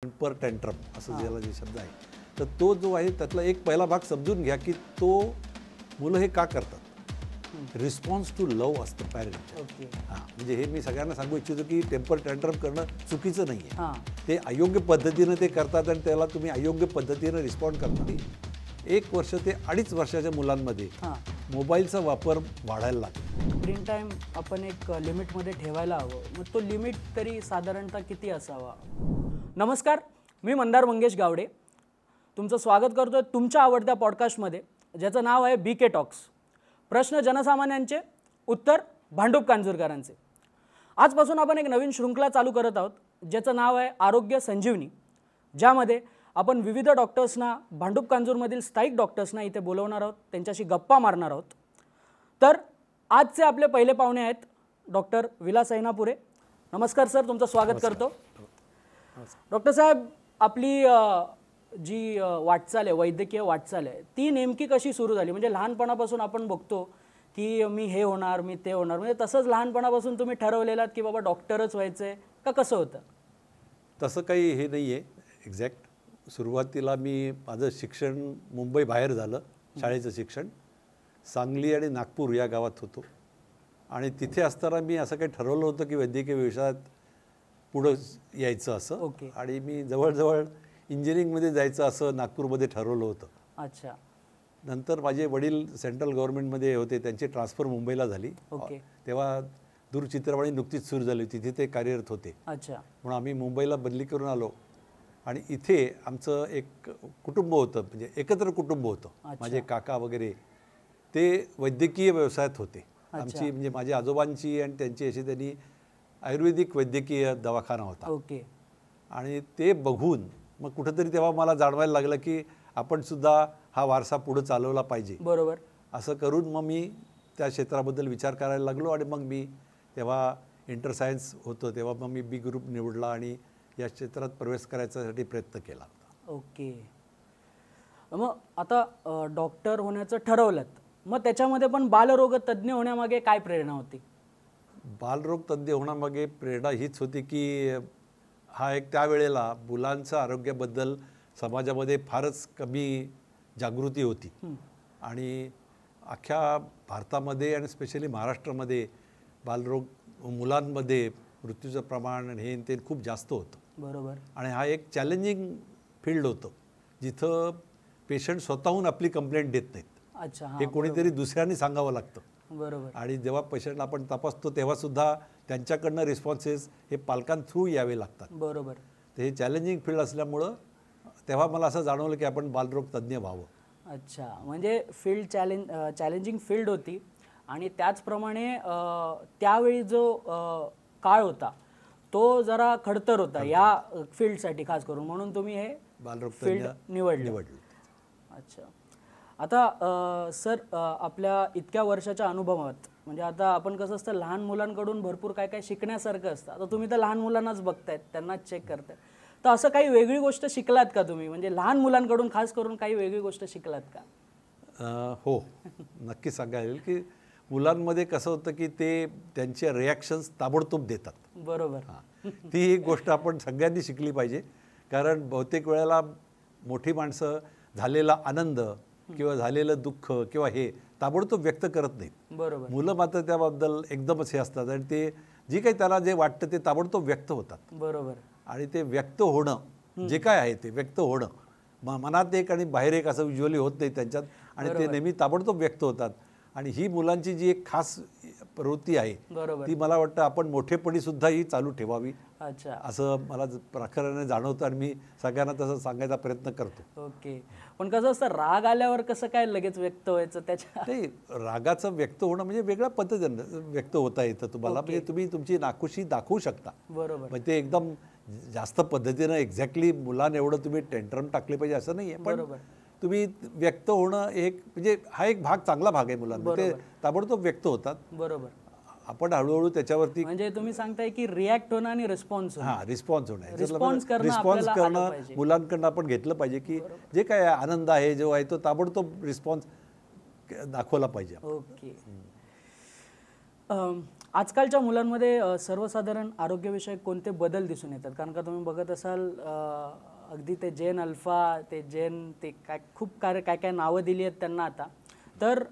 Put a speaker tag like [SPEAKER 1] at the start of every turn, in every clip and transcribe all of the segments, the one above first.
[SPEAKER 1] Temper टँट्रम असं ज्याला जे शब्द आहे, तर तो जो आहे त्यातला एक पहिला भाग समजून घ्या की तो मुलं हे का करतात. रिस्पॉन्स टू लव्ह असतं पॅरेंटचं. हां, म्हणजे हे मी सगळ्यांना सांगू इच्छितो की टेम्पर टँट्रम करणं चुकीचं नाही आहे. ते अयोग्य पद्धतीनं ते करतात आणि त्याला तुम्ही अयोग्य पद्धतीनं रिस्पॉन्ड करता. 1 वर्ष ते 2.5 वर्षाच्या मुलांमध्ये मोबाईलचा वापर वाढायला लागतो.
[SPEAKER 2] स्क्रीन टाईम आपण एक लिमिटमध्ये ठेवायला हवं. मग तो लिमिट तरी साधारणतः किती असावा? नमस्कार, मी मंदार मंगेश गावडे तुमचं स्वागत करतोय तुमच्या आवडत्या पॉडकास्टमध्ये, ज्याचं नाव आहे BK टॉक्स. प्रश्न जनसामान्यांचे, उत्तर भांडूप कांजूरकरांचे. आजपासून आपण एक नवीन शृंखला चालू करत आहोत, ज्याचं नाव आहे आरोग्य संजीवनी, ज्यामध्ये आपण विविध डॉक्टर्सना, भांडूप कांजूरमधील स्थायिक डॉक्टर्सना इथे बोलवणार आहोत, त्यांच्याशी गप्पा मारणार आहोत. तर आजचे आपले पहिले पाहुणे आहेत डॉक्टर विलास ऐनापुरे. नमस्कार सर, तुमचं स्वागत करतो. डॉक्टर साहेब, आपली जी वाटचाल आहे, वैद्यकीय वाटचाल आहे, ती नेमकी कशी सुरू झाली? म्हणजे लहानपणापासून आपण बघतो की मी हे होणार, मी ते होणार, म्हणजे तसंच लहानपणापासून तुम्ही ठरवलेलात की बाबा डॉक्टरच व्हायचंय का कसं होतं?
[SPEAKER 1] तसं काही हे नाही आहे एक्झॅक्ट. सुरुवातीला मी माझं शिक्षण मुंबई बाहेर झालं. शाळेचं शिक्षण सांगली आणि नागपूर या गावात होतो आणि तिथे असताना मी असं काही ठरवलं होतं की वैद्यकीय व्यवसायात पुढं यायचं असं. आणि मी जवळजवळ इंजिनिअरिंगमध्ये जायचं असं नागपूरमध्ये ठरवलं होतं.
[SPEAKER 2] अच्छा.
[SPEAKER 1] नंतर माझे वडील सेंट्रल गव्हर्नमेंटमध्ये होते, त्यांची ट्रान्सफर मुंबईला झाली. तेव्हा दूरचित्रवाणी नुकतीच सुरू झाली, तिथे ते कार्यरत होते.
[SPEAKER 2] अच्छा.
[SPEAKER 1] म्हणून आम्ही मुंबईला बदली करून आलो आणि इथे आमचं एक कुटुंब होतं, म्हणजे एकत्र कुटुंब होतं. माझे काका वगैरे ते वैद्यकीय व्यवसायात होते. आमची म्हणजे माझ्या आजोबांची आणि त्यांची अशी त्यांनी आयुर्वेदिक वैद्यकीय दवाखाना होता. आणि ते बघून मग कुठेतरी तेव्हा मला जाणवायला लागलं की आपण सुद्धा हा वारसा पुढे चालवला पाहिजे.
[SPEAKER 2] बरोबर.
[SPEAKER 1] असं करून मग मी त्या क्षेत्राबद्दल विचार करायला लागलो आणि मग मी तेव्हा इंटर सायन्स होतं तेव्हा मग मी B ग्रुप निवडला आणि या क्षेत्रात प्रवेश करायच्यासाठी प्रयत्न केला.
[SPEAKER 2] ओके. मग आता डॉक्टर होण्याचं ठरवलं, मग त्याच्यामध्ये पण बालरोग तज्ज्ञ होण्यामागे काय प्रेरणा होती?
[SPEAKER 1] बालरोग तज्ज्ञ होण्यामागे प्रेरणा हीच होती की हा एक त्यावेळेला मुलांचं आरोग्याबद्दल समाजामध्ये फारच कमी जागृती होती आणि अख्ख्या भारतामध्ये आणि स्पेशली महाराष्ट्रामध्ये बालरोग मुलांमध्ये मृत्यूचं प्रमाण हे ते खूप जास्त होतं.
[SPEAKER 2] बरोबर.
[SPEAKER 1] आणि हा एक चॅलेंजिंग फील्ड होतं जिथं पेशंट स्वतःहून आपली कंप्लेंट देत नाहीत.
[SPEAKER 2] अच्छा.
[SPEAKER 1] हे कोणीतरी दुसऱ्यांनी सांगावं लागतं.
[SPEAKER 2] बरोबर.
[SPEAKER 1] आणि जेव्हा पेशंट आपण तपासतो तेव्हासुद्धा त्यांच्याकडनं रिस्पॉन्सेस हे पालकांथ्रू यावे लागतात.
[SPEAKER 2] बरोबर.
[SPEAKER 1] तर हे चॅलेंजिंग फील्ड असल्यामुळं तेव्हा मला असं जाणवलं की आपण बालरोग तज्ज्ञ व्हावं.
[SPEAKER 2] अच्छा. म्हणजे फील्ड चॅलेंजिंग फील्ड होती आणि त्याचप्रमाणे त्यावेळी जो काळ होता तो जरा खडतर होता या फील्डसाठी खास करून, म्हणून तुम्ही हे
[SPEAKER 1] बालरोग
[SPEAKER 2] फील्ड निवडलं. अच्छा. आता सर, आपल्या इतक्या वर्षाच्या अनुभवात म्हणजे आता आपण कसं असतं, लहान मुलांकडून भरपूर काय काय शिकण्यासारखं असतं. आता तुम्ही तर लहान मुलांनाच बघतायत, त्यांनाच चेक करतायत, तर असं काही वेगळी गोष्ट शिकलात का तुम्ही? म्हणजे लहान मुलांकडून खास करून काही वेगळी गोष्ट शिकलात का?
[SPEAKER 1] हो, नक्की सांगायला येईल की मुलांमध्ये कसं होतं की ते त्यांचे रिॲक्शन्स ताबडतोब देतात.
[SPEAKER 2] बरोबर.
[SPEAKER 1] ती एक गोष्ट आपण सगळ्यांनी शिकली पाहिजे, कारण बहुतेक वेळेला मोठी माणसं झालेला आनंद किंवा झालेलं दुःख किंवा हे ताबडतोब व्यक्त करत नाहीत.
[SPEAKER 2] बरोबर.
[SPEAKER 1] मुलं मात्र त्याबद्दल एकदमच हे असतात आणि ते जे काही त्याला जे वाटतं ते ताबडतोब व्यक्त होतात.
[SPEAKER 2] बरोबर.
[SPEAKER 1] आणि ते व्यक्त होणं जे काय आहे ते व्यक्त होणं मनात एक आणि बाहेर एक असं युज्युअली होत नाही त्यांच्यात, आणि ते नेहमी ताबडतोब व्यक्त होतात. आणि ही मुलांची जी एक खास प्रवृत्ती आहे ती मला वाटतं आपण मोठेपणी सुद्धा ही चालू ठेवावी.
[SPEAKER 2] अच्छा.
[SPEAKER 1] असं मला प्रखराने जाणवतं आणि मी सगळ्यांना तसं सांगायचा प्रयत्न करतो.
[SPEAKER 2] ओके. पण कसं असतं, राग आल्यावर कसं काय लगेच व्यक्त व्हायचं? त्याच्या
[SPEAKER 1] नाही, रागाचं व्यक्त होणं म्हणजे वेगळ्या पद्धतीनं व्यक्त होता येतं तुम्हाला. म्हणजे तुम्ही तुमची नाखुशी दाखवू शकता.
[SPEAKER 2] बरोबर.
[SPEAKER 1] म्हणजे ते एकदम जास्त पद्धतीनं एक्झॅक्टली मुलांना एवढं तुम्ही टेंट्रम टाकले पाहिजे असं नाही आहे, पण तुम्ही व्यक्त होणं एक म्हणजे हा एक भाग, चांगला भाग आहे मुलांना, ते ताबडतोब व्यक्त होतात.
[SPEAKER 2] बरोबर.
[SPEAKER 1] आपण हळूहळू त्याच्यावरती
[SPEAKER 2] म्हणजे तुम्ही सांगताय की रिॲक्ट होणं आणि रिस्पॉन्स होणं.
[SPEAKER 1] रिस्पॉन्स होणं,
[SPEAKER 2] रिस्पॉन्स
[SPEAKER 1] करणं मुलांकडनं आपण घेतलं पाहिजे की जे काय आनंद आहे जो आहे तो ताबडतोब रिस्पॉन्स दाखवला पाहिजे.
[SPEAKER 2] ओके. आजकालच्या मुलांमध्ये सर्वसाधारण आरोग्यविषयक कोणते बदल दिसून येतात? कारण का तुम्ही बघत असाल अगदी ते जेन अल्फा, ते जेन, ते काय खूप काय काय नावं दिली आहेत त्यांना आता. तर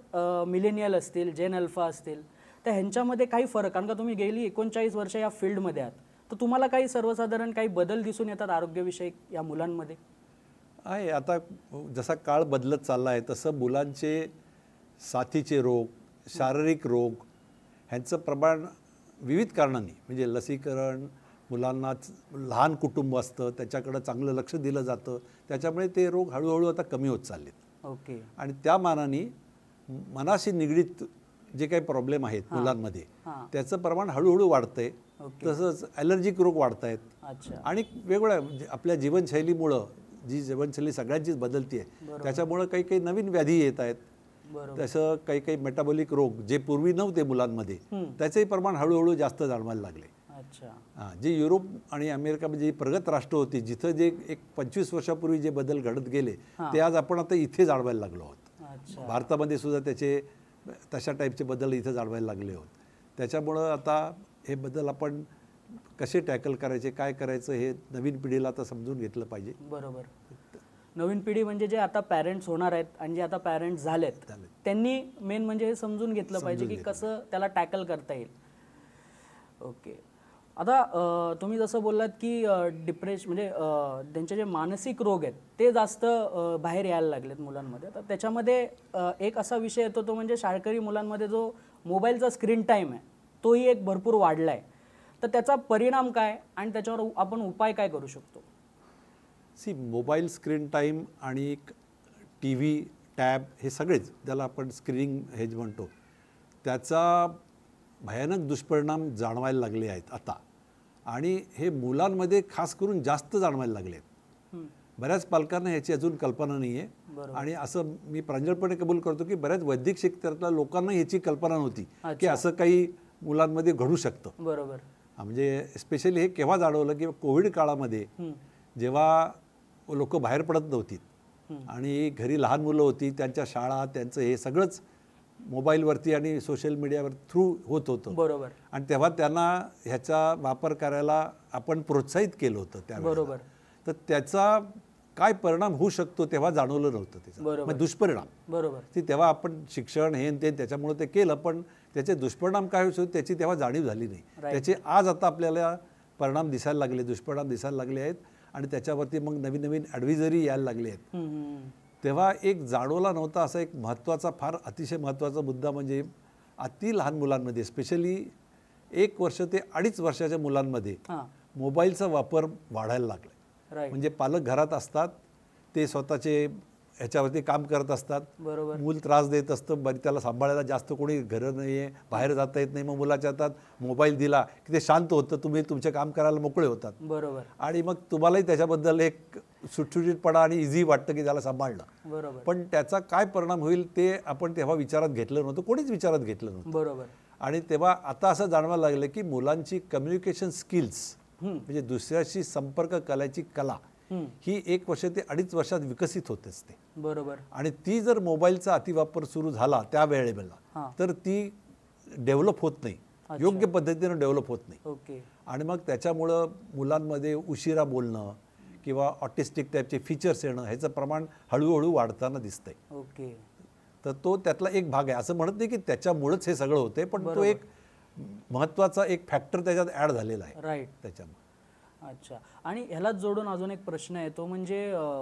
[SPEAKER 2] मिलेनियल असतील, जेन अल्फा असतील, तर ह्यांच्यामध्ये काही फरक, कारण का तुम्ही गेली 39 वर्ष या फील्डमध्ये आहात, तर तुम्हाला काही सर्वसाधारण काही बदल दिसून येतात आरोग्यविषयक या मुलांमध्ये?
[SPEAKER 1] आहे. आता जसा काळ बदलत चालला आहे तसं मुलांचे साथीचे रोग, शारीरिक रोग ह्यांचं प्रमाण विविध कारणांनी, म्हणजे लसीकरण, मुलांना लहान कुटुंब असतं त्याच्याकडं चांगलं लक्ष दिलं जातं, त्याच्यामुळे ते रोग हळूहळू आता कमी होत चाललेत.
[SPEAKER 2] ओके.
[SPEAKER 1] आणि त्या मानाने मनाशी निगडीत जे काही प्रॉब्लेम आहेत मुलांमध्ये त्याचं प्रमाण हळूहळू वाढतंय. तसंच ॲलर्जिक रोग वाढत आहेत.
[SPEAKER 2] अच्छा.
[SPEAKER 1] आणि वेगवेगळ्या म्हणजे आपल्या जीवनशैलीमुळं, जी जीवनशैली सगळ्यांचीच बदलती आहे त्याच्यामुळं काही काही नवीन व्याधी येत आहेत. तसं काही काही मेटाबॉलिक रोग जे पूर्वी नव्हते मुलांमध्ये त्याचंही प्रमाण हळूहळू जास्त जाणवायला लागले.
[SPEAKER 2] अच्छा.
[SPEAKER 1] जे युरोप आणि अमेरिका म्हणजे प्रगत राष्ट्र होती जिथं जे एक 25 वर्षापूर्वी जे बदल घडत गेले ते आज आपण आता इथे जाणवायला लागलो आहोत. भारतामध्ये सुद्धा त्याचे तशा टाईपचे बदल इथे जाणवायला लागले आहोत. त्याच्यामुळं आता हे बदल आपण कसे टॅकल करायचे, काय करायचं हे नवीन पिढीला आता समजून घेतलं पाहिजे.
[SPEAKER 2] बरोबर. नवीन पिढी म्हणजे जे आता पॅरेंट्स होणार आहेत आणि जे आता पॅरेंट्स झालेत त्यांनी मेन म्हणजे हे समजून घेतलं पाहिजे की कसं त्याला टॅकल करता येईल. ओके. आता तुम्ही जसं बोललात की डिप्रेशन म्हणजे त्यांचे जे मानसिक रोग आहेत ते जास्त बाहेर यायला लागलेत मुलांमध्ये. तर त्याच्यामध्ये एक असा विषय येतो तो म्हणजे शाळकरी मुलांमध्ये जो मोबाईलचा स्क्रीन टाईम आहे तोही एक भरपूर वाढला आहे. तर त्याचा परिणाम काय आणि त्याच्यावर आपण उपाय काय करू शकतो?
[SPEAKER 1] मोबाईल स्क्रीन टाईम आणि टी व्ही, टॅब हे सगळेच ज्याला आपण स्क्रीनिंग हे म्हणतो त्याचा भयानक दुष्परिणाम जाणवायला लागले आहेत आता. आणि हे मुलांमध्ये खास करून जास्त जाणवायला लागले आहेत. बऱ्याच पालकांना ह्याची अजून कल्पना नाही आहे. आणि असं मी प्रांजळपणे कबूल करतो की बऱ्याच वैद्यक क्षेत्रातल्या लोकांना ह्याची कल्पना नव्हती की असं काही मुलांमध्ये घडू शकतं.
[SPEAKER 2] बरोबर.
[SPEAKER 1] म्हणजे स्पेशली हे केव्हा जाणवलं की कोविड काळामध्ये जेव्हा लोक बाहेर पडत नव्हती आणि घरी लहान मुलं होती, त्यांच्या शाळा, त्यांचं हे सगळंच मोबाईलवरती आणि सोशल मीडियावर थ्रू होत होतं.
[SPEAKER 2] बरोबर.
[SPEAKER 1] आणि तेव्हा त्यांना ह्याचा वापर करायला आपण प्रोत्साहित केलं होतं त्यावेळेला.
[SPEAKER 2] बरोबर.
[SPEAKER 1] तर त्याचा काय परिणाम होऊ शकतो तेव्हा जाणवलं नव्हतं त्याचा दुष्परिणाम.
[SPEAKER 2] बरोबर.
[SPEAKER 1] ती तेव्हा आपण शिक्षण हे ते त्याच्यामुळे ते केलं, पण त्याचे दुष्परिणाम काय होऊ त्याची तेव्हा जाणीव झाली नाही. त्याचे आज आता आपल्याला परिणाम दिसायला लागले, दुष्परिणाम दिसायला लागले आहेत आणि त्याच्यावरती मग नवीन नवीन ॲडव्हायझरी यायला लागले आहेत. तेव्हा एक जाणवला नव्हता असा एक महत्त्वाचा, फार अतिशय महत्त्वाचा मुद्दा म्हणजे अति लहान मुलांमध्ये, स्पेशली 1 वर्ष ते 2.5 वर्षाच्या मुलांमध्ये मोबाईलचा वापर वाढायला लागला. म्हणजे पालक घरात असतात, ते स्वतःचे ह्याच्यावरती काम करत असतात, मूल त्रास देत असतं, बरी त्याला सांभाळायला जास्त कोणी घरं नाही आहे, बाहेर जाता येत नाही, मग मुलाच्या हातात मोबाईल दिला की ते शांत होतं, तुम्ही तुमचे काम करायला मोकळे होतात.
[SPEAKER 2] बरोबर.
[SPEAKER 1] आणि मग तुम्हालाही त्याच्याबद्दल एक सुटसुटीतपणा आणि इझी वाटतं की त्याला सांभाळलं.
[SPEAKER 2] बरोबर.
[SPEAKER 1] पण त्याचा काय परिणाम होईल ते आपण तेव्हा विचारात घेतलं नव्हतं, कोणीच विचारात घेतलं नव्हतं.
[SPEAKER 2] बरोबर.
[SPEAKER 1] आणि तेव्हा आता असं जाणवायला लागलं की मुलांची कम्युनिकेशन स्किल्स म्हणजे दुसऱ्याशी संपर्क करायची कला ही 1 वर्ष ते 2.5 वर्षात विकसित होत असते.
[SPEAKER 2] बरोबर.
[SPEAKER 1] आणि ती जर मोबाईलचा अतिवापर सुरू झाला त्या वेळेला तर ती डेव्हलप होत नाही, योग्य पद्धतीनं डेव्हलप होत नाही.
[SPEAKER 2] ओके.
[SPEAKER 1] आणि मग त्याच्यामुळं मुलांमध्ये उशिरा बोलणं किंवा ऑटिस्टिक टाईपचे फीचर्स येणं ह्याचं प्रमाण हळूहळू वाढताना दिसतंय.
[SPEAKER 2] ओके.
[SPEAKER 1] तर तो त्यातला एक भाग आहे. असं म्हणत नाही की त्याच्यामुळेच हे सगळं होतंय, पण तो एक महत्त्वाचा एक फॅक्टर त्याच्यात ॲड झालेला आहे.
[SPEAKER 2] राईट.
[SPEAKER 1] त्याच्यामुळे.
[SPEAKER 2] अच्छा. आणि ह्यालाच जोडून अजून एक प्रश्न आहे, तो म्हणजे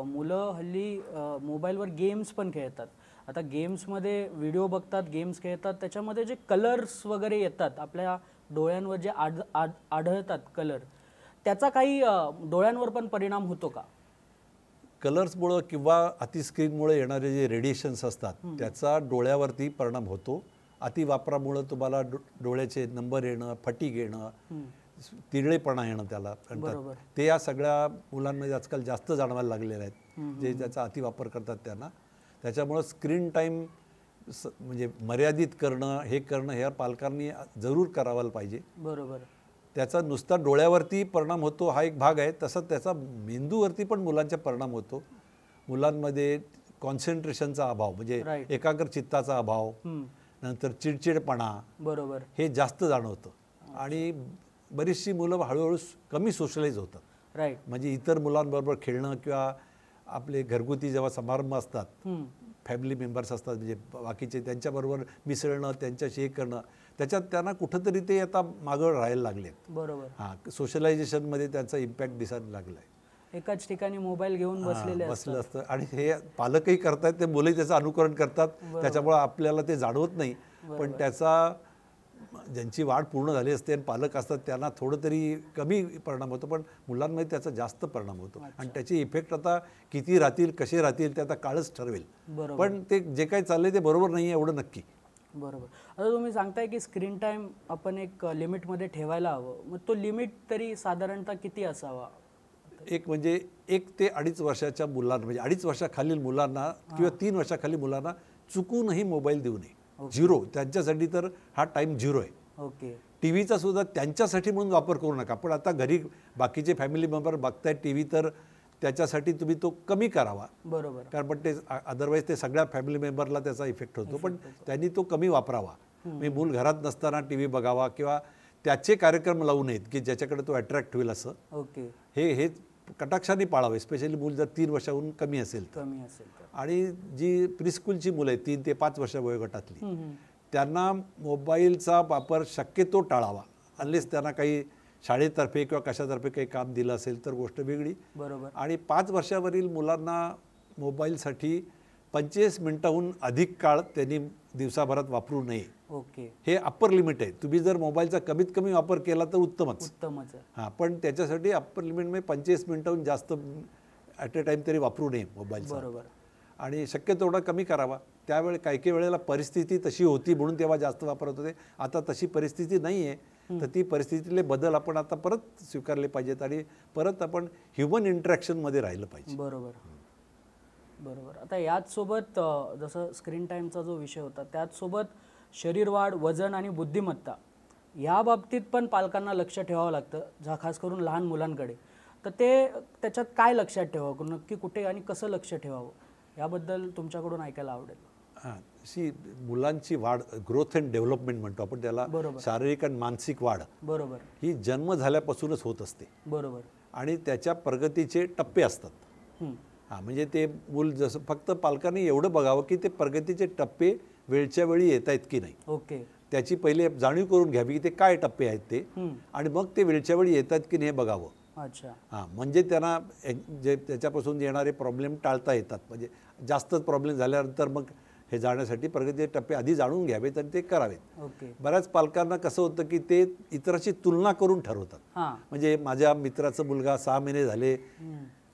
[SPEAKER 2] मुलं हल्ली मोबाईलवर गेम्स पण खेळतात. आता गेम्समध्ये व्हिडिओ बघतात, गेम्स खेळतात, त्याच्यामध्ये जे कलर्स वगैरे येतात आपल्या डोळ्यांवर, जे आढळतात कलर, त्याचा काही डोळ्यांवर पण परिणाम होतो का?
[SPEAKER 1] कलर्समुळं किंवा अतिस्क्रीनमुळे येणारे जे रेडिएशन्स असतात त्याचा डोळ्यावरती परिणाम होतो. अतिवापरामुळं तुम्हाला डोळ्याचे नंबर येणं, फटीग येणं, तिरळेपणा येणं त्याला म्हणतात, ते या सगळ्या मुलांमध्ये आजकाल जास्त जाणवायला लागलेले आहेत जे त्याचा अतिवापर करतात त्यांना. त्याच्यामुळं स्क्रीन टाईम म्हणजे मर्यादित करणं, हे करणं हे पालकांनी जरूर करायला पाहिजे.
[SPEAKER 2] बरोबर.
[SPEAKER 1] त्याचा नुसता डोळ्यावरती परिणाम होतो हा एक भाग आहे, तसंच त्याचा मेंदूवरती पण मुलांचा परिणाम होतो. मुलांमध्ये कॉन्सन्ट्रेशनचा अभाव म्हणजे एकाग्र चित्ताचा अभाव, नंतर चिडचिडपणा
[SPEAKER 2] बरोबर.
[SPEAKER 1] हे जास्त जाणवतं आणि बरीचशी मुलं हळूहळू कमी सोशलाइज होतात.
[SPEAKER 2] राईट.
[SPEAKER 1] म्हणजे इतर मुलांबरोबर खेळणं किंवा आपले घरगुती जेव्हा समारंभ असतात, फॅमिली मेंबर्स असतात म्हणजे बाकीचे, त्यांच्याबरोबर मिसळणं, त्यांच्याशी हे करणं, त्याच्यात त्यांना कुठंतरी ते आता मागं राहायला लागले.
[SPEAKER 2] बरोबर.
[SPEAKER 1] हां, सोशलायझेशनमध्ये त्याचा इम्पॅक्ट दिसायला लागला आहे.
[SPEAKER 2] एकाच ठिकाणी मोबाईल घेऊन बसलेले
[SPEAKER 1] बसलं असतं आणि हे पालकही करतात, ते मुलंही त्याचं अनुकरण करतात. त्याच्यामुळे आपल्याला ते जाणवत नाही, पण त्याचा ज्यांची वाढ पूर्ण झाली असते आणि पालक असतात त्यांना थोडं तरी कमी परिणाम होतो, पण मुलांमध्ये त्याचा जास्त परिणाम होतो. आणि त्याचे इफेक्ट आता किती राहतील, कसे राहतील, ते आता काळच ठरवेल. पण ते जे काही चाललंय ते बरोबर नाही आहे एवढं नक्की.
[SPEAKER 2] बरोबर. आता तुम्ही सांगताय की स्क्रीन टाईम आपण एक लिमिटमध्ये ठेवायला हवं, मग तो लिमिट तरी साधारणतः किती असावा?
[SPEAKER 1] एक म्हणजे 1 ते 2.5 वर्षाच्या मुलांना, म्हणजे 2.5 वर्षाखालील मुलांना किंवा 3 वर्षाखालील मुलांना चुकूनही मोबाईल देऊ नये. 0, त्यांच्यासाठी तर हा टाईम 0 आहे.
[SPEAKER 2] ओके.
[SPEAKER 1] टी व्हीचा सुद्धा त्यांच्यासाठी म्हणून वापर करू नका, पण आता घरी बाकीचे फॅमिली मेंबर बघतायत टी व्ही, तर त्याच्यासाठी तुम्ही तो कमी करावा.
[SPEAKER 2] बरोबर.
[SPEAKER 1] कारण पण ते अदरवाईज ते सगळ्या फॅमिली मेंबरला त्याचा इफेक्ट होतो, पण त्यांनी तो कमी वापरावा. मी मूल घरात नसताना टी व्ही बघावा किंवा त्याचे कार्यक्रम लावू नयेत की ज्याच्याकडे तो अट्रॅक्ट होईल असं.
[SPEAKER 2] ओके.
[SPEAKER 1] हे कटाक्षाने पाळावे, स्पेशली मूल जर 3 वर्षाहून कमी असेल तर. आणि जी प्रीस्कूलची मुलं आहेत 3 ते 5 वर्ष वयोगटातली, त्यांना मोबाईलचा वापर शक्यतो टाळावा, अनलेस त्यांना काही शाळेतर्फे किंवा कशातर्फे काही काम दिलं असेल तर गोष्ट वेगळी.
[SPEAKER 2] बरोबर.
[SPEAKER 1] आणि 5 वर्षावरील मुलांना मोबाईलसाठी 25 मिनिटाहून अधिक काळ त्यांनी दिवसाभरात वापरू नये.
[SPEAKER 2] ओके.
[SPEAKER 1] हे अप्पर लिमिट आहे. तुम्ही जर मोबाईलचा कमीत कमी वापर केला तर उत्तमच. हां, पण त्याच्यासाठी अप्पर लिमिटमध्ये 25 मिनिटाहून जास्त ॲट अ टाईम तरी वापरू नये मोबाईलचा.
[SPEAKER 2] बरोबर.
[SPEAKER 1] आणि शक्य तेवढा कमी करावा. त्यावेळी काही वेळेला परिस्थिती तशी होती म्हणून तेव्हा जास्त वापरत होते. आता तशी परिस्थिती नाही आहे, तर ती परिस्थितीतले बदल आपण आता परत स्वीकारले पाहिजेत आणि परत आपण ह्युमन इंटरॅक्शनमध्ये राहिलं पाहिजे.
[SPEAKER 2] बरोबर. बरोबर. आता याचसोबत जसं स्क्रीन टाईमचा जो विषय होता, त्याचसोबत शरीरवाढ, वजन आणि बुद्धिमत्ता या बाबतीत पण पालकांना लक्ष ठेवावं लागतं, खास करून लहान मुलांकडे. तर ते त्याच्यात काय लक्षात ठेवावं, नक्की कुठे आणि कसं लक्ष ठेवावं, याबद्दल तुमच्याकडून ऐकायला आवडेल.
[SPEAKER 1] हां, मुलांची वाढ, ग्रोथ अँड डेव्हलपमेंट म्हणतो आपण त्याला, शारीरिक आणि मानसिक वाढ,
[SPEAKER 2] बरोबर,
[SPEAKER 1] ही जन्म झाल्यापासूनच होत असते.
[SPEAKER 2] बरोबर. आणि
[SPEAKER 1] त्याच्या प्रगतीचे टप्पे असतात. हां, म्हणजे ते मूल जसं फक्त पालकांनी एवढं बघावं की ते प्रगतीचे टप्पे वेळच्या वेळी येत आहेत की नाही.
[SPEAKER 2] ओके.
[SPEAKER 1] त्याची पहिले जाणीव करून घ्यावी की ते काय टप्पे आहेत ते, आणि मग ते वेळच्या वेळी येतात की नाही हे बघावं.
[SPEAKER 2] अच्छा.
[SPEAKER 1] हां, म्हणजे त्यांना जे त्याच्यापासून येणारे प्रॉब्लेम टाळता येतात. म्हणजे जास्तच प्रॉब्लेम झाल्यानंतर मग हे जाण्यासाठी प्रगतीचे टप्पे आधी जाणून घ्यावेत आणि ते करावेत.
[SPEAKER 2] ओके.
[SPEAKER 1] बऱ्याच पालकांना कसं होतं की ते इतराची तुलना करून ठरवतात. म्हणजे माझ्या मित्राचा मुलगा 6 महिने झाले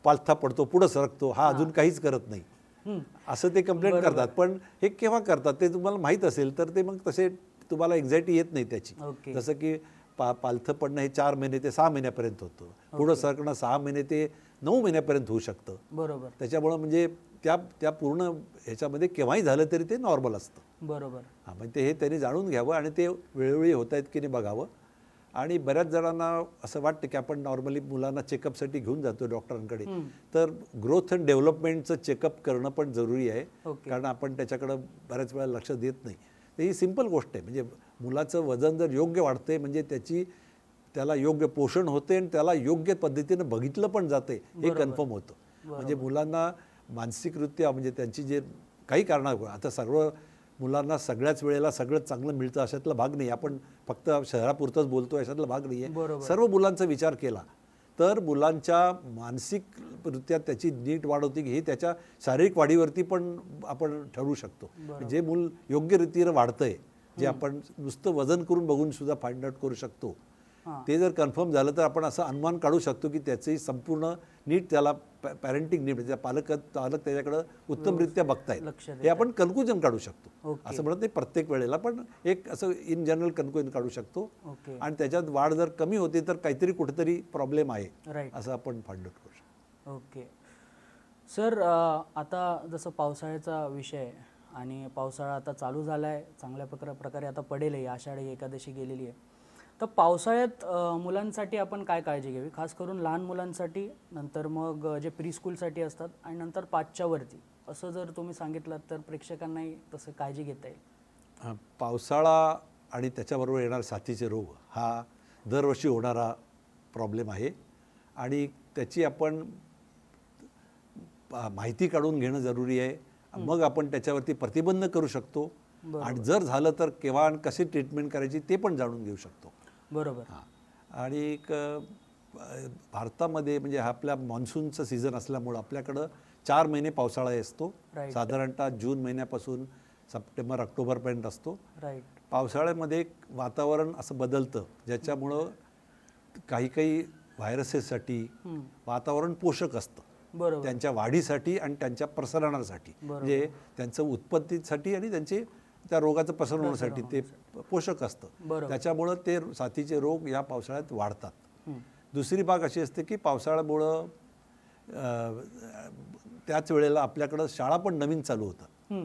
[SPEAKER 1] पालथा पडतो, पुढं सरकतो, हा अजून काहीच करत नाही, असं ते कंप्लेंट करतात. पण हे केव्हा करतात ते तुम्हाला माहीत असेल तर ते मग तसे तुम्हाला एन्झायटी येत नाही त्याची. जसं की पालथं पडणं हे 4 महिने ते 6 महिन्यापर्यंत होतं, पुढं सरकणं 6 महिने ते 9 महिन्यापर्यंत होऊ शकतं.
[SPEAKER 2] बरोबर.
[SPEAKER 1] त्याच्यामुळं म्हणजे त्या पूर्ण ह्याच्यामध्ये केव्हाही झालं तरी ते नॉर्मल असतं.
[SPEAKER 2] बरोबर.
[SPEAKER 1] हां, म्हणजे हे त्यांनी जाणून घ्यावं आणि ते वेळोवेळी होत आहेत की नाही बघावं. आणि बऱ्याच जणांना असं वाटतं की आपण नॉर्मली मुलांना चेकअपसाठी घेऊन जातो डॉक्टरांकडे, तर ग्रोथ अँड डेव्हलपमेंटचं चेकअप करणं पण जरुरी आहे. कारण आपण त्याच्याकडं बऱ्याच वेळा लक्ष देत नाही. तर ही सिंपल गोष्ट आहे. म्हणजे मुलाचं वजन जर योग्य वाढतंय म्हणजे त्याला योग्य पोषण होते आणि त्याला योग्य पद्धतीनं बघितलं पण जाते हे कन्फर्म होतं. म्हणजे मुलांना मानसिकरित्या म्हणजे त्यांची जे काही कारणां, आता सर्व मुलांना सगळ्याच वेळेला सगळं चांगलं मिळतं अशातला भाग नाही. आपण फक्त शहरापुरतंच बोलतो अशातला भाग नाही आहे. सर्व मुलांचा विचार केला तर मुलांच्या मानसिकरित्या त्याची नीट वाढ होती की हे त्याच्या शारीरिक वाढीवरती पण आपण ठरवू शकतो. जे मूल योग्य रीतीनं वाढतंय, जे आपण नुसतं वजन करून बघून सुद्धा फाइंड आउट करू शकतो, ते जर कन्फर्म झालं तर आपण असं अनुमान काढू शकतो की त्याची संपूर्ण नीट त्याला पॅरेंटिंग नीट म्हणजे पालक त्याच्याकडं उत्तमरित्या बघतायत हे आपण कन्क्लुजन काढू शकतो. असं म्हणत नाही प्रत्येक वेळेला, पण एक असं इन जनरल कन्क्लुजन काढू शकतो. आणि त्याच्यात वाढ जर कमी होते तर काहीतरी कुठेतरी प्रॉब्लेम आहे असं आपण फाइंड आउट करू शकतो.
[SPEAKER 2] ओके सर, आता जसं पावसाळ्याचा विषय आणि पावसाळा आता चालू झाला आहे, चांगल्या प्रकारे आता पडेलही, आषाढी एकादशी गेलेली आहे. तर पावसाळ्यात मुलांसाठी आपण काय काळजी घ्यावी, खास करून लहान मुलांसाठी, नंतर मग जे प्रीस्कूलसाठी असतात आणि नंतर 5च्या वरती, असं जर तुम्ही सांगितलं तर प्रेक्षकांनाही तसं काळजी घेता येईल.
[SPEAKER 1] पावसाळा आणि त्याच्याबरोबर येणारे साथीचे रोग हा दरवर्षी होणारा प्रॉब्लेम आहे आणि त्याची आपण माहिती काढून घेणं जरुरी आहे. मग आपण त्याच्यावरती प्रतिबंध करू शकतो आणि जर झालं तर केव्हा आणि कशी ट्रीटमेंट करायची ते पण जाणून घेऊ शकतो.
[SPEAKER 2] बरोबर.
[SPEAKER 1] आणि भारतामध्ये म्हणजे आपल्या मान्सूनचं सीझन असल्यामुळं आपल्याकडं 4 महिने पावसाळा असतो. साधारणतः जून महिन्यापासून सप्टेंबर ऑक्टोबरपर्यंत असतो. पावसाळ्यामध्ये वातावरण असं बदलतं ज्याच्यामुळं काही व्हायरसेससाठी वातावरण पोषक असतं. त्यांच्या वाढीसाठी आणि त्यांच्या प्रसरणासाठी, म्हणजे त्यांचं उत्पत्तीसाठी आणि त्या रोगाचं प्रसरण होण्यासाठी ते पोषक असतं. त्याच्यामुळं ते साथीचे रोग या पावसाळ्यात वाढतात. दुसरी बाब अशी असते की पावसाळ्यामुळं त्याच वेळेला आपल्याकडं शाळा पण नवीन चालू होतात.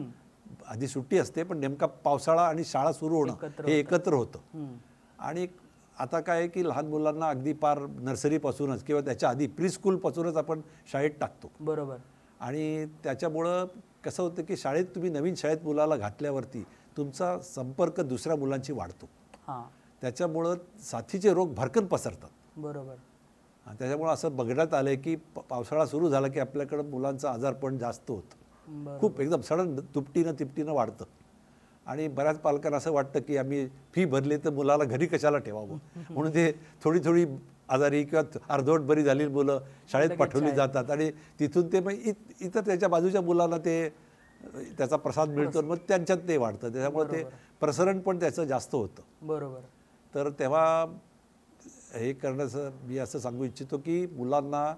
[SPEAKER 1] आधी सुट्टी असते पण नेमका पावसाळा आणि शाळा सुरू होणं हे एकत्र होतं. आणि आता काय आहे की लहान मुलांना अगदी पार नर्सरीपासूनच किंवा त्याच्या आधी प्री स्कूलपासूनच आपण शाळेत टाकतो.
[SPEAKER 2] बरोबर.
[SPEAKER 1] आणि त्याच्यामुळं कसं होतं की शाळेत तुम्ही नवीन शाळेत मुलाला घातल्यावरती तुमचा संपर्क दुसऱ्या मुलांशी वाढतो. त्याच्यामुळं साथीचे रोग भरकन पसरतात.
[SPEAKER 2] बरोबर.
[SPEAKER 1] त्याच्यामुळं असं बघण्यात आलं आहे की पावसाळा सुरू झाला की आपल्याकडं मुलांचं आजारपण जास्त होतं. खूप एकदम सडन तिपटीनं वाढतं. आणि बऱ्याच पालकांना असं वाटतं की आम्ही फी भरली तर मुलाला घरी कशाला ठेवावं म्हणून ते थोडी आजारी किंवा अर्धवट बरी झालेली मुलं शाळेत पाठवली जातात आणि तिथून ते मग इतर त्याच्या बाजूच्या मुलांना त्याचा प्रसाद मिळतो, मग त्यांच्यात ते वाढतं. त्याच्यामुळे ते प्रसरण पण त्याचं जास्त होतं.
[SPEAKER 2] बरोबर.
[SPEAKER 1] तर तेव्हा हे करण्याचं मी असं सांगू इच्छितो की मुलांना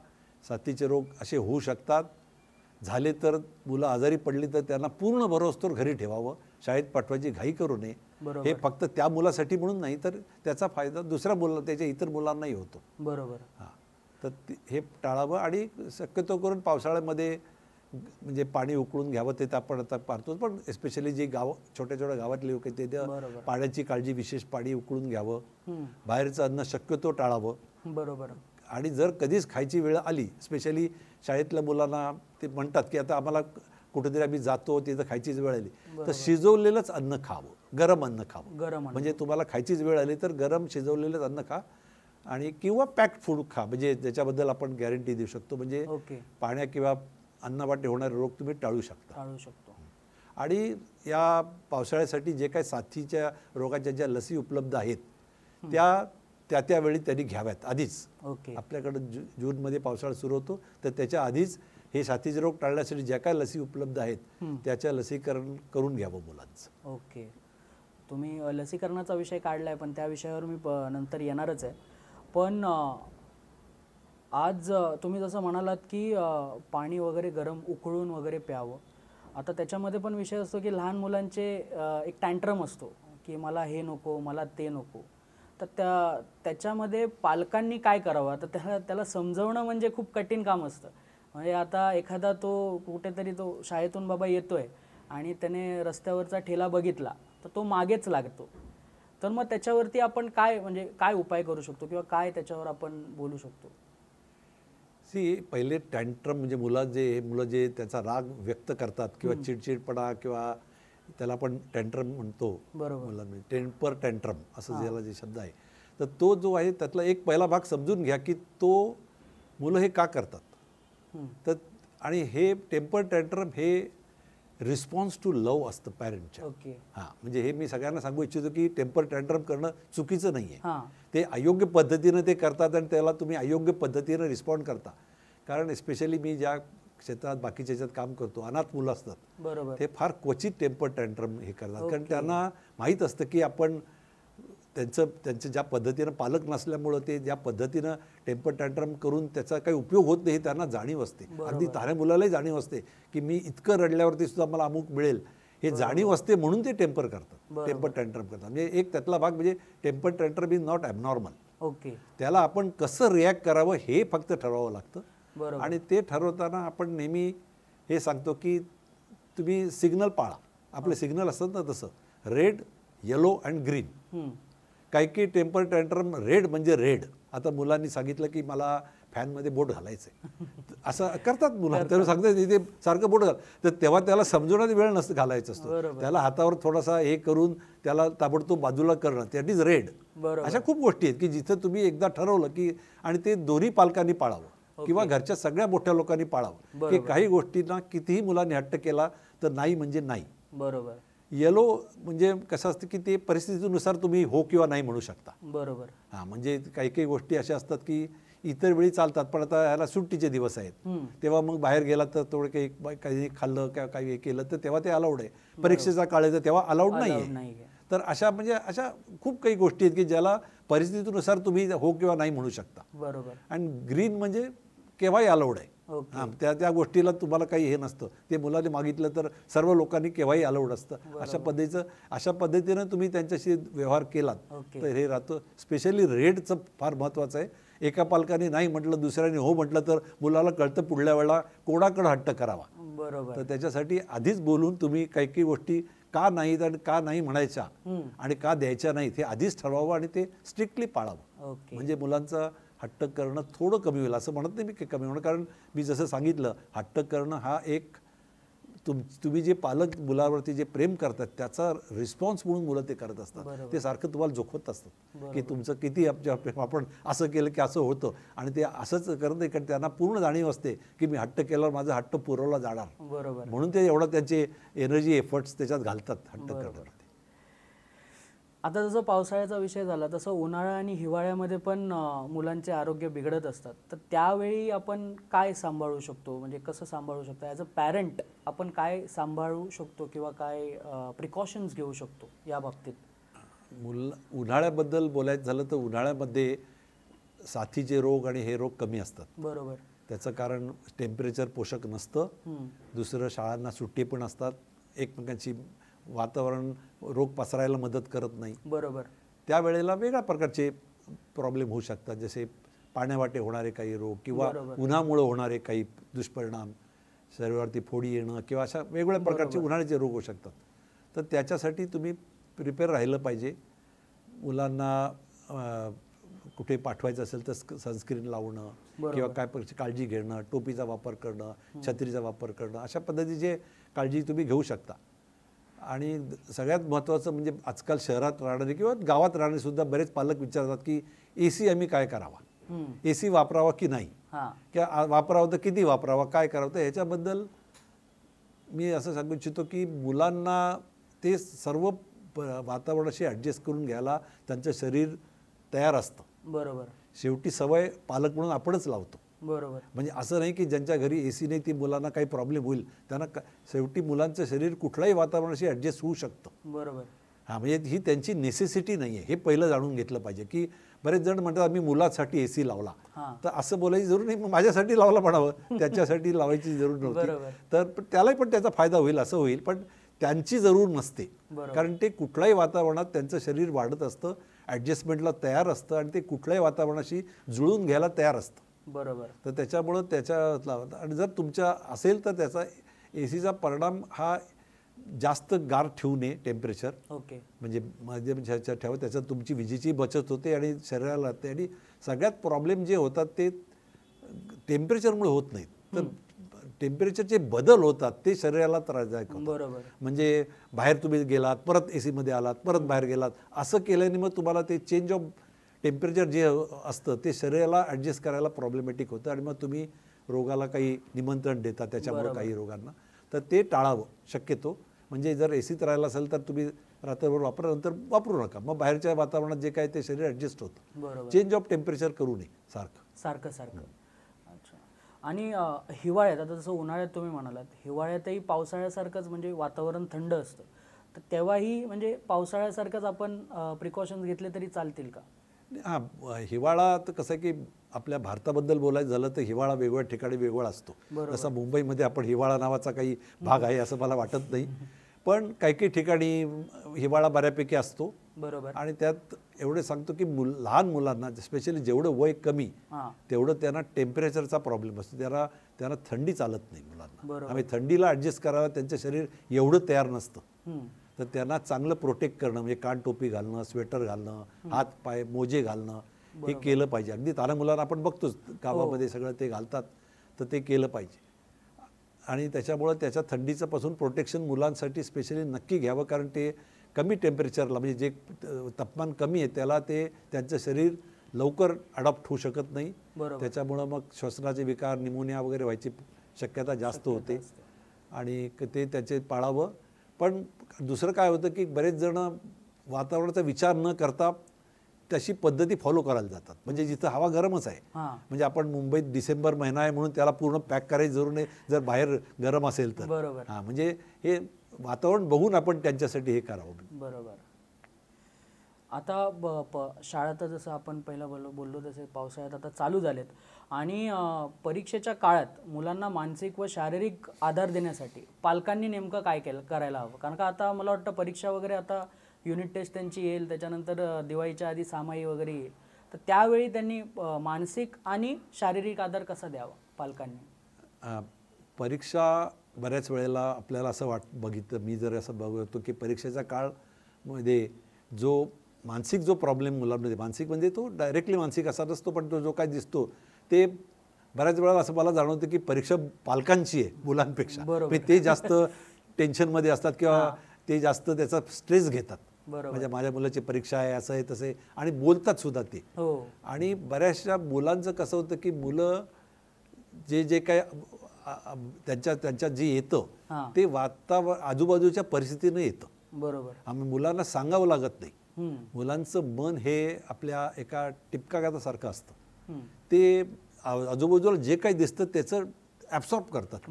[SPEAKER 1] साथीचे रोग असे होऊ शकतात. झाले तर मुलं आजारी पडली तर त्यांना पूर्ण भरोस्तोवर घरी ठेवावं, शाळेत पाठवायची घाई करू नये. हे फक्त त्या मुलासाठी म्हणून नाही तर त्याचा फायदा दुसऱ्या त्याच्या इतर मुलांनाही होतो.
[SPEAKER 2] बरोबर.
[SPEAKER 1] तर हे टाळावं आणि शक्यतो करून पावसाळ्यामध्ये म्हणजे पाणी उकळून घ्यावं. ते आपण आता पाहतो, पण एस्पेशली जे छोट्या गावातले लोक आहेत ते पाण्याची काळजी, विशेष पाणी उकळून घ्यावं. बाहेरचं अन्न शक्यतो टाळावं.
[SPEAKER 2] बरोबर.
[SPEAKER 1] आणि जर कधीच खायची वेळ आली, स्पेशली शाळेतल्या मुलांना ते म्हणतात की आता आम्हाला कुठेतरी आम्ही जातो तिथं खायचीच वेळ आली तर शिजवलेलंच अन्न खावं, गरम अन्न खावं. म्हणजे तुम्हाला खायचीच वेळ आली तर गरम शिजवलेलंच अन्न खा आणि किंवा पॅक्ड फूड खा, म्हणजे त्याच्याबद्दल आपण गॅरंटी देऊ शकतो. म्हणजे पाण्या किंवा अन्नवाटे होणारे रोग तुम्ही टाळू शकता. आणि या पावसाळ्यासाठी जे काही साथीच्या रोगाच्या ज्या लसी उपलब्ध आहेत त्यावेळी त्यांनी घ्याव्यात आधीच. आपल्याकडं जूनमध्ये पावसाळा सुरू होतो तर त्याच्या आधीच हे साथीचे रोग टाळण्यासाठी ज्या काय लसी उपलब्ध आहेत त्याच्या लसीकरण करून घ्यावं मुलांचं.
[SPEAKER 2] ओके. तुम्ही लसीकरणाचा विषय काढलाय पण त्या विषयावर मी नंतर येणारच आहे. पण आज तुम्ही जसं म्हणालात की पाणी वगैरे गरम उकळून वगैरे प्यावं. आता त्याच्यामध्ये पण विषय असतो की लहान मुलांचे एक टँट्रम असतो की मला हे नको, मला ते नको. तर त्याच्यामध्ये पालकांनी काय करावं? आता त्याला समजवणं म्हणजे खूप कठीण काम असतं. म्हणजे आता एखादा कुठेतरी शाळेतून बाबा येतोय आणि त्याने रस्त्यावरचा ठेला बघितला तर तो मागेच लागतो. तर मग त्याच्यावरती आपण काय उपाय करू शकतो किंवा काय त्याच्यावर आपण बोलू शकतो?
[SPEAKER 1] पहिले टँट्रम म्हणजे मुलं जे त्याचा राग व्यक्त करतात किंवा चिडचिडपणा किंवा त्याला आपण टँट्रम म्हणतो मुलांमध्ये, टेम्पर टँट्रम असं ज्याला जे शब्द आहे, तर तो जो आहे त्यातला एक पहिला भाग समजून घ्या की मुलं हे का करतात. तर आणि हे टेम्पर टँट्रम हे रिस्पॉन्स टू लव असतं पॅरेंटच्या. म्हणजे हे मी सगळ्यांना सांगू इच्छितो की टेम्पर टँट्रम करणं चुकीचं नाही आहे. ते अयोग्य पद्धतीनं ते करतात आणि त्याला तुम्ही अयोग्य पद्धतीनं रिस्पॉन्ड करता. कारण स्पेशली मी ज्या क्षेत्रात बाकीच्या ह्याच्यात काम करतो, अनाथ मुलं असतात, ते फार क्वचित टेम्पर टँट्रम हे करतात. कारण त्यांना माहीत असतं की आपण त्यांचं ज्या पद्धतीनं पालक नसल्यामुळं ते ज्या पद्धतीनं टेम्पर टँट्रम करून त्याचा काही उपयोग होत नाही हे त्यांना जाणीव असते. अगदी ताऱ्या मुलालाही जाणीव असते की मी इतकं रडल्यावरती सुद्धा मला अमुक मिळेल हे जाणीव असते, म्हणून ते टेम्पर करतात, टेम्पर टँट्रम करतात. म्हणजे एक त्यातला भाग म्हणजे टेम्पर टँट्रम इज नॉट ॲबनॉर्मल. त्याला आपण कसं रिॲक्ट करावं हे फक्त ठरवावं लागतं. आणि ते ठरवताना आपण नेहमी हे सांगतो की तुम्ही सिग्नल पाळा. आपले सिग्नल असतात ना तसं, रेड, येलो अँड ग्रीन. काही टेम्पर टँट्रम रेड म्हणजे रेड. आता मुलांनी सांगितलं की मला फॅनमध्ये बोट घालायचं असं करतात मुलं. तर सांगतात तिथे सारखं बोट घाल, तर तेव्हा त्याला समजवण्यात वेळ नसतं घालायचं असतं. त्याला हातावर थोडासा हे करून त्याला ताबडतोब बाजूला करणं, दॅट इज रेड. अशा खूप गोष्टी आहेत की जिथं तुम्ही एकदा ठरवलं की, आणि ते दोन्ही पालकांनी पाळावं किंवा घरच्या सगळ्या मोठ्या लोकांनी पाळावं की काही गोष्टींना कितीही मुलांनी हट्ट केला तर नाही म्हणजे नाही.
[SPEAKER 2] बरोबर.
[SPEAKER 1] येलो म्हणजे कसं असतं की ते परिस्थितीनुसार तुम्ही हो किंवा नाही म्हणू शकता.
[SPEAKER 2] बरोबर.
[SPEAKER 1] हां, म्हणजे काही काही गोष्टी अशा असतात की इतर वेळी चालतात, पण आता ह्याला सुट्टीचे दिवस आहेत तेव्हा मग बाहेर गेला तर थोडं काही खाल्लं किंवा काही हे केलं तर तेव्हा ते अलाउड आहे. परीक्षेचा काळ आहे तर तेव्हा अलाउड नाही आहे. तर अशा म्हणजे अशा खूप काही गोष्टी आहेत की ज्याला परिस्थितीनुसार तुम्ही हो किंवा नाही म्हणू शकता.
[SPEAKER 2] बरोबर.
[SPEAKER 1] आणि ग्रीन म्हणजे केव्हाही अलाउड आहे. हां, त्या गोष्टीला तुम्हाला काही हे नसतं. ते मुलाने मागितलं तर सर्व लोकांनी केव्हाही अलाउड असतं. अशा पद्धतीनं तुम्ही त्यांच्याशी व्यवहार केलात तर हे राहतं. स्पेशली रेडचं फार महत्त्वाचं आहे. एका पालकाने नाही म्हटलं, दुसऱ्याने हो म्हटलं तर मुलाला कळतं पुढल्या वेळेला कोणाकडे हट्ट करावा.
[SPEAKER 2] बरोबर.
[SPEAKER 1] तर त्याच्यासाठी आधीच बोलून तुम्ही काही काही गोष्टी का नाहीत आणि का नाही म्हणायच्या आणि का द्यायच्या नाहीत हे आधीच ठरवावं आणि ते स्ट्रिक्टली पाळावं. म्हणजे मुलांचा हट्ट करणं थोडं कमी होईल. असं म्हणत नाही मी की कमी होणं, कारण मी जसं सांगितलं हट्ट करणं हा एक तुम्ही जे पालक मुलावरती जे प्रेम करतात त्याचा रिस्पॉन्स म्हणून मुलं ते करत असतात. ते सारखं तुम्हाला जोखवत असतात की तुमचं किती आपण असं केलं की असं होतं, आणि ते असंच करत नाही कारण त्यांना पूर्ण जाणीव असते की मी हट्ट केल्यावर माझा हट्ट पुरवला जाणार.
[SPEAKER 2] बरोबर.
[SPEAKER 1] म्हणून ते एवढं त्यांचे एनर्जी एफर्ट्स त्याच्यात घालतात हट्ट करण्यावरती.
[SPEAKER 2] आता जसं पावसाळ्याचा विषय झाला तसं उन्हाळा आणि हिवाळ्यामध्ये पण मुलांचे आरोग्य बिघडत असतात, तर त्यावेळी आपण काय सांभाळू शकतो, म्हणजे कसं सांभाळू शकतो ॲज अ पॅरेंट, आपण काय सांभाळू शकतो किंवा काय प्रिकॉशन्स घेऊ शकतो या बाबतीत?
[SPEAKER 1] उन्हाळ्याबद्दल बोलायचं झालं तर उन्हाळ्यामध्ये साथीचे रोग आणि हे रोग कमी असतात.
[SPEAKER 2] बरोबर.
[SPEAKER 1] त्याचं कारण टेम्परेचर पोषक नसतं. दुसरं शाळांना सुट्टी पण असतात. एकमेकांची वातावरण रोग पसरायला मदत करत नाही.
[SPEAKER 2] बरोबर.
[SPEAKER 1] त्यावेळेला वेगळ्या प्रकारचे प्रॉब्लेम होऊ शकतात, जसे पाण्यावाटे होणारे काही रोग किंवा उन्हामुळे होणारे काही दुष्परिणाम, शरीरावरती फोडी येणं किंवा अशा वेगवेगळ्या प्रकारचे उन्हाळ्याचे रोग होऊ शकतात. तर त्याच्यासाठी तुम्ही प्रिपेअर राहिलं पाहिजे. मुलांना कुठे पाठवायचं असेल तर सनस्क्रीन लावणं किंवा काय प्रकारची काळजी घेणं, टोपीचा वापर करणं, छत्रीचा वापर करणं, अशा पद्धतीची काळजी तुम्ही घेऊ शकता. आणि सगळ्यात महत्त्वाचं म्हणजे आजकाल शहरात राहणारे किंवा गावात राहणारे सुद्धा बरेच पालक विचारतात की AC आम्ही काय करावा, AC वापरावा की नाही, किंवा वापरावं तर किती वापरावा, काय करावं. तर ह्याच्याबद्दल मी असं सांगू इच्छितो की मुलांना ते सर्व वातावरणाशी ॲडजस्ट करून घ्यायला त्यांचं शरीर तयार असतं.
[SPEAKER 2] बरोबर.
[SPEAKER 1] शेवटी सवय पालक म्हणून आपणच लावतो.
[SPEAKER 2] बरोबर.
[SPEAKER 1] म्हणजे असं नाही की ज्यांच्या घरी AC नाही ती मुलांना काही प्रॉब्लेम होईल. त्यांना शेवटी मुलांचं शरीर कुठल्याही वातावरणाशी ॲडजस्ट होऊ शकतं.
[SPEAKER 2] बरोबर.
[SPEAKER 1] हां, म्हणजे ही त्यांची नेसेसिटी नाही आहे, हे पहिलं जाणून घेतलं पाहिजे. की बरेच जण म्हणतात आम्ही मुलासाठी AC लावला, तर असं बोलायची जरूर नाही. मग माझ्यासाठी लावला म्हणावं, त्याच्यासाठी लावायची जरूर नव्हती. तर त्यालाही पण त्याचा फायदा होईल असं होईल, पण त्यांची जरूर नसते. कारण ते कुठल्याही वातावरणात त्यांचं शरीर वाढत असतं, ॲडजस्टमेंटला तयार असतं आणि ते कुठल्याही वातावरणाशी जुळून घ्यायला तयार असतं.
[SPEAKER 2] बरोबर.
[SPEAKER 1] तर त्याच्यामुळं त्याच्यातला, आणि जर तुमच्या असेल तर त्याचा ACचा परिणाम हा जास्त गार ठेवू नये टेम्परेचर. म्हणजे मध्यम ठेवा, त्याच्यात तुमची विजेची बचत होते आणि शरीराला लागते. आणि सगळ्यात प्रॉब्लेम जे होतात ते टेम्परेचरमुळे होत नाहीत, तर टेम्परेचरचे बदल होतात ते शरीराला त्रासदायक होतात.
[SPEAKER 2] बरोबर.
[SPEAKER 1] म्हणजे बाहेर तुम्ही गेलात, परत AC आलात, परत बाहेर गेलात, असं केल्याने मग तुम्हाला ते चेंज ऑफ टेम्परेचर जे असतं ते शरीराला ॲडजस्ट करायला प्रॉब्लेमॅटिक होतं आणि मग तुम्ही रोगाला काही निमंत्रण देता त्याच्यामुळे काही रोगांना. तर ते टाळावं शक्यतो. म्हणजे जर ACत राहिला असेल तर तुम्ही रात्रभर वापरा, नंतर वापरू नका. मग बाहेरच्या वातावरणात जे काय ते शरीर ॲडजस्ट होतं. चेंज ऑफ टेम्परेचर करू नये सारखं.
[SPEAKER 2] अच्छा. आणि हिवाळ्यात, आता जसं उन्हाळ्यात तुम्ही म्हणालात, हिवाळ्यातही पावसाळ्यासारखंच म्हणजे वातावरण थंड असतं, तर तेव्हाही म्हणजे पावसाळ्यासारखंच आपण प्रिकॉशन्स घेतले तरी चालतील का?
[SPEAKER 1] हां, हिवाळा तर कसं आहे की आपल्या भारताबद्दल बोलायचं झालं तर हिवाळा वेगवेगळ्या ठिकाणी वेगळा असतो. जसा मुंबईमध्ये आपण हिवाळा नावाचा काही भाग आहे असं मला वाटत नाही, पण काही काही ठिकाणी हिवाळा बऱ्यापैकी असतो.
[SPEAKER 2] बरोबर.
[SPEAKER 1] आणि त्यात एवढे सांगतो की लहान मुलांना स्पेशली जेवढं वय कमी तेवढं त्यांना टेम्परेचरचा प्रॉब्लेम असतो. त्यांना थंडी चालत नाही मुलांना. आम्ही थंडीला ॲडजस्ट करायला त्यांचं शरीर एवढं तयार नसतं. तर त्यांना चांगलं प्रोटेक्ट करणं म्हणजे कान टोपी घालणं, स्वेटर घालणं, हात पाय मोजे घालणं, हे केलं पाहिजे. अगदी लहान मुलांना आपण बघतोच गावामध्ये सगळं ते घालतात, तर ते केलं पाहिजे. आणि त्याच्यामुळं त्याच्या थंडीचं प्रोटेक्शन मुलांसाठी स्पेशली नक्की घ्यावं, कारण ते कमी टेम्परेचरला म्हणजे जे तापमान कमी आहे त्याला ते त्यांचं शरीर लवकर अडॉप्ट होऊ शकत नाही. त्याच्यामुळं मग श्वसनाचे विकार, निमोनिया वगैरे व्हायची शक्यता जास्त होते आणि ते त्याचे पाळावं. पण दुसरं काय होतं की बरेच जण वातावरणाचा विचार न करता तशी पद्धती फॉलो करायला जातात. म्हणजे जिथं हवा गरमच आहे, म्हणजे आपण मुंबईत डिसेंबर महिना आहे म्हणून त्याला पूर्ण पॅक करायची जरूर नाही जर बाहेर गरम असेल तर. हां, म्हणजे हे वातावरण बघून आपण त्यांच्यासाठी हे करावं.
[SPEAKER 2] बरोबर. आता शाळा तर जसं आपण पहिलं बोललो तसे पावसाळ्यात आता चालू झालेत आणि परीक्षेच्या काळात मुलांना मानसिक व शारीरिक आधार देण्यासाठी पालकांनी नेमकं काय करायला हवं? कारण का आता मला वाटतं परीक्षा वगैरे आता युनिट टेस्ट त्यांची येईल, त्याच्यानंतर दिवाळीच्या आधी सामाई वगैरे येईल, तर त्यावेळी त्यांनी मानसिक आणि शारीरिक आधार कसा द्यावा पालकांनी?
[SPEAKER 1] परीक्षा बऱ्याच वेळेला आपल्याला असं बघितलं, मी जर असं बघतो की परीक्षेच्या काळमध्ये जो मानसिक जो प्रॉब्लेम मुलांमध्ये, मानसिक म्हणजे तो डायरेक्टली मानसिक असा नसतो, पण तो जो काय दिसतो ते बऱ्याच वेळा असं मला जाणवतं की परीक्षा पालकांची आहे मुलांपेक्षा. ते जास्त टेन्शनमध्ये असतात किंवा ते जास्त त्याचा स्ट्रेस घेतात. म्हणजे माझ्या मुलाची परीक्षा आहे, असं आहे तसं आहे, आणि बोलतात सुद्धा ते. आणि बऱ्याचशा मुलांचं कसं होतं की मुलं जे काय त्यांच्या जे येतं ते आजूबाजूच्या परिस्थितीनं येतं. आम्ही मुलांना सांगावं लागत नाही. मुलांचं मन हे आपल्या एका टिपकासारखं असतं. ते आजूबाजूला जे काही दिसतं त्याचं ॲब्सॉर्ब करतात.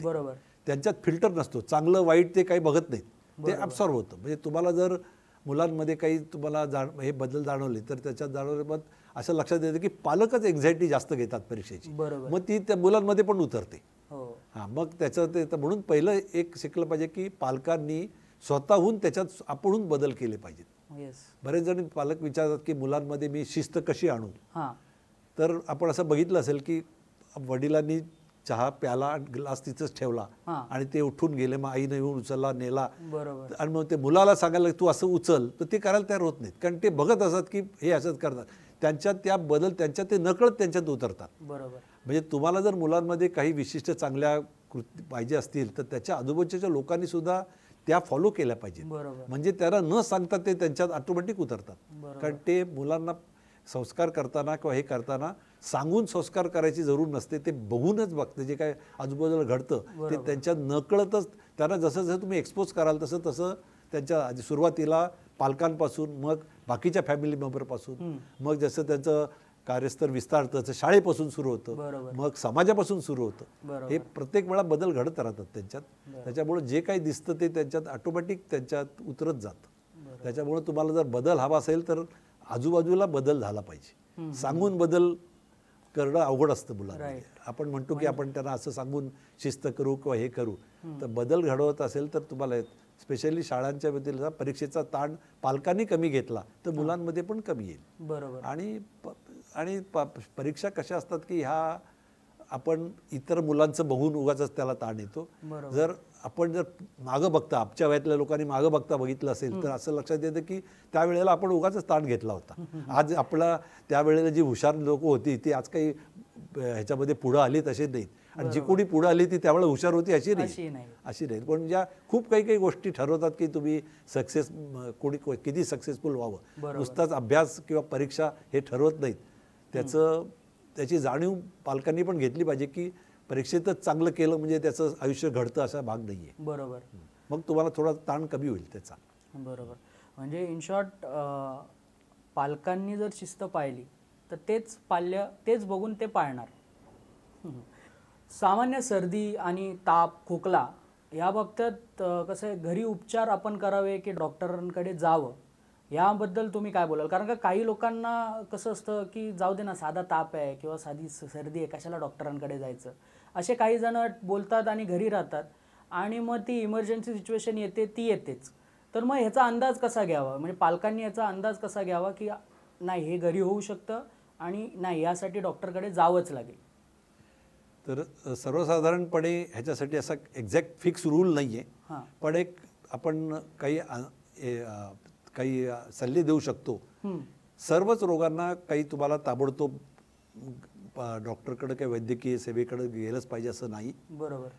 [SPEAKER 1] त्यांच्यात फिल्टर नसतो, चांगलं वाईट ते काही बघत नाहीत, ते ॲब्सॉर्ब होतं. म्हणजे तुम्हाला जर मुलांमध्ये काही तुम्हाला हे बदल जाणवले तर त्याच्यात जाणवले, मग असं लक्षात येतं की पालकच एन्झायटी जास्त घेतात परीक्षेची, मग ती त्या मुलांमध्ये पण उतरते. हां, मग त्याचं ते म्हणून पहिलं एक शिकलं पाहिजे की पालकांनी स्वतःहून त्याच्यात आपणहून बदल केले पाहिजेत. बरेच जण पालक विचारतात की मुलांमध्ये मी शिस्त कशी आणू. तर आपण असं बघितलं असेल की वडिलांनी चहा प्याला, ग्लास तिथंच ठेवला आणि ते उठून गेले, मग आईने येऊन उचलला, नेला, आणि मग ते मुलाला सांगायला तू असं उचल, तर ते करायला तयार होत नाहीत, कारण ते बघत असतात की हे असंच करतात. त्यांच्यात त्या बदल त्यांच्यात ते नकळत त्यांच्यात उतरतात. म्हणजे तुम्हाला जर मुलांमध्ये काही विशिष्ट चांगल्या कृती पाहिजे असतील तर त्याच्या आजूबाजूच्या लोकांनी सुद्धा त्या फॉलो केल्या पाहिजेत. म्हणजे त्यांना न सांगता ते त्यांच्यात ऑटोमॅटिक उतरतात. कारण ते मुलांना संस्कार करताना किंवा हे करताना सांगून संस्कार करायची जरूर नसते, ते बघूनच बघते. जे काय आजूबाजूला घडतं ते त्यांच्या नकळतच त्यांना जसं जसं तुम्ही एक्सपोज कराल तसं तसं त्यांच्या सुरुवातीला पालकांपासून, मग बाकीच्या फॅमिली मेंबरपासून, मग जसं त्यांचं कार्यस्तर विस्तारतं तसं शाळेपासून सुरू होतं, मग समाजापासून सुरू होतं. हे प्रत्येक वेळा बदल घडत राहतात त्यांच्यात. त्याच्यामुळे जे काही दिसतं ते त्यांच्यात ऑटोमॅटिक त्यांच्यात उतरत जातं. त्याच्यामुळे तुम्हाला जर बदल हवा असेल तर आजूबाजूला बदल झाला पाहिजे. सांगून बदल करणं अवघड असतं मुलांमध्ये. आपण म्हणतो की आपण त्यांना असं सांगून शिस्त करू किंवा हे करू, तर बदल घडवत असेल तर तुम्हाला स्पेशली शाळांच्या व्यतिरिक्त परीक्षेचा ताण पालकांनी कमी घेतला तर मुलांमध्ये पण कमी येईल. आणि परीक्षा कशा असतात की ह्या आपण इतर मुलांचं बघून उगाच त्याला ताण येतो. जर आपण मागं बघता, आमच्या वयातल्या लोकांनी मागं बघितलं असेल तर असं लक्षात येतं की त्यावेळेला आपण उगाच ताण घेतला होता. आज आपला त्यावेळेला जी हुशार लोक होती ती आज काही ह्याच्यामध्ये पुढं आली तसे नाहीत, आणि जी कोणी पुढं आली ती त्यावेळेला हुशार होती अशी नाही. पण ज्या खूप काही गोष्टी ठरवतात की तुम्ही सक्सेस कोणी किती सक्सेसफुल व्हावं, नुसताच अभ्यास किंवा परीक्षा हे ठरवत नाहीत. त्याची जाणीव पालकांनी पण घेतली पाहिजे की परीक्षेतच चांगलं केलं म्हणजे त्याचं आयुष्य घडतं असा भाग नाही आहे. मग तुम्हाला थोडा ताण कमी होईल त्याचा.
[SPEAKER 2] म्हणजे इन शॉर्ट पालकांनी जर शिस्त पाळली तर तेच बघून ते पाळणार. सामान्य सर्दी आणि ताप, खोकला या बाबतीत कसं आहे, घरी उपचार आपण करावे की डॉक्टरांकडे जावं, याबद्दल तुम्ही काय बोलाल? कारण का काही लोकांना कसं असतं की जाऊ दे ना, साधा ताप आहे किंवा साधी सर्दी आहे, कशाला डॉक्टरांकडे जायचं, असे काही जण बोलतात आणि घरी राहतात, आणि मग ती इमर्जन्सी सिच्युएशन येतेच. तर मग ह्याचा अंदाज कसा घ्यावा, म्हणजे पालकांनी याचा अंदाज कसा घ्यावा की नाही हे घरी होऊ शकतं आणि नाही यासाठी डॉक्टरकडे जावंच लागेल?
[SPEAKER 1] तर सर्वसाधारणपणे ह्याच्यासाठी असा एक्झॅक्ट फिक्स रूल नाही आहे, पण एक आपण काही सल्ले देऊ शकतो सर्वच रोगांना काही तुम्हाला ताबडतोब डॉक्टरकडे काही वैद्यकीय सेवेकडे गेलंच पाहिजे असं नाही.
[SPEAKER 2] बरोबर.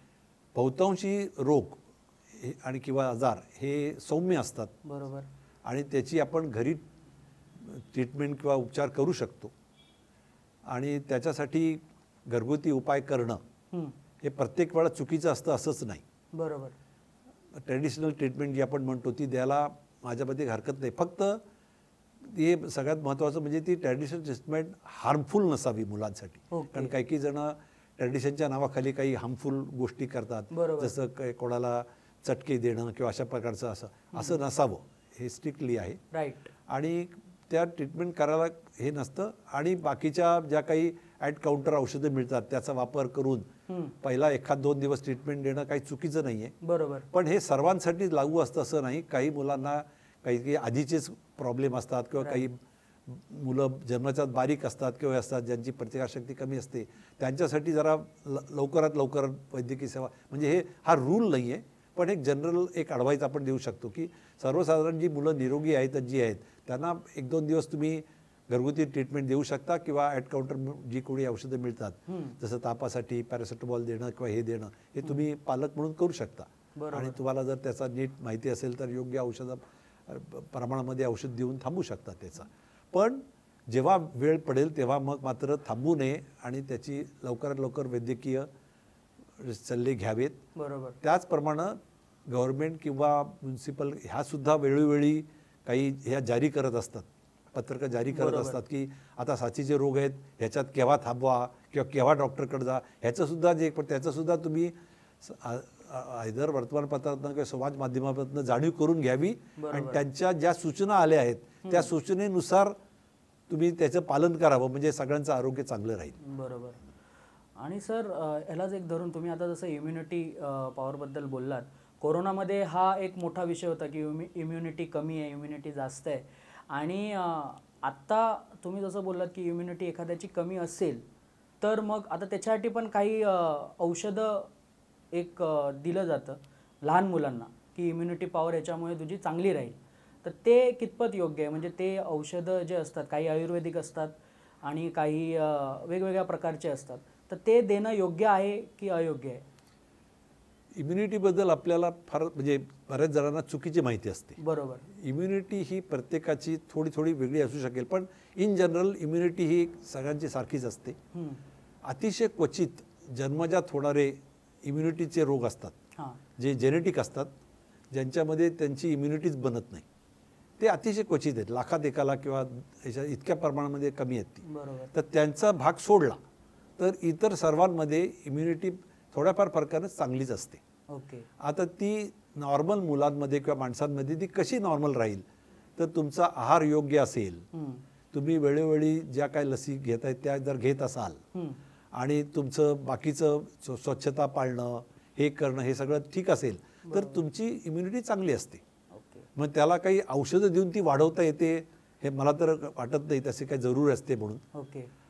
[SPEAKER 1] बहुतांशी रोग आणि किंवा आजार हे सौम्य असतात.
[SPEAKER 2] बरोबर.
[SPEAKER 1] आणि त्याची आपण घरी ट्रीटमेंट किंवा उपचार करू शकतो. आणि त्याच्यासाठी घरगुती उपाय करणं हे प्रत्येक वेळा चुकीचं असतं असंच नाही.
[SPEAKER 2] बरोबर.
[SPEAKER 1] ट्रेडिशनल ट्रीटमेंट जी आपण म्हणतो ती द्यायला माझ्यामध्ये हरकत नाही. फक्त हे सगळ्यात महत्त्वाचं म्हणजे ती ट्रॅडिशनल ट्रीटमेंट हार्मफुल नसावी मुलांसाठी. कारण काही जण ट्रॅडिशनच्या नावाखाली काही हार्मफुल गोष्टी करतात. जसं काही कोणाला चटके देणं किंवा अशा प्रकारचं असं नसावं हे स्ट्रिक्टली आहे.
[SPEAKER 2] राईट.
[SPEAKER 1] आणि त्या ट्रीटमेंट करायला हे नसतं. आणि बाकीच्या ज्या काही ॲट काउंटर औषधं मिळतात त्याचा वापर करून पहिला 1-2 दिवस ट्रीटमेंट देणं काही चुकीचं नाही आहे.
[SPEAKER 2] बरोबर.
[SPEAKER 1] पण हे सर्वांसाठी लागू असतं असं नाही. काही मुलांना काही आधीचेच प्रॉब्लेम असतात किंवा काही मुलं जन्माच्यात बारीक असतात किंवा असतात ज्यांची प्रतिकारशक्ती कमी असते त्यांच्यासाठी जरा लवकरात लवकर वैद्यकीय सेवा म्हणजे हा रूल नाही आहे. पण एक जनरल एक ॲडवाईस आपण देऊ शकतो की सर्वसाधारण जी मुलं निरोगी आहेत जी आहेत त्यांना 1-2 दिवस तुम्ही घरगुती ट्रीटमेंट देऊ शकता किंवा ॲट काउंटर जी कोणी औषधं मिळतात जसं तापासाठी पॅरासिटामॉल देणं किंवा हे देणं हे तुम्ही पालक म्हणून करू शकता. आणि तुम्हाला जर त्याचा नीट माहिती असेल तर योग्य औषधं प्रमाणामध्ये औषध देऊन थांबू शकता त्याचा. पण जेव्हा वेळ पडेल तेव्हा मग मात्र थांबू नये आणि त्याची लवकरात लवकर वैद्यकीय सल्ले घ्यावेत.
[SPEAKER 2] बरोबर.
[SPEAKER 1] त्याचप्रमाणे गव्हर्नमेंट किंवा म्युन्सिपल ह्यासुद्धा वेळोवेळी काही ह्या जारी करत असतात, पत्रकं जारी करत असतात की आता साथीचे रोग आहेत ह्याच्यात केव्हा थांबवा किंवा केव्हा डॉक्टरकडे जा. ह्याचंसुद्धा त्याचंसुद्धा तुम्ही आयदर वर्तमानपत्रातून किंवा समाज माध्यमातून जाणीव करून घ्यावी. आणि त्यांच्या ज्या सूचना आल्या आहेत त्या सूचनेनुसार तुम्ही त्याचं पालन करावं म्हणजे सगळ्यांचं आरोग्य चांगलं राहील.
[SPEAKER 2] बरोबर. आणि सर ह्यालाच एक धरून तुम्ही आता जसं इम्युनिटी पॉवरबद्दल बोललात, कोरोनामध्ये हा एक मोठा विषय होता की इम्युनिटी कमी आहे, इम्युनिटी जास्त आहे. आणि आत्ता तुम्ही जसं बोललात की इम्युनिटी एखाद्याची कमी असेल तर मग आता त्याच्यासाठी पण काही औषधं एक दिलं जातं लहान मुलांना की इम्युनिटी पॉवर याच्यामुळे तुझी चांगली राहील. तर ते कितपत योग्य आहे? म्हणजे ते औषधं जे असतात काही आयुर्वेदिक असतात आणि काही वेगवेगळ्या प्रकारचे असतात, तर ते देणं योग्य आहे की अयोग्य आहे?
[SPEAKER 1] इम्युनिटीबद्दल आपल्याला फार म्हणजे बऱ्याच जणांना चुकीची माहिती असते.
[SPEAKER 2] बरोबर.
[SPEAKER 1] इम्युनिटी ही प्रत्येकाची थोडी थोडी वेगळी असू शकेल पण इन जनरल इम्युनिटी ही सगळ्यांची सारखीच असते. अतिशय क्वचित जन्मजात होणारे इम्युनिटीचे रोग असतात जे जेनेटिक असतात ज्यांच्यामध्ये त्यांची इम्युनिटीच बनत नाही. ते अतिशय क्वचित आहेत, लाखात एकाला किंवा इतक्या प्रमाणामध्ये कमी आहेत ती. तर त्यांचा भाग सोडला तर इतर सर्वांमध्ये इम्युनिटी थोड्याफार फरकानं चांगलीच असते. आता ती नॉर्मल मुलांमध्ये किंवा माणसांमध्ये ती कशी नॉर्मल राहील तर तुमचा आहार योग्य असेल, तुम्ही वेळोवेळी ज्या काही लसी घेत आहेत त्या जर घेत असाल आणि तुमचं बाकीचं स्वच्छता पाळणं हे करणं हे सगळं ठीक असेल तर तुमची इम्युनिटी चांगली असते. मग त्याला काही औषधं देऊन ती वाढवता येते हे मला तर वाटत नाही तसे काही जरूर असते म्हणून.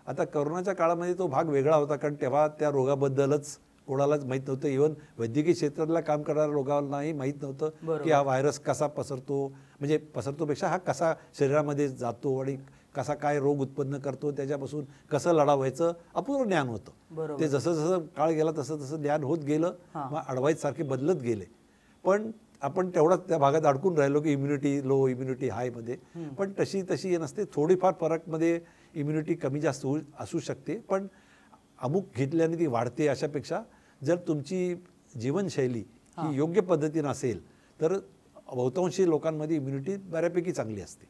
[SPEAKER 1] आता करोनाच्या काळामध्ये तो भाग वेगळा होता कारण तेव्हा त्या रोगाबद्दलच कोणालाच माहीत नव्हतं. इव्हन वैद्यकीय क्षेत्रातला काम करणाऱ्या लोकांनाही माहीत नव्हतं की हा व्हायरस कसा पसरतो, म्हणजे पसरतोपेक्षा हा कसा शरीरामध्ये जातो आणि कसा काय रोग उत्पन्न करतो, त्याच्यापासून कसं लढावायचं अपूर्ण ज्ञान होतं. ते जसं जसं काळ गेला तसं तसं ज्ञान होत गेलं, मग ॲडवाईस सारखे बदलत गेले. पण आपण तेवढाच त्या भागात अडकून राहिलो की इम्युनिटी लो इम्युनिटी हायमध्ये. पण तशी हे नसते. थोडीफार फरकमध्ये इम्युनिटी कमी जास्त असू शकते पण अमुक घेतल्याने ती वाढते अशापेक्षा जर तुमची जीवनशैली ही योग्य पद्धतीनं असेल तर बहुतांशी लोकांमध्ये इम्युनिटी बऱ्यापैकी चांगली असते.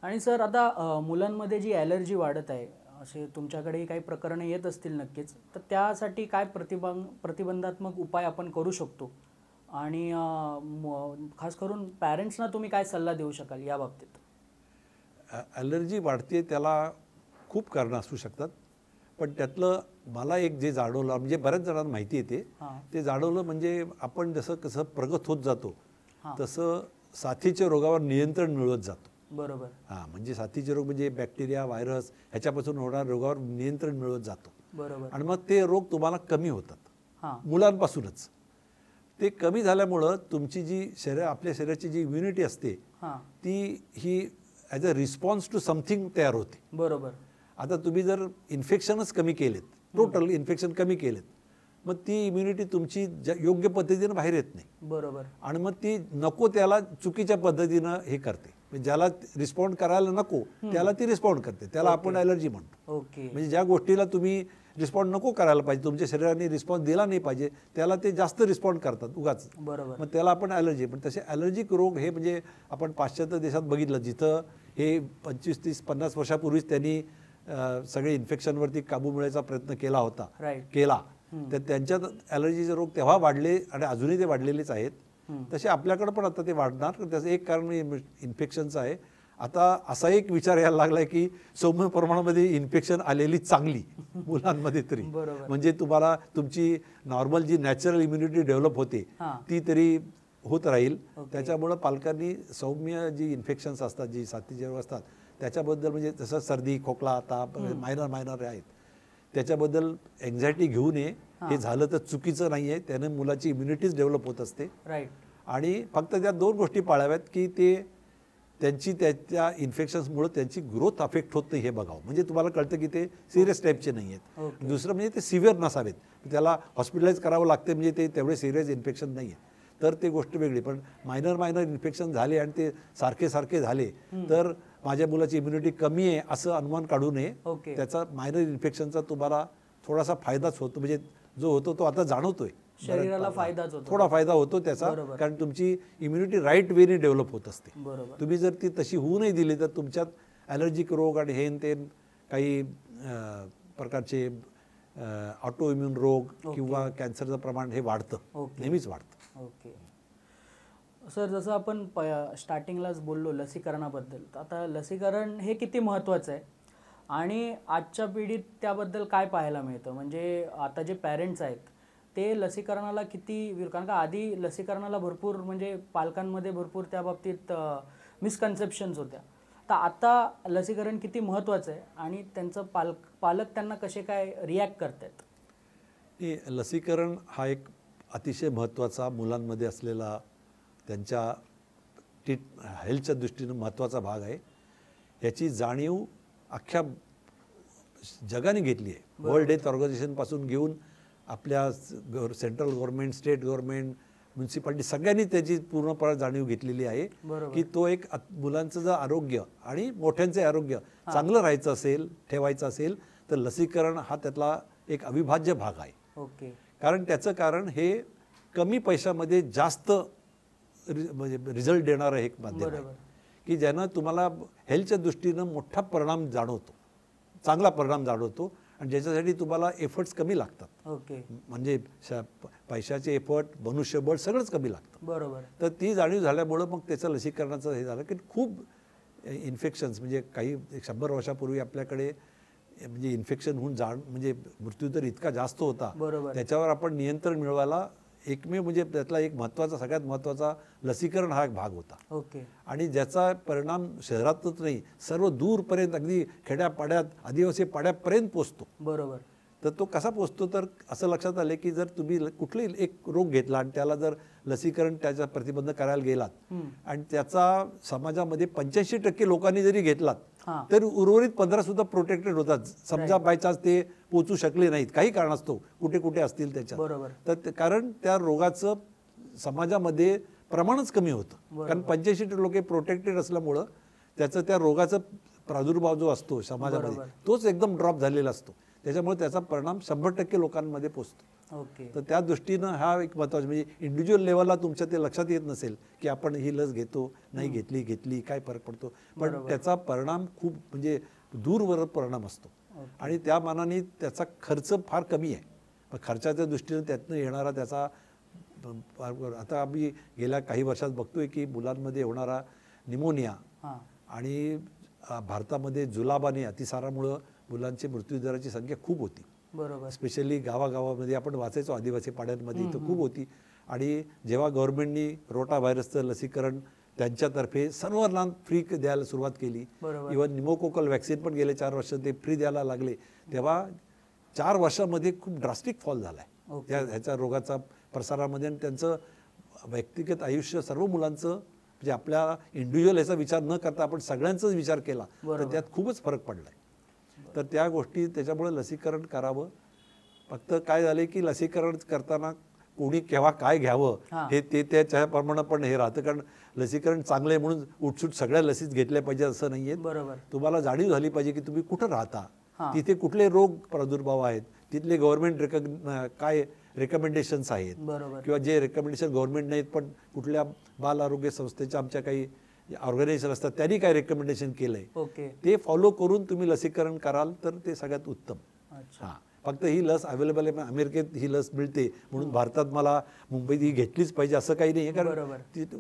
[SPEAKER 2] आणि सर आता मुलांमध्ये जी ॲलर्जी वाढत आहे असे तुमच्याकडे काही प्रकरणं येत असतील नक्कीच, तर त्यासाठी काय प्रतिबंधात्मक उपाय आपण करू शकतो आणि खास करून पॅरेंट्सना तुम्ही काय सल्ला देऊ शकाल या बाबतीत?
[SPEAKER 1] ॲलर्जी वाढते त्याला खूप कारणं असू शकतात पण त्यातलं मला एक जे जाणवलं म्हणजे बऱ्याच जणांना माहिती येते ते जाणवलं म्हणजे आपण जसं कसं प्रगत होत जातो तसं साथीच्या रोगावर नियंत्रण मिळवत जातो.
[SPEAKER 2] बरोबर.
[SPEAKER 1] म्हणजे साथीचे रोग म्हणजे बॅक्टेरिया व्हायरस ह्याच्यापासून होणाऱ्या रोगावर नियंत्रण मिळवत जातो.
[SPEAKER 2] बरोबर.
[SPEAKER 1] आणि मग ते रोग तुम्हाला कमी होतात मुलांपासूनच. ते कमी झाल्यामुळं तुमची जी आपल्या शरीराची जी इम्युनिटी असते ती ही as a response to something तयार होते.
[SPEAKER 2] बरोबर.
[SPEAKER 1] आता तुम्ही जर इन्फेक्शनच कमी केलेत, टोटल इन्फेक्शन कमी केलेत, मग ती इम्युनिटी तुमची योग्य पद्धतीनं बाहेर येत नाही.
[SPEAKER 2] बरोबर.
[SPEAKER 1] आणि मग ती नको त्याला चुकीच्या पद्धतीनं हे करते. म्हणजे ज्याला रिस्पॉन्ड करायला नको त्याला ती रिस्पॉन्ड करते. त्याला आपण ॲलर्जी म्हणतो.
[SPEAKER 2] ओके.
[SPEAKER 1] म्हणजे ज्या गोष्टीला तुम्ही रिस्पॉन्ड नको करायला पाहिजे, तुमच्या शरीराने रिस्पॉन्स दिला नाही पाहिजे, त्याला ते जास्त रिस्पॉन्ड करतात उगाच.
[SPEAKER 2] बरोबर.
[SPEAKER 1] मग त्याला आपण ॲलर्जी. पण तसे ॲलर्जिक रोग हे म्हणजे आपण पाश्चात्य देशात बघितलं, जिथं हे 25, 30, 50 वर्षापूर्वीच त्यांनी सगळे इन्फेक्शनवरती काबू मिळवायचा प्रयत्न केला होता, केला, तर त्यांच्यात ॲलर्जीचे रोग तेव्हा वाढले आणि अजूनही ते वाढलेलेच आहेत. तसे आपल्याकडं पण आता ते वाढणार. त्याचं एक कारण इन्फेक्शनचं आहे. आता असा एक विचार यायला लागलाय की सौम्य प्रमाणामध्ये इन्फेक्शन आलेली चांगली मुलांमध्ये तरी, म्हणजे तुम्हाला तुमची नॉर्मल जी नॅचरल इम्युनिटी डेव्हलप होते ती तरी होत राहील. त्याच्यामुळं पालकांनी सौम्य जी इन्फेक्शन्स असतात, जी साथीचे रोग असतात त्याच्याबद्दल, म्हणजे जसं सर्दी, खोकला, ताप मायनर आहेत, त्याच्याबद्दल एन्झायटी घेऊ नये. हे झालं तर चुकीचं नाही आहे. त्याने मुलाची इम्युनिटीज डेव्हलप होत असते. आणि फक्त त्या 2 गोष्टी पाळाव्यात की ते त्यांची त्या इन्फेक्शन्समुळे त्यांची ग्रोथ अफेक्ट होत नाही हे बघावं. म्हणजे तुम्हाला कळतं की ते सिरियस टाईपचे नाही आहेत. दुसरं म्हणजे ते सिव्हिअर नसावेत, त्याला हॉस्पिटलाइज करावं लागते, म्हणजे ते तेवढे सिरियस इन्फेक्शन नाही आहे तर ते गोष्ट वेगळी. पण मायनर इन्फेक्शन झाले आणि ते सारखे झाले तर माझ्या मुलाची इम्युनिटी कमी आहे असं अनुमान काढू नये. त्याचा मायनर इन्फेक्शनचा तुम्हाला थोडासा फायदाच होतो. म्हणजे जो होतो तो आता जाणवतोय,
[SPEAKER 2] शरीराला फायदाच होतो,
[SPEAKER 1] थोडा फायदा होतो त्याचा, कारण तुमची इम्युनिटी राईट वेने डेव्हलप होत असते. तुम्ही जर ती तशी होऊ नाही दिली तर तुमच्यात ॲलर्जिक रोग आणि हे ते काही प्रकारचे ऑटो इम्युन रोग किंवा कॅन्सरचं प्रमाण हे वाढतं, नेहमीच वाढतं.
[SPEAKER 2] ओके सर, जसं आपण स्टार्टिंगलाच बोललो लसीकरणाबद्दल, तर आता लसीकरण हे किती महत्त्वाचं आहे आणि आजच्या पिढीत त्याबद्दल काय पाहायला मिळतं? म्हणजे आता जे पॅरेंट्स आहेत ते लसीकरणाला किती, कारण का आधी लसीकरणाला भरपूर म्हणजे पालकांमध्ये भरपूर त्या बाबतीत मिसकन्सेप्शन्स होत्या. तर आता लसीकरण किती महत्त्वाचं आहे आणि त्यांचं पालक त्यांना कसे काय रिॲक्ट करतात?
[SPEAKER 1] लसीकरण हा एक अतिशय महत्त्वाचा मुलांमध्ये असलेला त्यांच्या हेल्थच्या दृष्टीनं महत्त्वाचा भाग आहे. याची जाणीव अख्ख्या जगाने घेतली आहे. वर्ल्ड हेल्थ ऑर्गनायझेशनपासून घेऊन आपल्या central government, state government, municipality सगळ्यांनी त्याची पूर्णपणे जाणीव घेतलेली आहे की तो एक मुलांचं जर आरोग्य आणि मोठ्यांचे आरोग्य चांगलं राहायचं असेल, ठेवायचं असेल तर लसीकरण हा त्यातला एक अविभाज्य भाग आहे. कारण त्याचं कारण हे कमी पैशामध्ये जास्त म्हणजे रिझल्ट देणारं एक माध्यम आहे की ज्यानं तुम्हाला हेल्थच्या दृष्टीनं मोठा परिणाम जाणवतो, चांगला परिणाम जाणवतो आणि ज्याच्यासाठी तुम्हाला एफर्ट्स कमी लागतात. म्हणजे पैशाचे एफर्ट, मनुष्यबळ सगळंच कमी लागतं. तर ती जाणीव झाल्यामुळं मग त्याचं लसीकरणाचं हे झालं की खूप इन्फेक्शन्स, म्हणजे काही 100 वर्षापूर्वी आपल्याकडे म्हणजे इन्फेक्शन होऊन म्हणजे मृत्यूदर इतका जास्त होता, त्याच्यावर आपण नियंत्रण मिळवायला एकमेव म्हणजे त्यातला एक महत्त्वाचा, सगळ्यात महत्त्वाचा लसीकरण हा एक भाग होता. आणि ज्याचा परिणाम शहरातच नाही, सर्व दूरपर्यंत, अगदी खेड्यापाड्यात, आदिवासी पाड्यापर्यंत पोचतो. तर तो कसा पोचतो, तर असं लक्षात आलं की जर तुम्ही कुठलाही एक रोग घेतला आणि त्याला जर लसीकरण त्याचा प्रतिबंध करायला गेलात आणि त्याचा समाजामध्ये 85% लोकांनी जरी घेतलात तर उर्वरित 15 सुद्धा प्रोटेक्टेड होतात. समजा बाय चान्स ते पोचू शकले नाहीत काही कारणास्तव, कुठे कुठे असतील त्याच्यात, तर कारण त्या रोगाचं समाजामध्ये प्रमाणच कमी होतं. कारण 85% लोक प्रोटेक्टेड असल्यामुळं त्याचं त्या रोगाचा प्रादुर्भाव जो असतो समाजामध्ये तोच एकदम ड्रॉप झालेला असतो. त्याच्यामुळे त्याचा परिणाम 100% लोकांमध्ये पोचतो. तर त्या दृष्टीनं हा एक महत्त्वाचा, म्हणजे इंडिव्हिज्युअल लेवलला तुमच्या ते लक्षात येत नसेल की आपण ही लस घेतो, नाही घेतली काय फरक पडतो, पण त्याचा परिणाम खूप म्हणजे दूरवर परिणाम असतो आणि त्या मानाने त्याचा खर्च फार कमी आहे. पण खर्चाच्या दृष्टीनं त्यातनं येणारा त्याचा, आता आम्ही गेल्या काही वर्षात बघतोय की मुलांमध्ये होणारा निमोनिया आणि भारतामध्ये जुलाबाने, अतिसारामुळं मुलांची मृत्यूदराची संख्या खूप होती. स्पेशली गावागावामध्ये आपण वाचायचो, आदिवासी पाड्यांमध्ये इथं खूप होती. आणि जेव्हा गव्हर्नमेंटनी रोटा व्हायरसचं लसीकरण त्यांच्यातर्फे सर्वांना फ्री द्यायला सुरुवात केली, इव्हन निमोकोकल वॅक्सिन पण गेले 4 वर्ष ते फ्री द्यायला लागले, तेव्हा 4 वर्षामध्ये खूप ड्रास्टिक फॉल झाला आहे ह्याच्या रोगाचा प्रसारामध्ये आणि त्यांचं व्यक्तिगत आयुष्य सर्व मुलांचं म्हणजे आपल्या इंडिव्हिज्युअल याचा विचार न करता आपण सगळ्यांचाच विचार केला तर त्यात खूपच फरक पडला आहे. तर त्या गोष्टी त्याच्यामुळे लसीकरण करावं. फक्त काय झाले की लसीकरण करताना कोणी केव्हा काय घ्यावं हे त्याच्याप्रमाणे पण हे राहतं. कारण लसीकरण चांगलं आहे म्हणून उठसूट सगळ्या लसीच घेतल्या पाहिजे असं नाही आहे.
[SPEAKER 2] बरोबर.
[SPEAKER 1] तुम्हाला जाणीव झाली पाहिजे की तुम्ही कुठं राहता, तिथे कुठले रोग प्रादुर्भाव आहेत, तिथले गव्हर्नमेंट काय रेकमेंडेशन्स आहेत किंवा जे रेकमेंडेशन गव्हर्नमेंट नाहीत पण कुठल्या बाल आरोग्य संस्थेच्या आमच्या काही ऑर्गनायझेशन असतात त्यांनी काय रेकमेंडेशन केलंय ते फॉलो करून तुम्ही लसीकरण कराल तर ते सगळ्यात उत्तम. हां, फक्त ही लस अवेलेबल आहे, अमेरिकेत ही लस मिळते म्हणून भारतात मला मुंबईत ही घेतलीच पाहिजे असं काही नाही आहे.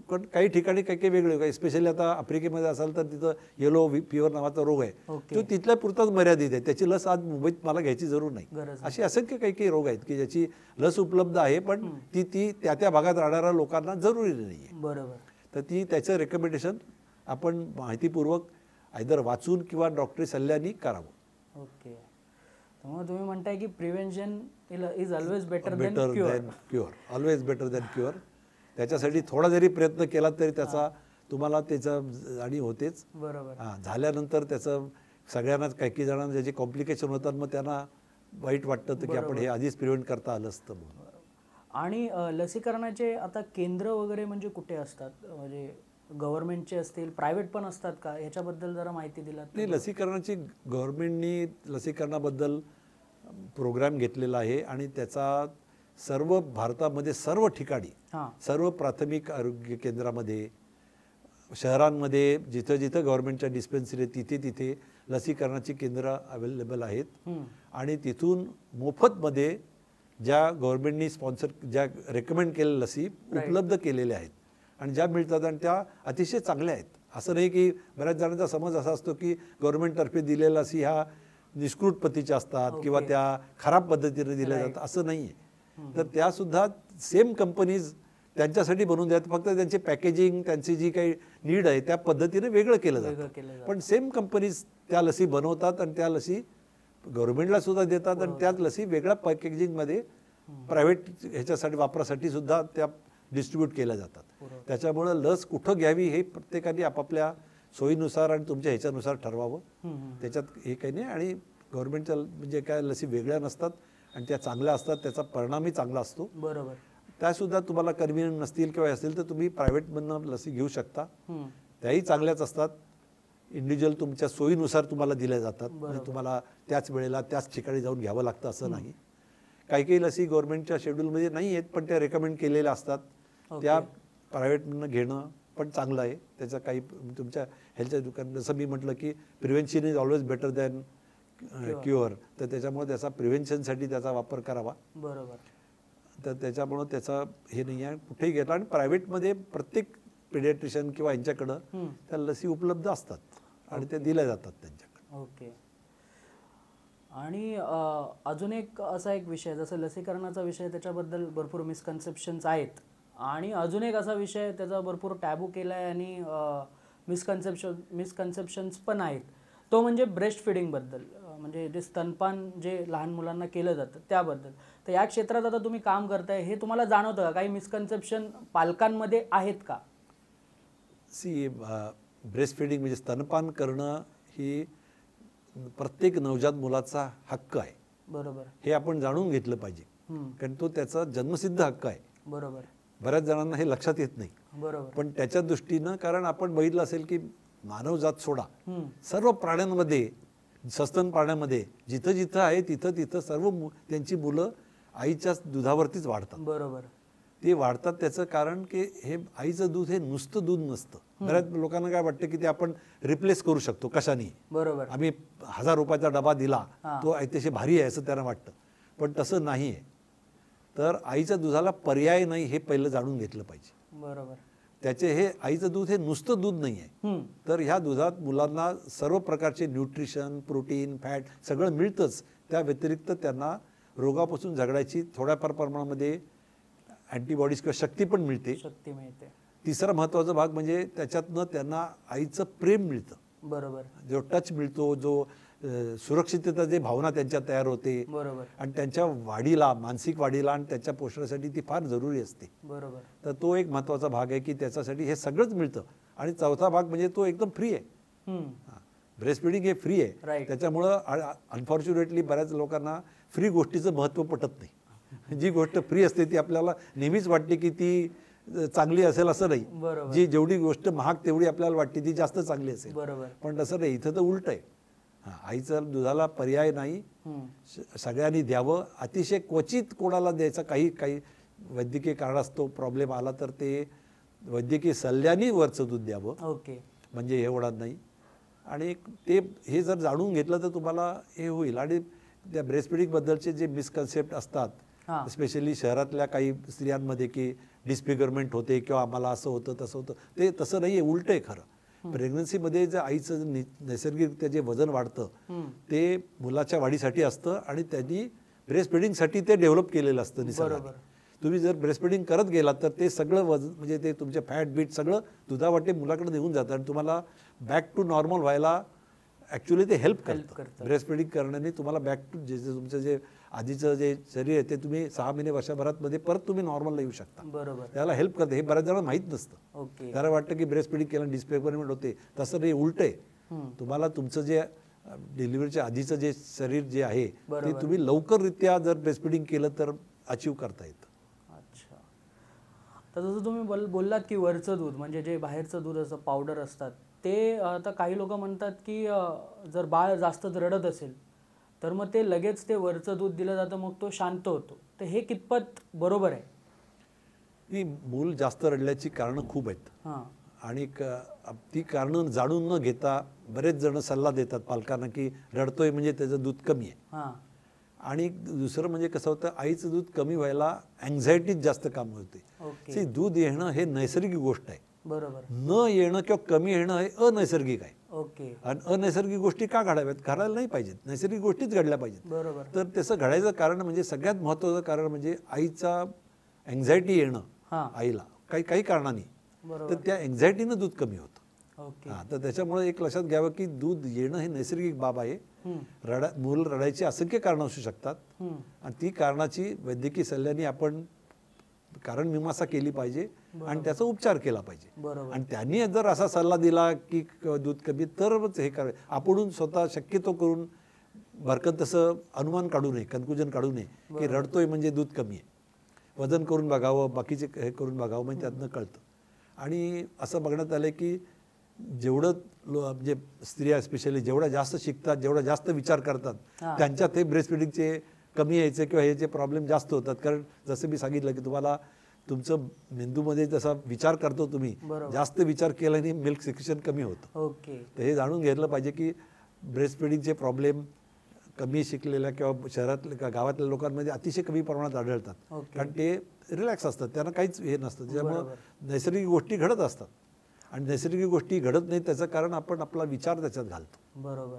[SPEAKER 1] कारण काही ठिकाणी काही वेगळे, स्पेशली आता आफ्रिकेमध्ये असाल तर तिथं येलो फीवर नावाचा रोग आहे तो तिथल्या पुरताच मर्यादित आहे. त्याची लस आज मुंबईत मला घ्यायची जरूर नाही. असे असंख्य काही रोग आहेत की ज्याची लस उपलब्ध आहे पण ती त्या भागात राहणाऱ्या लोकांना जरुरी नाही आहे.
[SPEAKER 2] बरोबर.
[SPEAKER 1] तर त्याचं रेकमेंडेशन आपण माहितीपूर्वक आयदर वाचून किंवा डॉक्टरी सल्ल्याने करावं.
[SPEAKER 2] ओके. त्यामुळे तुम्ही म्हणताय की prevention is always better
[SPEAKER 1] than cure. Always better than cure. त्याच्यासाठी थोडा जरी प्रयत्न केला तरी त्याचा तुम्हाला त्याचा जाणीव होतेच.
[SPEAKER 2] बरोबर.
[SPEAKER 1] हां, झाल्यानंतर त्याचं सगळ्यांनाच काही जणांना ज्याचे कॉम्प्लिकेशन होतात मग त्यांना वाईट वाटतं की आपण हे आधीच प्रिव्हेंट करता आलं असतं म्हणून.
[SPEAKER 2] आणि लसीकरणाचे आता केंद्र वगैरे म्हणजे कुठे असतात, म्हणजे गव्हर्नमेंटचे असतील, प्रायव्हेट पण असतात का, याच्याबद्दल जरा माहिती दिलात?
[SPEAKER 1] नाही, लसीकरणाची गव्हर्नमेंटनी लसीकरणाबद्दल प्रोग्राम घेतलेला आहे आणि त्याचा सर्व भारतामध्ये सर्व ठिकाणी सर्व प्राथमिक आरोग्य केंद्रामध्ये शहरांमध्ये जिथं जिथं गव्हर्नमेंटच्या डिस्पेन्सरी तिथे तिथे लसीकरणाची केंद्र अवेलेबल आहेत आणि तिथून मोफतमध्ये ज्या गव्हर्नमेंटनी स्पॉन्सर ज्या रेकमेंड केलेल्या लसी उपलब्ध केलेल्या आहेत आणि ज्या मिळतात आणि त्या अतिशय चांगल्या आहेत. असं नाही की बऱ्याच जणांचा समज असा असतो की गव्हर्नमेंटतर्फे दिलेल्या लसी ह्या निष्कृत पद्धतीच्या असतात किंवा त्या खराब पद्धतीने दिल्या जातात असं नाही आहे. तर त्यासुद्धा सेम कंपनीज त्यांच्यासाठी बनवून देतात, फक्त त्यांची पॅकेजिंग त्यांची जी काही नीड आहे त्या पद्धतीने वेगळं केलं जातं. पण सेम कंपनीज त्या लसी बनवतात आणि त्या लसी गव्हर्नमेंटला सुद्धा देतात आणि त्याच लसी वेगळ्या पॅकेजिंगमध्ये प्रायव्हेट ह्याच्यासाठी वापरासाठी सुद्धा त्या डिस्ट्रीब्यूट केल्या जातात. त्याच्यामुळं लस कुठं घ्यावी हे प्रत्येकाने आपापल्या सोयीनुसार आणि तुमच्या ह्याच्यानुसार ठरवावं. त्याच्यात हे काही नाही. आणि गव्हर्नमेंटच्या म्हणजे काय लसी वेगळ्या नसतात आणि त्या चांगल्या असतात, त्याचा परिणामही चांगला असतो.
[SPEAKER 2] बरोबर.
[SPEAKER 1] त्यासुद्धा तुम्हाला कन्व्हिनियंट नसतील किंवा असतील तर तुम्ही प्रायव्हेटमधनं लसी घेऊ शकता, त्याही चांगल्याच असतात. इंडिव्हिज्युअल तुमच्या सोयीनुसार तुम्हाला दिल्या जातात, म्हणजे तुम्हाला त्याच वेळेला त्याच ठिकाणी जाऊन घ्यावं लागतं असं नाही. काही काही लसी गव्हर्नमेंटच्या शेड्यूलमध्ये नाही आहेत पण त्या रेकमेंड केलेल्या असतात, त्या प्रायव्हेटमधनं घेणं पण चांगलं आहे. त्याचं काही तुमच्या हेल्थच्या दुकान जसं मी म्हटलं की prevention is always better than cure, तर त्याच्यामुळे त्याचा प्रिव्हेन्शनसाठी त्याचा वापर करावा.
[SPEAKER 2] बरोबर.
[SPEAKER 1] तर त्याच्यामुळं त्याचं हे नाही आहे, कुठेही घेतलं. आणि प्रायव्हेटमध्ये प्रत्येक पेडियाट्रिशियन किंवा यांच्याकडं त्या लसी उपलब्ध असतात आणि त्या दिल्या जातात त्यांच्याकडे.
[SPEAKER 2] ओके. आणि अजून एक असा एक विषय जसं लसीकरणाचा विषय, त्याच्याबद्दल भरपूर मिसकन्सेप्शन्स आहेत आणि अजून एक असा विषय त्याचा भरपूर टॅबू केला आहे आणि मिसकन्सेप्शन्स पण आहेत, तो म्हणजे ब्रेस्ट फिडिंगबद्दल, म्हणजे जे स्तनपान जे लहान मुलांना केलं जातं त्याबद्दल. तर या क्षेत्रात आता तुम्ही काम करताय, हे तुम्हाला जाणवतं का काही मिसकन्सेप्शन पालकांमध्ये आहेत का?
[SPEAKER 1] ब्रेस्ट फिडिंग म्हणजे स्तनपान करणं ही प्रत्येक नवजात मुलाचा हक्क आहे.
[SPEAKER 2] बरोबर.
[SPEAKER 1] हे आपण जाणून घेतलं पाहिजे कारण तो त्याचा जन्मसिद्ध हक्क आहे.
[SPEAKER 2] बरोबर.
[SPEAKER 1] बऱ्याच जणांना हे लक्षात येत नाही.
[SPEAKER 2] बरोबर.
[SPEAKER 1] पण त्याच्या दृष्टीनं, कारण आपण बघितलं असेल की मानवजात सोडा सर्व प्राण्यांमध्ये, सस्तन प्राण्यामध्ये जिथं जिथं आहे तिथं तिथं सर्व त्यांची मुलं आईच्या दुधावरतीच वाढतात.
[SPEAKER 2] बरोबर.
[SPEAKER 1] ते वाढतात त्याचं कारण की हे आईचं दूध हे नुसतं दूध नसतं. बऱ्याच लोकांना काय वाटतं की ते आपण रिप्लेस करू शकतो कशाने.
[SPEAKER 2] बरोबर.
[SPEAKER 1] आम्ही 1000 रुपयाचा डबा दिला तो अतिशय भारी आहे असं त्यांना वाटतं, पण तसं नाही आहे. तर आईच्या दुधाला पर्याय नाही हे पहिलं जाणून घेतलं पाहिजे.
[SPEAKER 2] बरोबर.
[SPEAKER 1] त्याचे हे आईचं दूध हे नुसतं दूध नाही आहे, तर ह्या दुधात मुलांना सर्व प्रकारचे न्यूट्रिशन, प्रोटीन, फॅट सगळं मिळतंच. त्या व्यतिरिक्त त्यांना रोगापासून झगडायची थोड्याफार प्रमाणामध्ये अँटीबॉडीज किंवा शक्ती पण मिळते.
[SPEAKER 2] शक्ती मिळते.
[SPEAKER 1] तिसरा महत्त्वाचा भाग म्हणजे त्याच्यातनं त्यांना आईचं प्रेम मिळतं.
[SPEAKER 2] बरोबर.
[SPEAKER 1] जो टच मिळतो, जो सुरक्षितता जे भावना त्यांच्या तयार होते
[SPEAKER 2] बरोबर.
[SPEAKER 1] आणि त्यांच्या वाढीला, मानसिक वाढीला आणि त्यांच्या पोषणासाठी ती फार जरुरी असते.
[SPEAKER 2] बरोबर.
[SPEAKER 1] तर तो एक महत्त्वाचा भाग आहे की त्याच्यासाठी हे सगळंच मिळतं. आणि चौथा भाग म्हणजे तो एकदम फ्री आहे. ब्रेस्ट फिडिंग हे फ्री आहे.
[SPEAKER 2] Right.
[SPEAKER 1] त्याच्यामुळं अनफॉर्च्युनेटली बऱ्याच लोकांना फ्री गोष्टीचं महत्त्व पटत नाही. जी गोष्ट फ्री असते ती आपल्याला नेहमीच वाटते की ती चांगली असेल असं नाही.
[SPEAKER 2] बरोबर.
[SPEAKER 1] जी जेवढी गोष्ट महाग तेवढी आपल्याला वाटते ती जास्त चांगली असेल.
[SPEAKER 2] बरोबर.
[SPEAKER 1] पण तसं नाही, इथं तर उलट आहे. आईचं दुधाला पर्याय नाही, सगळ्यांनी द्यावं. अतिशय क्वचित कोणाला द्यायचा, काही वैद्यकीय कारणास्तव प्रॉब्लेम आला तर ते वैद्यकीय सल्ल्याने वरचं दूध द्यावं.
[SPEAKER 2] ओके.
[SPEAKER 1] म्हणजे हे होणार नाही. आणि ते हे जर जाणून घेतलं तर तुम्हाला हे होईल. आणि त्या ब्रेस्ट फिडिंगबद्दलचे जे मिसकन्सेप्ट असतात, स्पेशली शहरातल्या काही स्त्रियांमध्ये की डिस्फिगरमेंट होते किंवा आम्हाला असं होतं तसं होतं, ते तसं नाही आहे, उलटं आहे खरं. प्रेग्नन्सीमध्ये जे आईचं नैसर्गिकरित्या जे वजन वाढतं ते मुलाच्या वाढीसाठी असतं आणि त्यांनी ब्रेस्ट फिडिंगसाठी ते डेव्हलप केलेलं असतं निसर्गाने. तुम्ही जर ब्रेस्ट फिडिंग करत गेलात तर ते सगळं वजन म्हणजे ते तुमचे फॅट बीट सगळं दुधावाटे मुलाकडे निघून जातं आणि तुम्हाला बॅक टू नॉर्मल व्हायला ॲक्च्युली ते हेल्प करतं. ब्रेस्ट फिडिंग करण्याने तुम्हाला बॅक टू तुमचं जे आधीचं जे शरीर आहे ते तुम्ही 6 महिने वर्षभरात मध्ये परत तुम्ही नॉर्मलला येऊ शकता.
[SPEAKER 2] बरोबर.
[SPEAKER 1] त्याला हेल्प करते. हे बऱ्याच जणांना माहीत नसतं.
[SPEAKER 2] ओके.
[SPEAKER 1] त्याला वाटतं की ब्रेस्ट फिडिंग केलं डिस्फिगरमेंट होते, तसं नाही, उलट आहे. तुम्हाला तुमचं जे डिलिव्हरीच्या आधीचं जे शरीर जे आहे ते तुम्ही लवकररित्या जर ब्रेस्ट फिडिंग केलं तर अचीव करता येतं.
[SPEAKER 2] अच्छा. तर जसं तुम्ही बोललात की वरचं दूध म्हणजे जे बाहेरचं दूध असं पावडर असतात ते आता काही लोक म्हणतात की जर बाळ जास्त रडत असेल तर मग ते लगेच ते वरचं दूध दिलं जातं, मग तो शांत होतो. तर हे कितपत बरोबर आहे?
[SPEAKER 1] ही मूल जास्त रडल्याची कारणं खूप आहेत. आणि ती कारणं जाणून न घेता बरेच जण सल्ला देतात पालकांना की रडतोय म्हणजे त्याचं दूध कमी आहे. आणि दुसरं म्हणजे कसं होतं, आईचं दूध कमी व्हायला अँझायटीच जास्त काम होते. दूध येणं हे नैसर्गिक गोष्ट आहे.
[SPEAKER 2] बरोबर.
[SPEAKER 1] न येणं किंवा कमी येणं हे अनैसर्गिक आहे.
[SPEAKER 2] ओके.
[SPEAKER 1] आणि अनैसर्गिक गोष्टी का घडाव्यात? घडायला नाही पाहिजेत, नैसर्गिक गोष्टीच घडल्या पाहिजेत.
[SPEAKER 2] बरोबर.
[SPEAKER 1] तर त्याचं घडायचं कारण म्हणजे सगळ्यात महत्त्वाचं कारण म्हणजे आईचा अँझायटी येणं आईला काही कारणाने, तर त्या अँझायटीनं दूध कमी होतं. तर त्याच्यामुळे एक लक्षात घ्यावं की दूध येणं हे नैसर्गिक बाब आहे. मूल रडायची असंख्य कारणं असू शकतात आणि ती कारणाची वैद्यकीय सल्ल्याने आपण कारण मीमांसा केली पाहिजे आणि त्याचा उपचार केला पाहिजे. आणि त्यांनी जर असा सल्ला दिला की दूध कमी, तरच हे करावे. आपण स्वतः शक्यतो करून भरकन तसं अनुमान काढू नये, कन्क्लुजन काढू नये की रडतोय म्हणजे दूध कमी आहे. वजन करून बघावं, बाकीचे हे करून बघावं, म्हणजे त्यातनं कळतं. आणि असं बघण्यात आलं की जेवढं म्हणजे स्त्रिया स्पेशली जेवढ्या जास्त शिकतात, जेवढा जास्त विचार करतात, त्यांच्यात हे ब्रेस्ट फिडिंगचे कमी यायचे किंवा हे जे प्रॉब्लेम जास्त होतात. कारण जसं मी सांगितलं की तुम्हाला तुमचं मेंदूमध्ये जसा विचार करतो तुम्ही, जास्त विचार केल्याने मिल्क सिक्रेशन कमी होतं.
[SPEAKER 2] ओके.
[SPEAKER 1] तर हे जाणून घेतलं पाहिजे की ब्रेस्ट फिडिंगचे प्रॉब्लेम कमी शिकलेल्या किंवा शहरातल्या गावातल्या लोकांमध्ये अतिशय कमी प्रमाणात आढळतात. कारण ते रिलॅक्स असतात, त्यांना काहीच हे नसतं. त्यामुळं नैसर्गिक गोष्टी घडत असतात आणि नैसर्गिक गोष्टी घडत नाही त्याचं कारण आपण आपला विचार त्याच्यात घालतो.
[SPEAKER 2] बरोबर.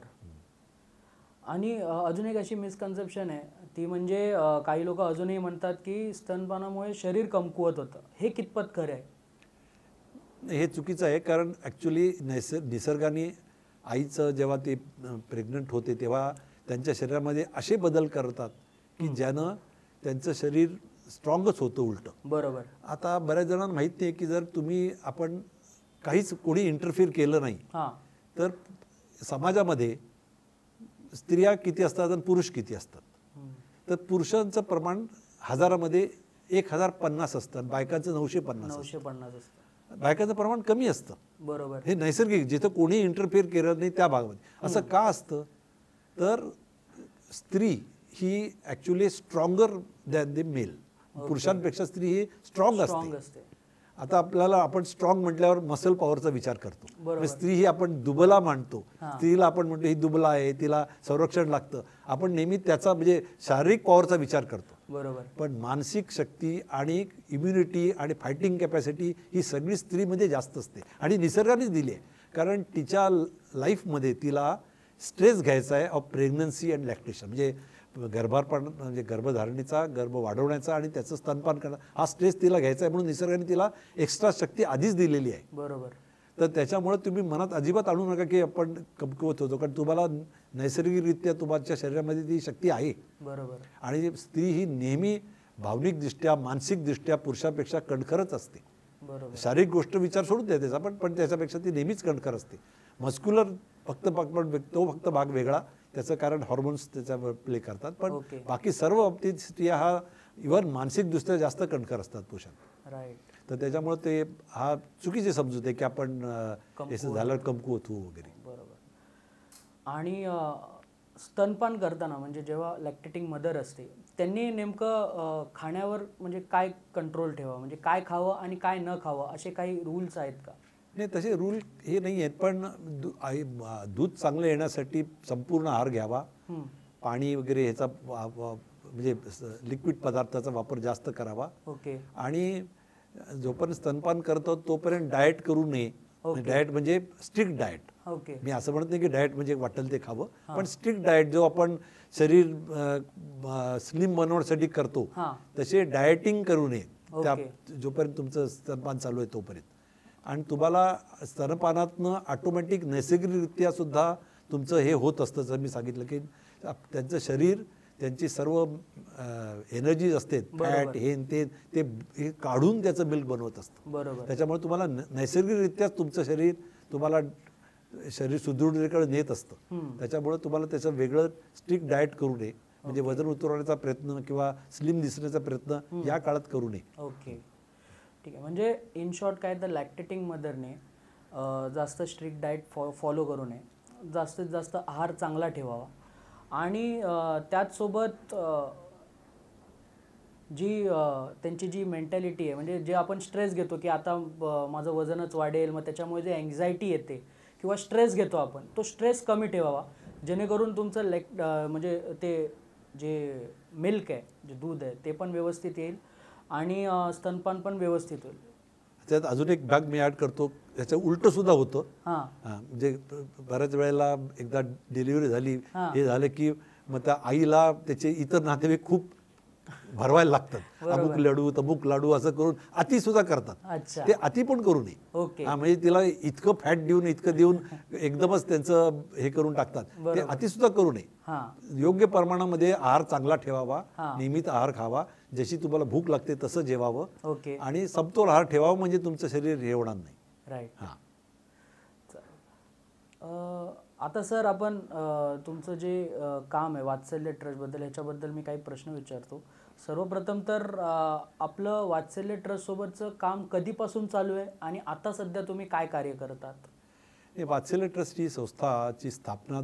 [SPEAKER 2] आणि अजून एक अशी मिसकन्सेप्शन आहे ती म्हणजे काही लोक अजूनही म्हणतात की स्तनपानामुळे शरीर कमकुवत होतं. हे कितपत खरं आहे?
[SPEAKER 1] हे चुकीचं आहे. कारण ॲक्च्युली निसर्गाने आईचं जेव्हा ते प्रेग्नंट होते तेव्हा त्यांच्या शरीरामध्ये असे बदल करतात की ज्यानं त्यांचं शरीर स्ट्रॉंगच होतं उलटं.
[SPEAKER 2] बरोबर.
[SPEAKER 1] आता बऱ्याच जणांना माहीत नाही की जर आपण काहीच कोणी इंटरफिअर केलं नाही तर समाजामध्ये स्त्रिया किती असतात आणि पुरुष किती असतात. तर पुरुषांचं प्रमाण 1000मध्ये 1050 असतं, बायकांचं 950 असतं. बायकांचं प्रमाण कमी असतं.
[SPEAKER 2] बरोबर.
[SPEAKER 1] हे नैसर्गिक, जिथं कोणी इंटरफिअर केलं नाही त्या भागामध्ये. असं का असतं? तर स्त्री ही actually stronger than the male. पुरुषांपेक्षा स्त्री ही स्ट्रॉंग असते. आता आपण स्ट्रॉंग म्हटल्यावर मसल पॉवरचा विचार करतो. स्त्री ही आपण दुबला मानतो. स्त्रीला आपण म्हणतो ही दुबला आहे, तिला संरक्षण लागतं. आपण नेहमी त्याचा म्हणजे शारीरिक पॉवरचा विचार करतो.
[SPEAKER 2] बरोबर.
[SPEAKER 1] पण मानसिक शक्ती आणि इम्युनिटी आणि फायटिंग कॅपॅसिटी ही सगळी स्त्रीमध्ये जास्त असते आणि निसर्गानेच दिली आहे. कारण तिच्या लाईफमध्ये तिला स्ट्रेस घ्यायचा आहे ऑफ प्रेग्नन्सी अँड लॅक्टेशन, म्हणजे गर्भारपण म्हणजे गर्भधारणेचा, गर्भ वाढवण्याचा आणि त्याचं स्तनपान करणं, हा स्ट्रेस तिला घ्यायचा आहे. म्हणून निसर्गाने तिला एक्स्ट्रा शक्ती आधीच दिलेली आहे.
[SPEAKER 2] बरोबर.
[SPEAKER 1] तर त्याच्यामुळे तुम्ही मनात अजिबात आणू नका की आपण कमकुवत होतो. कारण तुम्हाला नैसर्गिकरित्या तुमच्या शरीरामध्ये ती शक्ती आहे.
[SPEAKER 2] बरोबर.
[SPEAKER 1] आणि स्त्री ही नेहमी भावनिकदृष्ट्या मानसिकदृष्ट्या पुरुषापेक्षा कणखरच असते.
[SPEAKER 2] बरोबर.
[SPEAKER 1] शारीरिक गोष्ट विचार सोडून द्या त्याचा, पण त्याच्यापेक्षा ती नेहमीच कणखर असते. मस्क्युलर तो फक्त भाग वेगळा, त्याचं कारण हॉर्मोन्स त्याच्यावर प्ले करतात, पण बाकी सर्व बाबतीत स्त्रिया हा इव्हन मानसिकदृष्ट्या जास्त कणखर असतात पुरुषांना.
[SPEAKER 2] राईट.
[SPEAKER 1] तर त्याच्यामुळे ते हा चुकीचे समजूत आहे की आपण असं झालं कमकुवत होऊ वगैरे.
[SPEAKER 2] बरोबर. आणि स्तनपान करताना म्हणजे जेव्हा लॅक्टेटिंग मदर असते त्यांनी नेमकं खाण्यावर म्हणजे काय कंट्रोल ठेवा, म्हणजे काय खावं आणि काय न खावं असे काही रूल्स आहेत का?
[SPEAKER 1] नाही, तसे रूल हे नाही आहेत, पण दूध चांगलं येण्यासाठी संपूर्ण आहार घ्यावा, पाणी वगैरे ह्याचा म्हणजे लिक्विड पदार्थाचा वापर जास्त करावा.
[SPEAKER 2] ओके.
[SPEAKER 1] आणि जोपर्यंत स्तनपान करतो तोपर्यंत डाएट करू नये. डाएट म्हणजे स्ट्रिक्ट डाएट.
[SPEAKER 2] ओके.
[SPEAKER 1] मी असं म्हणत नाही की डाएट म्हणजे वाटेल ते खावं, पण स्ट्रिक्ट डाएट जो आपण शरीर स्लिम बनवण्यासाठी करतो तसे डाएटिंग करू नये त्या जोपर्यंत तुमचं स्तनपान चालू आहे तोपर्यंत. आणि तुम्हाला स्तनपानातनं ऑटोमॅटिक नैसर्गिकरित्या सुद्धा तुमचं हे होत असतं. जर मी सांगितलं की त्यांचं शरीर त्यांची सर्व एनर्जीज असते, फॅट हे काढून त्याचं मिल्क बनवत असतं.
[SPEAKER 2] बरोबर.
[SPEAKER 1] त्याच्यामुळे तुम्हाला नैसर्गिकरित्याच तुमचं शरीर तुम्हाला शरीर सुदृढतेकडे नेत असतं. त्याच्यामुळे तुम्हाला त्याचं वेगळं स्ट्रिक्ट डाएट करू नये, म्हणजे वजन उतरवण्याचा प्रयत्न किंवा स्लिम दिसण्याचा प्रयत्न या काळात करू नये.
[SPEAKER 2] ओके, ठीक आहे. म्हणजे इन शॉर्ट काय तर लॅक्टेटिंग मदरने जास्त स्ट्रिक्ट डाएट फॉलो करू नये, जास्तीत जास्त आहार चांगला ठेवावा आणि त्याचसोबत त्यांची जी मेंटॅलिटी आहे, म्हणजे जे आपण स्ट्रेस घेतो की आता माझं वजनच वाढेल, मग त्याच्यामुळे जे अँक्झायटी येते किंवा स्ट्रेस घेतो आपण, तो स्ट्रेस कमी ठेवावा, जेणेकरून तुमचं म्हणजे ते जे मिल्क आहे, जे दूध आहे ते पण व्यवस्थित येईल आणि स्तनपान पण व्यवस्थित होईल.
[SPEAKER 1] त्यात अजून एक भाग मी ॲड करतो, त्याचं उलटं सुद्धा होतं. म्हणजे बऱ्याच वेळेला एकदा डिलिव्हरी झाली, हे झालं की मग त्या आईला त्याचे इतर नातेवाईक खूप भरवायला लागतात, अमुक लाडू तमुक लाडू असं करून अति सुद्धा करतात. ते अति पण करू नये. म्हणजे तिला इतकं फॅट देऊन इतकं देऊन एकदमच त्यांचं हे करून टाकतात, ते अति सुद्धा करू नये. योग्य प्रमाणामध्ये आहार चांगला ठेवावा, नियमित आहार खावा, जशी तुम्हाला भूक लागते तसं जेवावं आणि समतोल आहार ठेवावा, म्हणजे तुमचं शरीर हे होणार नाही.
[SPEAKER 2] राईट. आता सर आपण तुमचं जे काम आहे वात्सल्य ट्रस्टबद्दल, ह्याच्याबद्दल मी काही प्रश्न विचारतो. सर्वप्रथम तर आपलं वात्सल्य ट्रस्टसोबतचं काम कधीपासून चालू आहे आणि आता सध्या तुम्ही काय कार्य करतात?
[SPEAKER 1] वात्सल्य ट्रस्ट ही संस्थाची स्थापना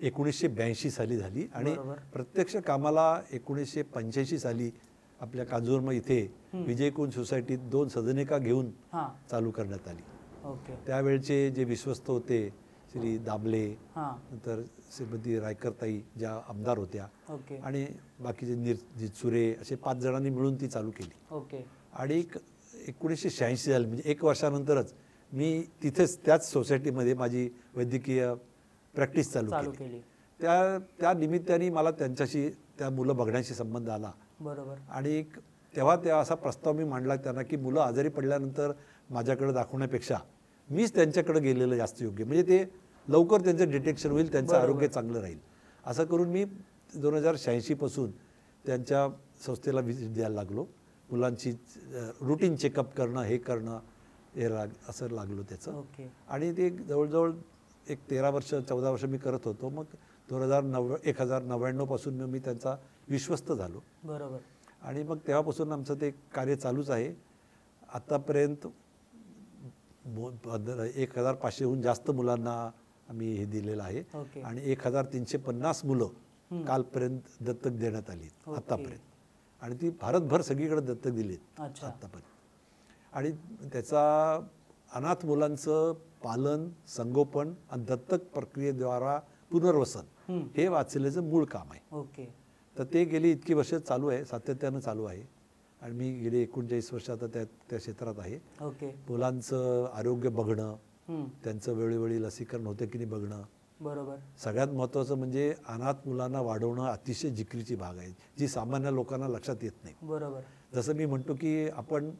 [SPEAKER 1] 1982 साली झाली आणि प्रत्यक्ष कामाला 1985 साली आपल्या कांजूरम इथे विजयकुंज सोसायटीत 2 सदनिका घेऊन चालू करण्यात आली. त्यावेळचे जे विश्वस्त होते श्री दामले, नंतर श्रीमती रायकरताई ज्या आमदार होत्या, आणि बाकीचे निर्जितसुरे, असे 5 जणांनी मिळून ती चालू केली. आणि 1986 झाली, म्हणजे 1 वर्षानंतरच मी तिथेच त्याच सोसायटीमध्ये माझी वैद्यकीय प्रॅक्टिस चालू केली. त्या निमित्ताने मला त्यांच्याशी त्या मुलं बघण्याशी संबंध आला.
[SPEAKER 2] बरोबर.
[SPEAKER 1] आणि तेव्हा असा प्रस्ताव मी मांडला त्यांना की मुलं आजारी पडल्यानंतर माझ्याकडे दाखवण्यापेक्षा मीच त्यांच्याकडे गेलेलं जास्त योग्य, म्हणजे ते लवकर त्यांचं डिटेक्शन होईल, त्यांचं आरोग्य चांगलं राहील. असं करून मी 2086 पासून त्यांच्या संस्थेला व्हिजिट द्यायला लागलो. मुलांची रुटीन चेकअप करणं, हे करणं, हे असं लागलो त्याचं. आणि ते जवळजवळ 13 वर्ष 14 वर्ष मी करत होतो. मग 1999 पासून मी त्यांचा विश्वस्त झालो.
[SPEAKER 2] बरोबर.
[SPEAKER 1] आणि मग तेव्हापासून आमचं ते कार्य चालूच आहे. आतापर्यंत 1500हून जास्त मुलांना आम्ही हे दिलेलं आहे आणि 1350 मुलं कालपर्यंत दत्तक देण्यात आली आतापर्यंत, आणि ती भारतभर सगळीकडे दत्तक दिलीत आतापर्यंत. आणि त्याचा अनाथ मुलांचं पालन, संगोपन आणि दत्तक प्रक्रियेद्वारा पुनर्वसन हे वात्सल्याचं मूळ काम आहे. तर ते गेली इतकी वर्ष चालू आहे, सातत्यानं चालू आहे. आणि मी गेली 39 वर्ष आता त्या क्षेत्रात आहे. मुलांचं आरोग्य बघणं, त्यांचं वेळोवेळी लसीकरण होतं की नाही बघणं.
[SPEAKER 2] बरोबर.
[SPEAKER 1] सगळ्यात महत्त्वाचं म्हणजे अनाथ मुलांना वाढवणं अतिशय जिकरीची भाग आहे, जी सामान्य लोकांना लक्षात येत नाही.
[SPEAKER 2] बरोबर.
[SPEAKER 1] जसं मी म्हणतो की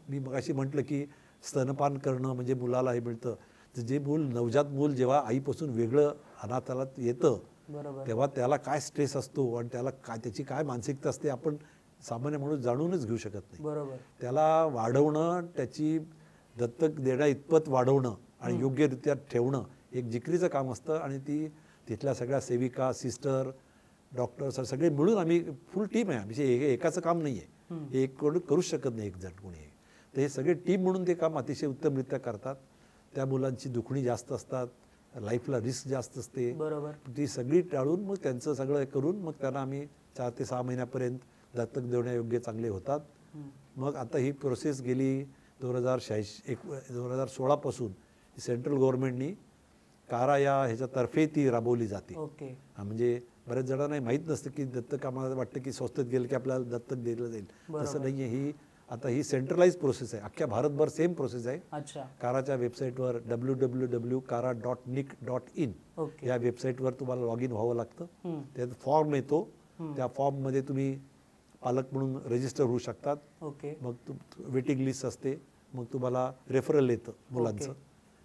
[SPEAKER 1] मी मगाशी म्हटलं की स्तनपान करणं म्हणजे मुलाला हे मिळतं, जे मूल नवजात मूल जेव्हा आईपासून वेगळं अनाथालयात येतं
[SPEAKER 2] बरोबर
[SPEAKER 1] तेव्हा त्याला काय स्ट्रेस असतो आणि त्याला काय त्याची काय मानसिकता असते आपण सामान्य माणूस जाणूनच घेऊ शकत नाही.
[SPEAKER 2] बरोबर
[SPEAKER 1] त्याला वाढवणं, त्याची दत्तक देण्या इतपत वाढवणं आणि योग्यरित्या ठेवणं एक जिकरीचं काम असतं. आणि ती तिथल्या सगळ्या सेविका, सिस्टर, डॉक्टर्स सगळे मिळून आम्ही फुल टीम आहे. म्हणजे एकाचं काम नाही आहे, हे एक कोणी करूच शकत नाही एक जण कोणी. तर हे सगळे टीम म्हणून ते काम अतिशय उत्तमरित्या करतात. त्या मुलांची दुखणी जास्त असतात, लाईफला रिस्क जास्त असते,
[SPEAKER 2] बरोबर
[SPEAKER 1] ती सगळी टाळून मग त्यांचं सगळं करून मग त्यांना आम्ही 4 ते 6 महिन्यापर्यंत दत्तक देण्यायोग्य चांगले होतात. मग आता ही प्रोसेस गेली 2016 पासून सेंट्रल गव्हर्नमेंटनी कारा या ह्याच्यातर्फे ती राबवली जाते.
[SPEAKER 2] ओके
[SPEAKER 1] म्हणजे बऱ्याच जणांना माहीत नसतं की दत्तक, आम्हाला वाटतं की संस्थेत गेलं की आपल्याला दत्तक दिलं जाईल. तसं नाही आहे. आता ही सेंट्रलाइज प्रोसेस आहे, अख्ख्या भारतभर सेम प्रोसेस आहे.
[SPEAKER 2] अच्छा
[SPEAKER 1] काराच्या वेबसाईटवर www.kara.nic.in
[SPEAKER 2] ओके
[SPEAKER 1] या वेबसाईटवर तुम्हाला लॉग इन व्हावं लागतं. त्यात फॉर्म येतो, त्या फॉर्ममध्ये तुम्ही पालक म्हणून रजिस्टर होऊ शकतात.
[SPEAKER 2] ओके
[SPEAKER 1] मग वेटिंग लिस्ट असते, मग तुम्हाला रेफरल येतं मुलांचं.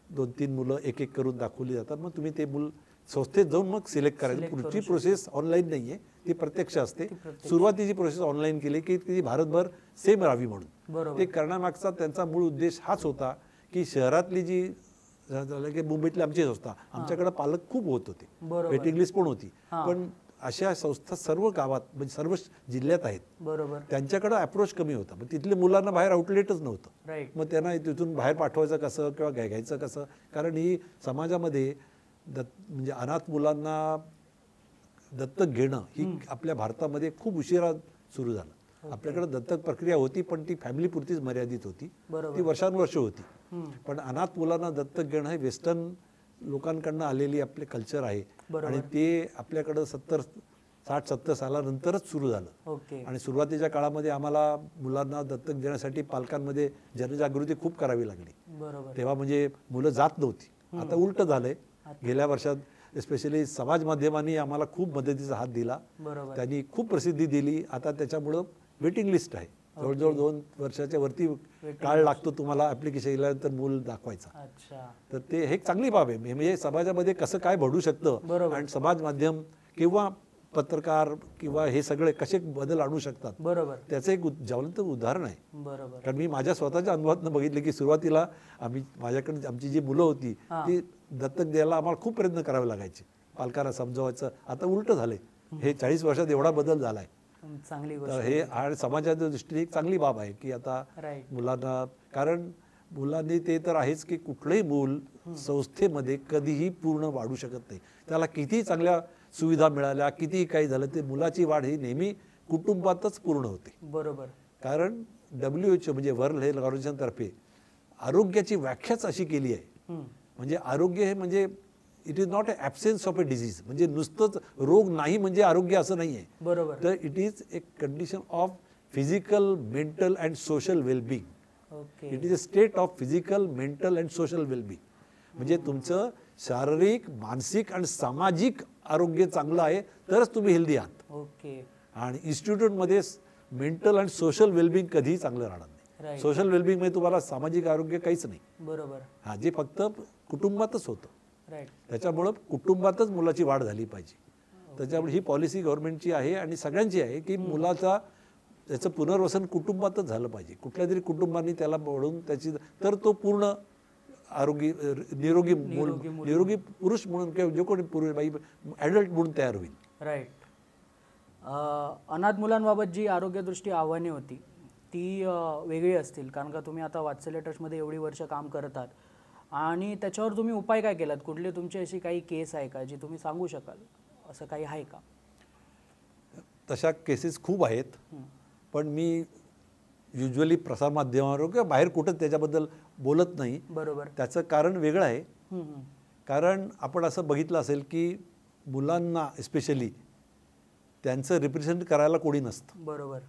[SPEAKER 1] 2-3 मुलं एक एक करून दाखवली जातात. मग तुम्ही ते मूल संस्थेत जाऊन मग सिलेक्ट करायचं. पुढची प्रोसेस ऑनलाईन नाही आहे, ती प्रत्यक्ष असते. सुरुवातीची प्रोसेस ऑनलाईन केली की ती भारतभर सेम राहावी म्हणून. ते करण्यामागचा त्यांचा मूळ उद्देश हाच होता की शहरातली जी की मुंबईतली आमची संस्था, आमच्याकडे पालक खूप होत होते, वेटिंग लिस्ट पण होती. पण अशा संस्था सर्व गावात म्हणजे सर्व जिल्ह्यात आहेत,
[SPEAKER 2] बरोबर
[SPEAKER 1] त्यांच्याकडे अप्रोच कमी होता. मग तिथल्या मुलांना बाहेर आउटलेटच नव्हतं.
[SPEAKER 2] राईट
[SPEAKER 1] मग त्यांना तिथून बाहेर पाठवायचं कसं किंवा घ्यायचं कसं. कारण ही समाजामध्ये म्हणजे अनाथ मुलांना दत्तक घेणं ही आपल्या भारतामध्ये खूप उशिरा सुरू झालं. आपल्याकडे दत्तक प्रक्रिया होती पण ती फॅमिलीपुरतीच मर्यादित होती, ती वर्षानुवर्ष होती. पण अनाथ मुलांना दत्तक घेणं हे वेस्टर्न लोकांकडनं आलेली आपले कल्चर आहे. आणि ते आपल्याकडं 60-70 सालानंतरच सुरू झालं.
[SPEAKER 2] ओके
[SPEAKER 1] आणि सुरुवातीच्या काळामध्ये आम्हाला मुलांना दत्तक देण्यासाठी पालकांमध्ये जनजागृती खूप करावी लागली.
[SPEAKER 2] बरोबर
[SPEAKER 1] तेव्हा म्हणजे मुलं जात नव्हती. आता उलट झालंय. गेल्या वर्षात स्पेशली समाज माध्यमांनी आम्हाला खूप मदतीचा हात दिला,
[SPEAKER 2] बरोबर
[SPEAKER 1] त्यांनी खूप प्रसिद्धी दिली. आता त्याच्यामुळं वेटिंग लिस्ट आहे. जवळजवळ 2 वर्षाच्या वरती काळ लागतो तुम्हाला ॲप्लिकेशन केल्यानंतर मूल दाखवायचा.
[SPEAKER 2] अच्छा
[SPEAKER 1] तर ते हे चांगली बाब आहे. म्हणजे समाजामध्ये कसं काय घडू शकतं आणि समाज माध्यम किंवा पत्रकार किंवा हे सगळे कसे बदल आणू शकतात,
[SPEAKER 2] बरोबर
[SPEAKER 1] त्याचं एक ज्वलंत उदाहरण आहे.
[SPEAKER 2] बरोबर
[SPEAKER 1] कारण मी माझ्या स्वतःच्या अनुभवातून बघितलं की सुरुवातीला माझ्याकडे आमची जी मुलं होती ती दत्तक द्यायला आम्हाला खूप प्रयत्न करावे लागायचे, पालकांना समजवायचं. आता उलट झालंय. हे 40 वर्षात एवढा बदल झालाय.
[SPEAKER 2] चांगली गोष्ट.
[SPEAKER 1] तर हे आणि समाजाच्या दृष्टीने एक चांगली बाब आहे की आता
[SPEAKER 2] राईट
[SPEAKER 1] मुलांना, कारण मुलांनी ते तर आहेच की कुठलंही मूल संस्थेमध्ये कधीही पूर्ण वाढू शकत नाही. त्याला किती चांगल्या सुविधा मिळाल्या, किती काही झालं, ते मुलाची वाढ ही नेहमी कुटुंबातच पूर्ण होते.
[SPEAKER 2] बरोबर
[SPEAKER 1] कारण WHO म्हणजे वर्ल्ड हेल्थ ऑर्गनायझेशन तर्फे आरोग्याची व्याख्याच अशी केली आहे. म्हणजे आरोग्य हे म्हणजे it is not a absence of a disease. म्हणजे नुसतंच रोग नाही म्हणजे आरोग्य असं नाही आहे.
[SPEAKER 2] बरोबर
[SPEAKER 1] तर it is a condition of physical, mental and social wellbeing.
[SPEAKER 2] Okay
[SPEAKER 1] it is a state of physical, mental and social wellbeing. म्हणजे तुमचं शारीरिक, मानसिक आणि सामाजिक आरोग्य चांगलं आहे तरच तुम्ही हेल्दी आहात.
[SPEAKER 2] ओके
[SPEAKER 1] आणि इन्स्टिट्यूटमध्ये मेंटल अँड सोशल वेलबिंग कधीही चांगलं राहणार नाही. सोशल वेलबिंग म्हणजे तुम्हाला सामाजिक आरोग्य काहीच नाही.
[SPEAKER 2] बरोबर
[SPEAKER 1] हा, जे फक्त कुटुंबातच होतं.
[SPEAKER 2] राईट
[SPEAKER 1] त्याच्यामुळं कुटुंबातच मुलाची वाढ झाली पाहिजे. त्याच्यामुळे ही पॉलिसी गव्हर्नमेंटची आहे आणि सगळ्यांची आहे की मुलाचा त्याचं पुनर्वसन कुटुंबातच झालं पाहिजे. कुठल्या तरी कुटुंबांनी त्याला बोलवून त्याची, तर तो पूर्ण आरोग्य निरोगी पुरुष म्हणून किंवा जे कोणी पुरुष बाई ॲडल्ट म्हणून तयार होईल.
[SPEAKER 2] राईट. अनाथ मुलांबाबत जी आरोग्यदृष्टी आव्हाने होती ती वेगळी असतील, कारण का तुम्ही आता वात्सल्य ट्रस्टमध्ये एवढी वर्ष काम करतात आणि त्याच्यावर तुम्ही उपाय काय केलात? कुठली तुमची अशी काही केस आहे का जी तुम्ही सांगू शकाल? असं काही आहे का?
[SPEAKER 1] तशा केसेस खूप आहेत, पण मी युजली प्रसारमाध्यमावर किंवा बाहेर कुठं त्याच्याबद्दल बोलत नाही.
[SPEAKER 2] बरोबर.
[SPEAKER 1] त्याचं कारण वेगळं आहे. कारण आपण असं बघितलं असेल की मुलांना स्पेशली त्यांचं रिप्रेझेंट करायला कोणी नसतं.
[SPEAKER 2] बरोबर.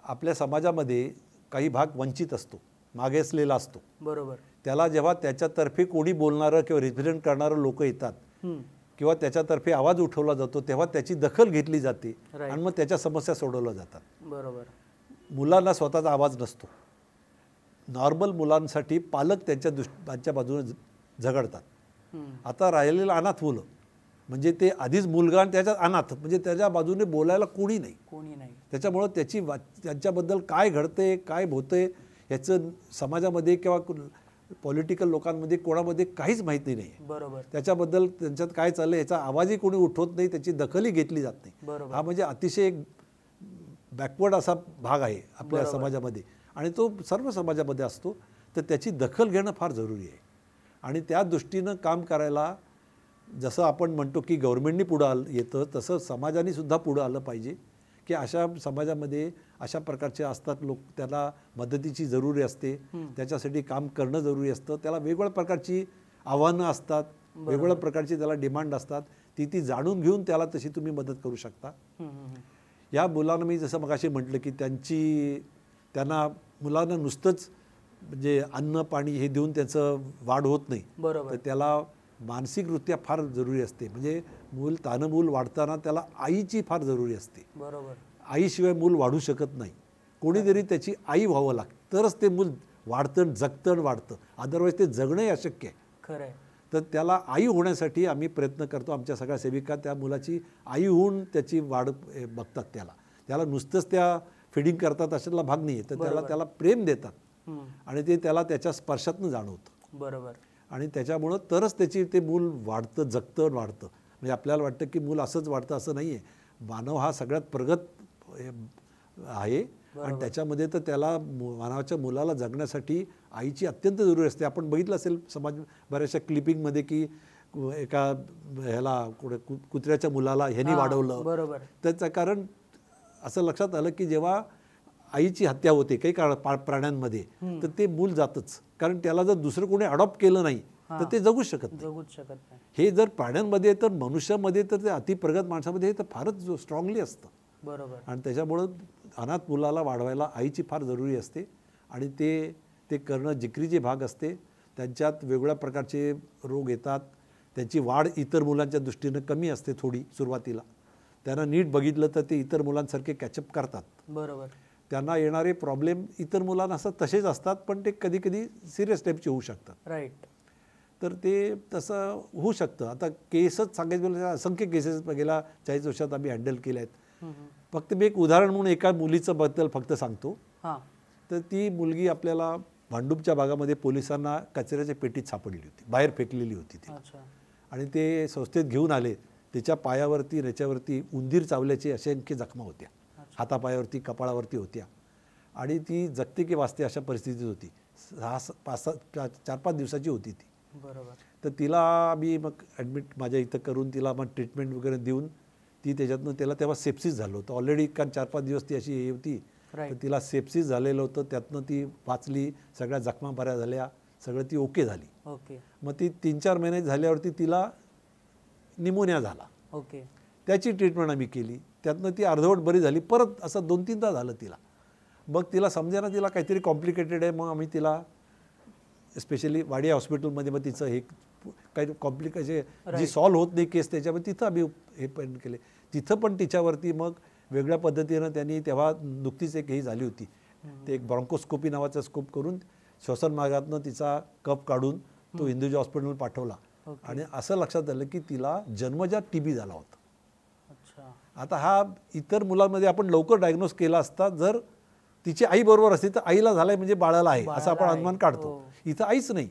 [SPEAKER 1] आपल्या समाजामध्ये काही भाग वंचित असतो, मागे असलेला असतो.
[SPEAKER 2] बरोबर.
[SPEAKER 1] त्याला जेव्हा त्याच्यातर्फे कोणी बोलणारं किंवा रिप्रेझेंट करणारं लोक येतात किंवा त्याच्यातर्फे आवाज उठवला जातो तेव्हा त्याची दखल घेतली जाते आणि मग त्याच्या समस्या सोडवल्या जातात.
[SPEAKER 2] बरोबर.
[SPEAKER 1] मुलांना स्वतःचा आवाज नसतो. नॉर्मल मुलांसाठी पालक त्यांच्या बाजूने झगडतात. आता राहिलेलं अनाथ मुलं म्हणजे ते आधीच मुलगा आणि त्याच्यात अनाथ म्हणजे त्याच्या बाजूने बोलायला कोणी नाही. त्याच्यामुळं त्यांच्याबद्दल काय घडते काय होतंय याचं समाजामध्ये किंवा पॉलिटिकल लोकांमध्ये कोणामध्ये काहीच माहिती नाही.
[SPEAKER 2] बरोबर.
[SPEAKER 1] त्याच्याबद्दल त्यांच्यात काय चाललंय याचा आवाजही कोणी उठवत नाही, त्याची दखलही घेतली जात नाही. हा म्हणजे अतिशय एक बॅकवर्ड असा भाग आहे आपल्या समाजामध्ये आणि तो सर्व समाजामध्ये असतो. तर त्याची दखल घेणं फार जरुरी आहे आणि त्या दृष्टीनं काम करायला जसं आपण म्हणतो की गव्हर्नमेंटनी पुढं येतं तसं समाजाने सुद्धा पुढं आलं पाहिजे की अशा समाजामध्ये अशा प्रकारचे असतात लोक, त्याला मदतीची जरुरी असते, त्याच्यासाठी काम करणं जरुरी असतं. त्याला वेगवेगळ्या प्रकारची आव्हानं असतात, वेगवेगळ्या प्रकारची त्याला डिमांड असतात. ती जाणून घेऊन त्याला तशी तुम्ही मदत करू शकता. या मुलांना मी जसं मगाशी म्हटलं की त्यांना मुलांना नुसतंच म्हणजे अन्न पाणी हे देऊन त्याचं वाढ होत नाही. तर त्याला मानसिकरित्या फार जरुरी असते. म्हणजे मूल वाढताना त्याला आईची फार जरुरी असते. आईशिवाय मूल वाढू शकत नाही. कोणीतरी त्याची आई व्हावं लागतं तरच ते मूल वाढतं, जगतं, वाढतं. अदरवाईज ते जगणंही अशक्य आहे.
[SPEAKER 2] खरं.
[SPEAKER 1] तर त्याला आई होण्यासाठी आम्ही प्रयत्न करतो. आमच्या सगळ्या सेविका त्या मुलाची आई होऊन त्याची वाढ बघतात. त्याला नुसतंच त्या फिडिंग करतात अशातला भाग नाही आहे. तर त्याला प्रेम देतात आणि ते त्याला त्याच्या स्पर्शातनं जाणवतं.
[SPEAKER 2] बरोबर. आणि
[SPEAKER 1] त्याच्यामुळं तरच ते मूल वाढतं, जगतं, वाढतं. म्हणजे आपल्याला वाटतं की मूल असंच वाढतं, असं नाही आहे. मानव हा सगळ्यात प्रगत आहे आणि त्याच्यामध्ये तर त्याला मानवाच्या मुलाला जगण्यासाठी आईची अत्यंत जरुरी असते. आपण बघितलं असेल समाज बऱ्याचशा क्लिपिंगमध्ये की एका ह्याला कुत्र्याच्या मुलाला ह्यांनी वाढवलं. त्याचं कारण असं लक्षात आलं की जेव्हा आईची हत्या होते काही प्राण्यांमध्ये तर ते मूल जातच. कारण त्याला जर दुसरं कोणी अडॉप्ट केलं नाही तर ते जगूच शकत नाही. हे जर प्राण्यांमध्ये तर मनुष्यामध्ये तर ते अतिप्रगत माणसामध्ये तर फारच स्ट्रॉंगली असतं.
[SPEAKER 2] बरोबर.
[SPEAKER 1] आणि त्याच्यामुळं अनाथ मुलाला वाढवायला आईची फार जरुरी असते आणि ते करणं जिकरीचे भाग असते. त्यांच्यात वेगवेगळ्या प्रकारचे रोग येतात. त्यांची वाढ इतर मुलांच्या दृष्टीनं कमी असते थोडी सुरुवातीला. त्यांना नीट बघितलं तर ते इतर मुलांसारखे कॅचअप करतात.
[SPEAKER 2] बरोबर.
[SPEAKER 1] त्यांना येणारे प्रॉब्लेम इतर मुलांना असं तसेच असतात पण ते कधी कधी सिरियस टाईपचे होऊ शकतात.
[SPEAKER 2] राईट.
[SPEAKER 1] तर ते तसं होऊ शकतं. आता केसच सांगायचं म्हणजे असंख्य केसेस गेल्या 40 वर्षात आम्ही हँडल केल्या आहेत. फक्त मी एक उदाहरण म्हणून एका मुलीचं बद्दल फक्त सांगतो. तर ती मुलगी आपल्याला भांडूपच्या भागामध्ये पोलिसांना कचऱ्याच्या पेटीत सापडली होती, बाहेर फेकलेली होती ती. आणि ते संस्थेत घेऊन आले. तिच्या पायावरती याच्यावरती उंदीर चावल्याचे असंख्य जखमा होत्या, हातापायावरती कपाळावरती होत्या आणि ती जगते की वाचते अशा परिस्थितीत होती. 4-5 दिवसाची होती ती.
[SPEAKER 2] बरोबर.
[SPEAKER 1] तर तिला मी मग ॲडमिट माझ्या इथं करून तिला मग ट्रीटमेंट वगैरे देऊन त्याच्यातनं त्याला तेव्हा सेप्सिस झालं होतं ऑलरेडी. कारण 4-5 दिवस ती अशी हे होती तर तिला सेप्सिस झालेलं होतं. त्यातनं ती वाचली, सगळ्या जखमा बऱ्या झाल्या, सगळं ती ओके झाली. मग ती 3-4 महिने झाल्यावरती तिला निमोनिया झाला. त्याची ट्रीटमेंट आम्ही केली. त्यातनं ती अर्धवट बरी झाली. परत असं 2-3दा झालं तिला. मग तिला समजेना तिला काहीतरी कॉम्प्लिकेटेड आहे. मग आम्ही तिला स्पेशली वाडिया हॉस्पिटलमध्ये मग तिचं हे काही कॉम्प्लिकेशन जी सॉल्व्ह होत नाही केस त्याच्यामध्ये तिथं आम्ही हे पण केले. तिथं पण तिच्यावरती मग वेगळ्या पद्धतीनं त्यांनी तेव्हा नुकतीच एक ही झाली होती. ते एक ब्रॉन्कोस्कोपी नावाचा स्कोप करून श्वसन मार्गातनं तिचा कप काढून तो हिंदुजा हॉस्पिटलला पाठवला. आणि असं लक्षात आलं की तिला जन्मजात TB झाला होता. आता हा इतर मुलांमध्ये आपण लवकर डायग्नोज केला असता जर तिची आई बरोबर असती तर आईला झालाय म्हणजे बाळाला आहे असं आपण अनुमान काढतो. इथं आईच नाही,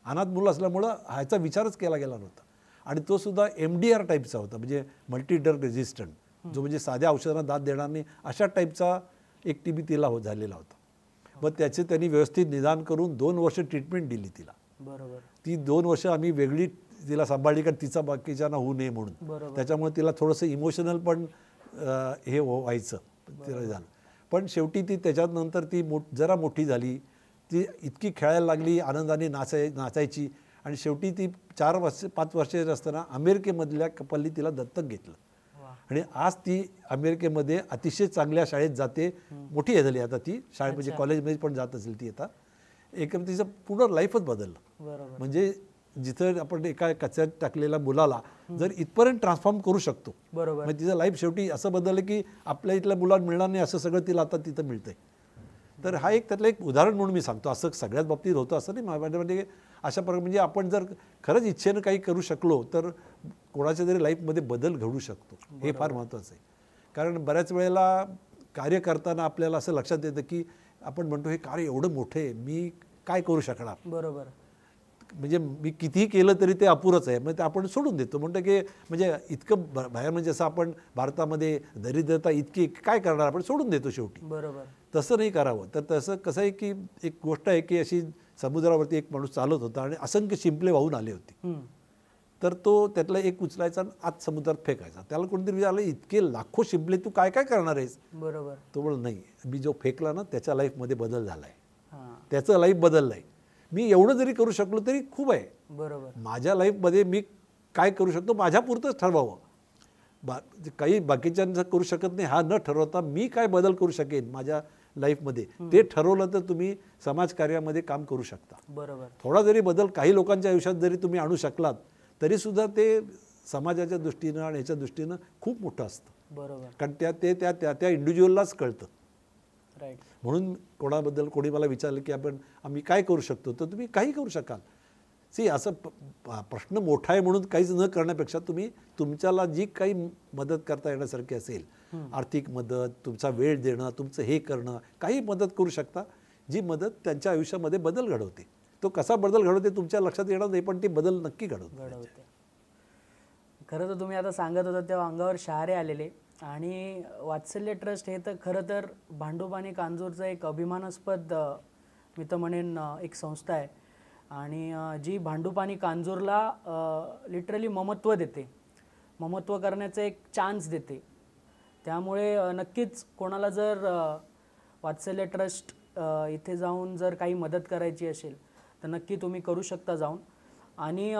[SPEAKER 1] अनाथ मुलं असल्यामुळं ह्याचा विचारच केला गेला नव्हता. आणि तो सुद्धा MDR टाईपचा होता, म्हणजे मल्टी ड्रग रेझिस्टंट, जो म्हणजे साध्या औषधांना दाद देणार नाही अशा टाईपचा एक TB तिला झालेला होता. मग त्याचे त्यांनी व्यवस्थित निदान करून 2 वर्ष ट्रीटमेंट दिली तिला. बरोबर. ती 2 वर्ष आम्ही वेगळी तिला सांभाळली कारण तिचा बाकीच्यांना होऊ नये म्हणून. त्याच्यामुळे तिला थोडंसं इमोशनल पण हे व्हायचं तिला झालं. पण शेवटी ती त्याच्यात नंतर ती जरा मोठी झाली. ती इतकी खेळायला लागली, आनंदाने नाचायची आणि शेवटी ती 4-5 वर्षाची असताना अमेरिकेमधल्या कपलनी तिला दत्तक घेतलं. आणि आज ती अमेरिकेमध्ये अतिशय चांगल्या शाळेत जाते. मोठी झाली आता ती शाळेत, म्हणजे कॉलेजमध्ये पण जात असेल ती आता. एकदम तिचं पूर्ण लाईफच बदललं. म्हणजे जिथं आपण एका कचऱ्यात टाकलेल्या मुलाला जर इथपर्यंत ट्रान्सफॉर्म करू शकतो, म्हणजे तिचं लाईफ शेवटी असं बदललं की आपल्या इथल्या मुलांना मिळणार नाही असं सगळं तिला आता तिथं मिळतंय. तर हा एक त्यातलं एक उदाहरण म्हणून मी सांगतो. असं सगळ्याच बाबतीत होतं असं नाही. म्हणजे अशा प्रकारे म्हणजे आपण जर खरंच इच्छेनं काही करू शकलो तर कोणाच्या तरी लाईफमध्ये बदल घडू शकतो. हे फार महत्त्वाचं आहे. कारण बऱ्याच वेळेला कार्य करताना आपल्याला असं लक्षात येतं की आपण म्हणतो हे कार्य एवढं मोठं आहे, मी काय करू शकणार,
[SPEAKER 2] बरोबर,
[SPEAKER 1] म्हणजे मी कितीही केलं तरी ते अपुरंच आहे, मग ते आपण सोडून देतो. म्हणतो की म्हणजे इतकं बाहेर म्हणजे जसं आपण भारतामध्ये दरिद्रता इतकी काय करणार, आपण सोडून देतो शेवटी.
[SPEAKER 2] बरोबर.
[SPEAKER 1] तसं नाही करावं. तर तसं कसं आहे की एक गोष्ट आहे की अशी समुद्रावरती एक माणूस चालत होता आणि असंख्य शिंपले वाहून आले होते. तर तो त्यातला एक उचलायचा आणि आत समुद्रात फेकायचा. त्याला कोणतरी विचारलं, इतके लाखो शिंपले तू काय काय करणार आहेस?
[SPEAKER 2] बरोबर.
[SPEAKER 1] तो म्हणलं नाही, मी जो फेकला ना त्याच्या लाईफमध्ये बदल झाला आहे, त्याचं लाईफ बदललं आहे. मी एवढं जरी करू शकलो तरी खूप आहे.
[SPEAKER 2] बरोबर.
[SPEAKER 1] माझ्या लाईफमध्ये मी काय करू शकतो माझ्यापुरतंच ठरवावं. काही बाकीच्यांचं करू शकत नाही हा न ठरवता मी काय बदल करू शकेन माझ्या लाईफमध्ये ते ठरवलं तर तुम्ही समाजकार्यामध्ये काम करू शकता.
[SPEAKER 2] बरोबर.
[SPEAKER 1] थोडा जरी बदल काही लोकांच्या आयुष्यात जरी तुम्ही आणू शकलात तरीसुद्धा ते समाजाच्या दृष्टीनं आणि ह्याच्या दृष्टीनं खूप मोठं असतं.
[SPEAKER 2] बरोबर.
[SPEAKER 1] कारण त्या इंडिव्हिज्युअललाच कळतं.
[SPEAKER 2] राईट.
[SPEAKER 1] म्हणून कोणाबद्दल कोणी मला विचारलं की आम्ही काय करू शकतो, तर तुम्ही काही करू शकाल. असं प्रश्न मोठा आहे म्हणून काहीच न करण्यापेक्षा तुम्ही तुमच्याला जी काही मदत करता येण्यासारखी असेल, आर्थिक मदत, तुमचा वेळ देणं, तुमचं हे करणं, काही मदत करू शकता जी मदत त्यांच्या आयुष्यामध्ये बदल घडवते. तो कसा बदल घडवते तुमच्या लक्षात येणार नाही, पण ती बदल नक्की घडवते.
[SPEAKER 2] खरं तर तुम्ही आता सांगत होता तेव्हा अंगावर शहारे आलेले. आणि वात्सल्य ट्रस्ट हे तर खरं तर भांडूप आणि कांजूरचं एक अभिमानास्पद मी तर म्हणेन एक संस्था आहे. आणि जी भांडूप आणि कांजूरला लिटरली ममत्व देते, ममत्व करण्याचं एक चान्स देते. त्यामुळे नक्कीच कोणाला जर वात्सल्य ट्रस्ट इथे जाऊन जर काही मदत करायची असेल तर नक्की तुम्ही करू शकता जाऊन. आणि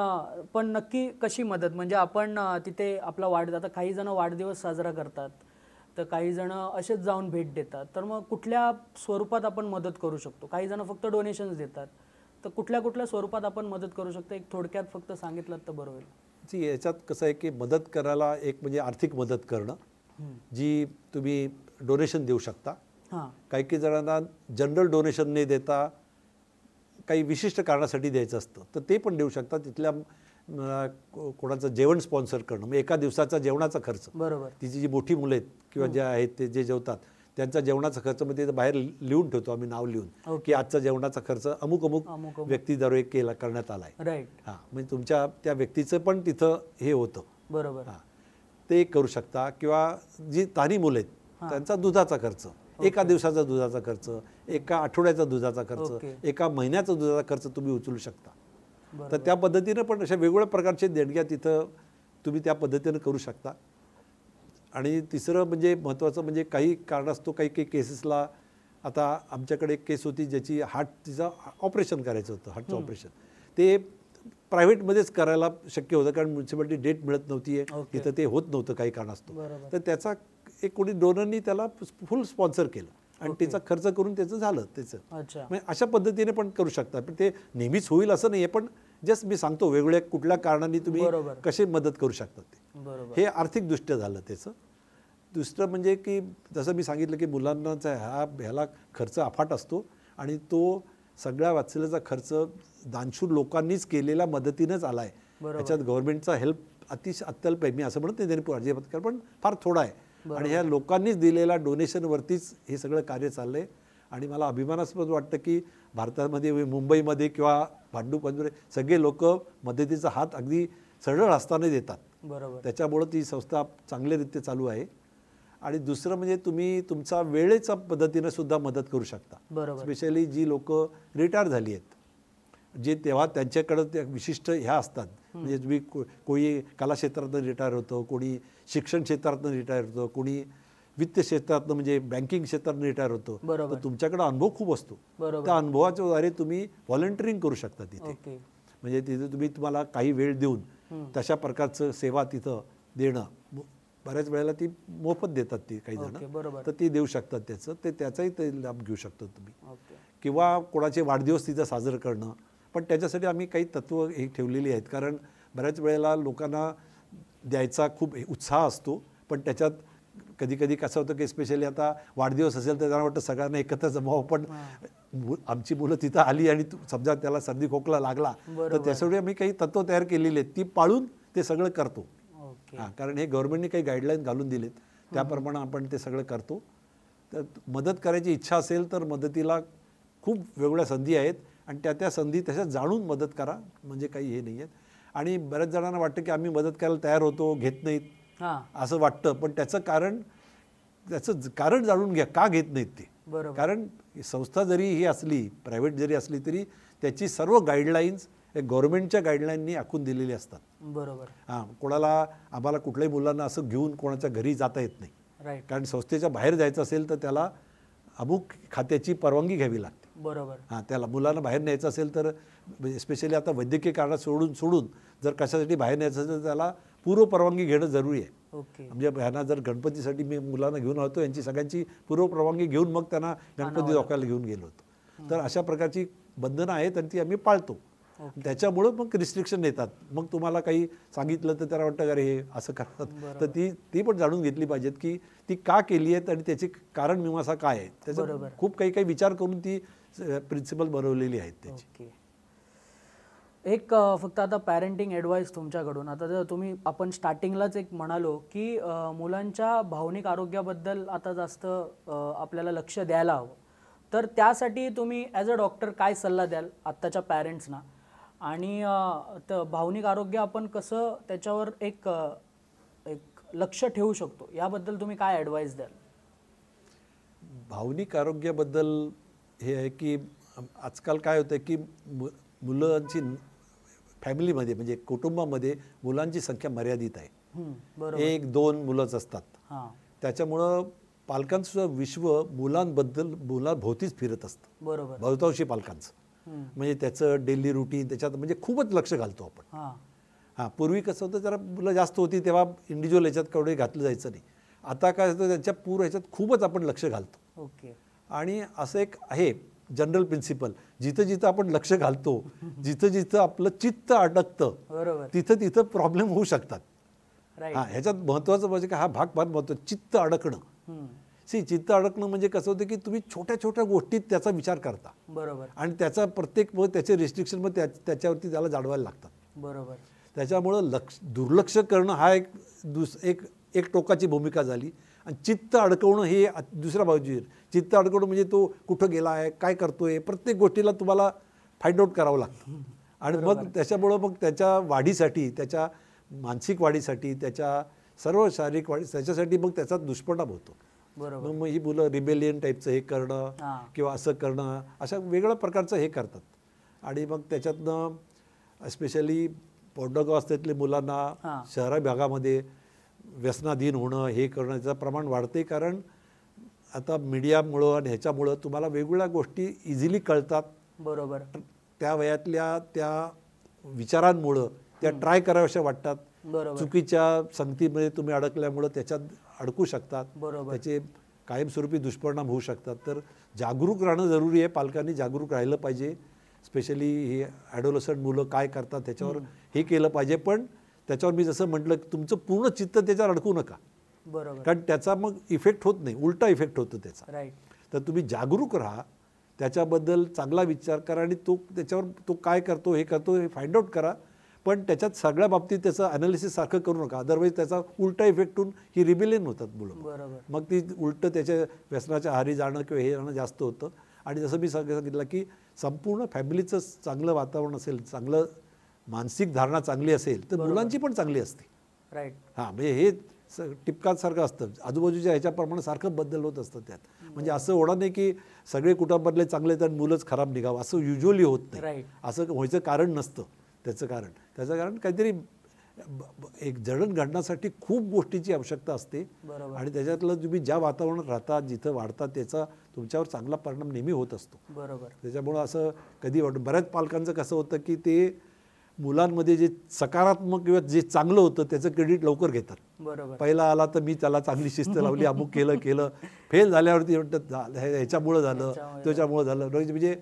[SPEAKER 2] पण नक्की कशी मदत, म्हणजे आपण तिथे आपला आता काही जण वाढदिवस साजरा करतात, तर काही जण असेच जाऊन भेट देतात. तर मग कुठल्या स्वरूपात आपण मदत करू शकतो? काही जण फक्त डोनेशन्स देतात, तर कुठल्या स्वरूपात आपण मदत करू शकतो? एक थोडक्यात फक्त सांगितलं तर बरं होईल.
[SPEAKER 1] याच्यात कसं आहे की मदत करायला एक म्हणजे आर्थिक मदत करणं, जी तुम्ही डोनेशन देऊ शकता. काही जणांना जनरल डोनेशन नाही देता काही विशिष्ट कारणासाठी द्यायचं असतं, तर ते पण देऊ शकता. तिथल्या कोणाचं जेवण स्पॉन्सर करणं, म्हणजे एका दिवसाचा जेवणाचा खर्च.
[SPEAKER 2] बरोबर.
[SPEAKER 1] तिची जी मोठी मुलं आहेत किंवा जे आहेत ते जे जेवतात त्यांचा जेवणाचा खर्च मध्ये बाहेर लिहून ठेवतो आम्ही, नाव लिहून की आजचा जेवणाचा खर्च अमुक अमुक व्यक्तीद्वारे करण्यात आलाय.
[SPEAKER 2] राईट.
[SPEAKER 1] म्हणजे तुमच्या त्या व्यक्तीचं पण तिथं हे होतं.
[SPEAKER 2] बरोबर.
[SPEAKER 1] ते करू शकता. किंवा जी तारी मुलं आहेत त्यांचा दुधाचा खर्च, एका दिवसाचा दुधाचा खर्च, एका आठवड्याचा दुधाचा खर्च, एका महिन्याचा दुधाचा खर्च तुम्ही उचलू शकता. तर त्या पद्धतीनं पण अशा वेगवेगळ्या प्रकारचे देणग्या तिथं तुम्ही त्या पद्धतीनं करू शकता. आणि तिसरं म्हणजे महत्त्वाचं म्हणजे काही कारणास्तव काही केसेसला, आता आमच्याकडे एक केस होती ज्याची तिचं ऑपरेशन करायचं होतं, हार्टचं ऑपरेशन. ते प्रायव्हेटमध्येच करायला शक्य होतं कारण म्युन्सिपालिटी डेट मिळत नव्हती, तिथं ते होत नव्हतं काही कारणास्तव. तर त्याचा एक कोणी डोनरनी त्याला फुल स्पॉन्सर केलं आणि त्याचा खर्च करून त्याचं झालं त्याचं. म्हणजे अशा पद्धतीने पण करू शकता. पण ते नेहमीच होईल असं नाही आहे, पण जस्ट मी सांगतो वेगवेगळ्या कुठल्या कारणाने तुम्ही कशी मदत करू शकता ते. हे आर्थिकदृष्ट्या झालं त्याचं. दुसरं म्हणजे की जसं मी सांगितलं की मुलांनाचा ह्याला खर्च अफाट असतो आणि तो सगळ्या वाचलेला खर्च दानशूर लोकांनीच केलेल्या मदतीनंच आला आहे. त्याच्यात गव्हर्नमेंटचा हेल्प अतिशय अत्यल्प आहे. मी असं म्हणत नाही त्यांनी अजिबात कर, पण फार थोडा आहे. आणि ह्या लोकांनीच दिलेल्या डोनेशनवरतीच हे सगळं कार्य चाललं आहे. आणि मला अभिमानास्पद वाटतं की भारतामध्ये मुंबईमध्ये किंवा भांडूप सगळे लोक मदतीचा हात अगदी सरळ हस्ताने देतात. त्याच्यामुळं ती संस्था चांगल्यारीत्या चालू आहे. आणि दुसरं म्हणजे तुम्ही तुमचा वेळेच्या पद्धतीनं सुद्धा मदत करू शकता. स्पेशली जी लोक रिटायर झाली आहेत, जे तेव्हा त्यांच्याकडं त्या विशिष्ट ह्या असतात, म्हणजे तुम्ही कोणी कला क्षेत्रातून रिटायर होतं, कोणी शिक्षण क्षेत्रातून रिटायर होतं, कोणी वित्त क्षेत्रातनं म्हणजे बँकिंग क्षेत्रातून रिटायर होतं. तर तुमच्याकडे अनुभव खूप असतो. त्या अनुभवाच्या द्वारे तुम्ही व्हॉलंटिअरिंग करू शकता तिथे. म्हणजे तिथे तुम्हाला काही वेळ देऊन तशा प्रकारचं सेवा तिथं देणं, बऱ्याच वेळेला ती मोफत देतात ती काही जण, तर ती देऊ शकतात. त्याचाही ते लाभ घेऊ शकतो तुम्ही. किंवा कोणाचे वाढदिवस तिथं साजरं करणं, पण त्याच्यासाठी आम्ही काही तत्त्व हे ठेवलेली आहेत. कारण बऱ्याच वेळेला लोकांना द्यायचा खूप उत्साह असतो, पण त्याच्यात कधी कधी कसं होतं की स्पेशली आता वाढदिवस असेल तर त्यांना वाटतं सगळ्यांना एकत्र जमावं, पण आमची मुलं तिथं आली आणि समजा त्याला सर्दी खोकला लागला तर त्यासाठी आम्ही काही तत्त्व तयार केलेली आहेत, ती पाळून ते सगळं करतो. हां, कारण हे गव्हर्नमेंटने काही गाईडलाईन घालून दिलेत, त्याप्रमाणे आपण ते सगळं करतो. तर मदत करायची इच्छा असेल तर मदतीला खूप वेगवेगळ्या संधी आहेत आणि त्या संधी तशाच जाणून मदत करा, म्हणजे काही हे नाही आहेत. आणि बऱ्याच जणांना वाटतं की आम्ही मदत करायला तयार होतो, घेत नाहीत असं वाटतं, पण त्याचं कारण जाणून घ्या का घेत नाहीत ते. कारण संस्था जरी ही असली, प्रायव्हेट जरी असली तरी त्याची सर्व गाईडलाईन्स गव्हर्नमेंटच्या गाईडलाईननी आखून दिलेली असतात.
[SPEAKER 2] बरोबर.
[SPEAKER 1] हां, आम्हाला कुठल्याही मुलांना असं घेऊन कोणाच्या घरी जाता येत नाही, कारण संस्थेच्या बाहेर जायचं असेल तर त्याला अमुक खात्याची परवानगी घ्यावी लागते.
[SPEAKER 2] बरोबर.
[SPEAKER 1] हां, त्याला मुलांना बाहेर न्यायचं असेल तर स्पेशली आता वैद्यकीय कारण सोडून जर कशासाठी बाहेर न्यायचं असेल तर त्याला पूर्व परवानगी घेणं जरुरी आहे. म्हणजे ह्यांना जर गणपतीसाठी मी मुलांना घेऊन आलो यांची सगळ्यांची पूर्व परवानगी घेऊन मग त्यांना गणपती दाखवायला घेऊन गेलो होतो. तर अशा प्रकारची बंधनं आहेत आणि ती आम्ही पाळतो. त्याच्यामुळं मग रिस्ट्रिक्शन येतात. मग तुम्हाला काही सांगितलं तर त्याला वाटतं अरे हे असं करतात, तर ती पण जाणून घेतली पाहिजेत की ती का केली आहेत आणि त्याची कारण मीमांसा काय आहे. त्याचा खूप काही विचार करून ती प्रिन्सिपल बनवलेली आहेत त्याची.
[SPEAKER 2] एक फक्त आता पॅरेंटिंग ॲडवाईस तुमच्याकडून, आता जर आपण स्टार्टिंगलाच एक म्हणालो की मुलांच्या भावनिक आरोग्याबद्दल आता जास्त आपल्याला लक्ष द्यायला हवं, तर त्यासाठी तुम्ही ॲज अ डॉक्टर काय सल्ला द्याल आत्ताच्या पॅरेंट्सना, आणि भावनिक आरोग्य आपण कसं त्याच्यावर एक लक्ष ठेवू शकतो याबद्दल तुम्ही काय ॲडवाईस द्याल?
[SPEAKER 1] भावनिक आरोग्याबद्दल हे आहे की आजकाल काय होतं की मुलांची फॅमिलीमध्ये म्हणजे कुटुंबामध्ये मुलांची संख्या मर्यादित आहे. 1-2 मुलंच असतात. त्याच्यामुळं पालकांचं विश्व मुलांभोवतीच फिरत असतं.
[SPEAKER 2] बरोबर.
[SPEAKER 1] बहुतांशी पालकांचं म्हणजे त्याचं डेली रुटीन त्याच्यात म्हणजे खूपच लक्ष घालतो आपण. हां, पूर्वी कसं होतं जरा मुलं जास्त होती तेव्हा इंडिव्हिज्युअल ह्याच्यात केवढे घातलं जायचं नाही. आता काय होतं त्यांच्या पूर्ण ह्याच्यात खूपच आपण लक्ष घालतो. आणि असं एक आहे जनरल प्रिन्सिपल, जिथं जिथं आपण लक्ष घालतो, जिथं जिथं आपलं चित्त अडकतं तिथं तिथं प्रॉब्लेम होऊ शकतात. हां, ह्याच्यात महत्त्वाचं म्हणजे का हा भाग फार महत्त्वाचा, चित्त अडकणं. चित्त अडकणं म्हणजे कसं होतं की तुम्ही छोट्या छोट्या गोष्टीत त्याचा विचार करता.
[SPEAKER 2] बरोबर.
[SPEAKER 1] आणि त्याचा प्रत्येक त्याचे रिस्ट्रिक्शन मग त्याच्यावरती त्याला जाणवायला लागतात.
[SPEAKER 2] बरोबर.
[SPEAKER 1] त्याच्यामुळं दुर्लक्ष करणं हा एक टोकाची भूमिका झाली. आणि चित्त अडकवणं हे दुसऱ्या बाजूची. चित्त अडकवणं म्हणजे तो कुठं गेला आहे, काय करतोय, प्रत्येक गोष्टीला तुम्हाला फाइंड आउट करावं लागतं. आणि मग त्याच्यामुळं मग त्याच्या वाढीसाठी, त्याच्या मानसिक वाढीसाठी, त्याच्या सर्व शारीरिक वाढी त्याच्यासाठी मग त्याचा दुष्परिणाम होतो. मग ही मुलं रिबेलियन टाईपचं हे करणं किंवा असं करणं अशा वेगळ्या प्रकारचं हे करतात. आणि मग त्याच्यातनं स्पेशली पौगंडावस्थेतले मुलांना शहरा भागामध्ये व्यसनाधीन होणं हे करणं याचं प्रमाण वाढते. कारण आता मीडियामुळं आणि ह्याच्यामुळं तुम्हाला वेगवेगळ्या गोष्टी इझिली कळतात.
[SPEAKER 2] बरोबर.
[SPEAKER 1] त्या वयातल्या त्या विचारांमुळं त्या ट्राय कराव्याशा वाटतात. चुकीच्या संगतीमध्ये तुम्ही अडकल्यामुळं त्याच्यात अडकू शकतात. त्याचे कायमस्वरूपी दुष्परिणाम होऊ शकतात. तर जागरूक राहणं जरुरी आहे. पालकांनी जागरूक राहिलं पाहिजे. स्पेशली हे ॲडोलसंट मुलं काय करतात त्याच्यावर हे केलं पाहिजे. पण त्याच्यावर मी जसं म्हटलं की तुमचं पूर्ण चित्त त्याच्यावर अडकू नका.
[SPEAKER 2] बरोबर.
[SPEAKER 1] कारण त्याचा मग इफेक्ट होत नाही, उलटा इफेक्ट होतो त्याचा. तर तुम्ही जागरूक राहा, त्याच्याबद्दल चांगला विचार करा आणि त्याच्यावर तो काय करतो हे करतो हे फाइंड आउट करा. पण त्याच्यात सगळ्या बाबतीत त्याचं ॲनालिसिस सारखं करू नका. अदरवाईज त्याचा उलटा इफेक्ट होऊन ही रिबेलियन होतात मुलं. मग ती उलटं त्याच्या व्यसनाच्या आहारी जाणं किंवा हे जाणं जास्त होतं. आणि जसं मी सांगितलं की संपूर्ण फॅमिलीचं चांगलं वातावरण असेल, चांगलं मानसिक धारणा चांगली असेल तर मुलांची पण चांगली असते. हां, म्हणजे हे टिपकासारखं असतं. आजूबाजूच्या ह्याच्याप्रमाणे सारखं बदल होत असतं त्यात. म्हणजे असं होणार नाही की सगळे कुटुंबातले चांगले तर मुलंच खराब निघावं असं युज्युअली होत नाही. असं व्हायचं कारण नसतं. त्याचं कारण काहीतरी एक जडण घडण्यासाठी खूप गोष्टीची आवश्यकता असते. आणि त्याच्यातलं तुम्ही ज्या वातावरणात राहता, जिथं वाढता त्याचा तुमच्यावर चांगला परिणाम नेहमी होत असतो. त्याच्यामुळं असं कधी बऱ्याच पालकांचं कसं होतं की ते मुलांमध्ये जे सकारात्मक किंवा जे चांगलं होतं त्याचं क्रेडिट लवकर घेतात. पहिला आला तर मी त्याला चांगली शिस्त लावली, अमुक केलं, फेल झाल्यावरती वाटतं ह्याच्यामुळं झालं, त्याच्यामुळं झालं. म्हणजे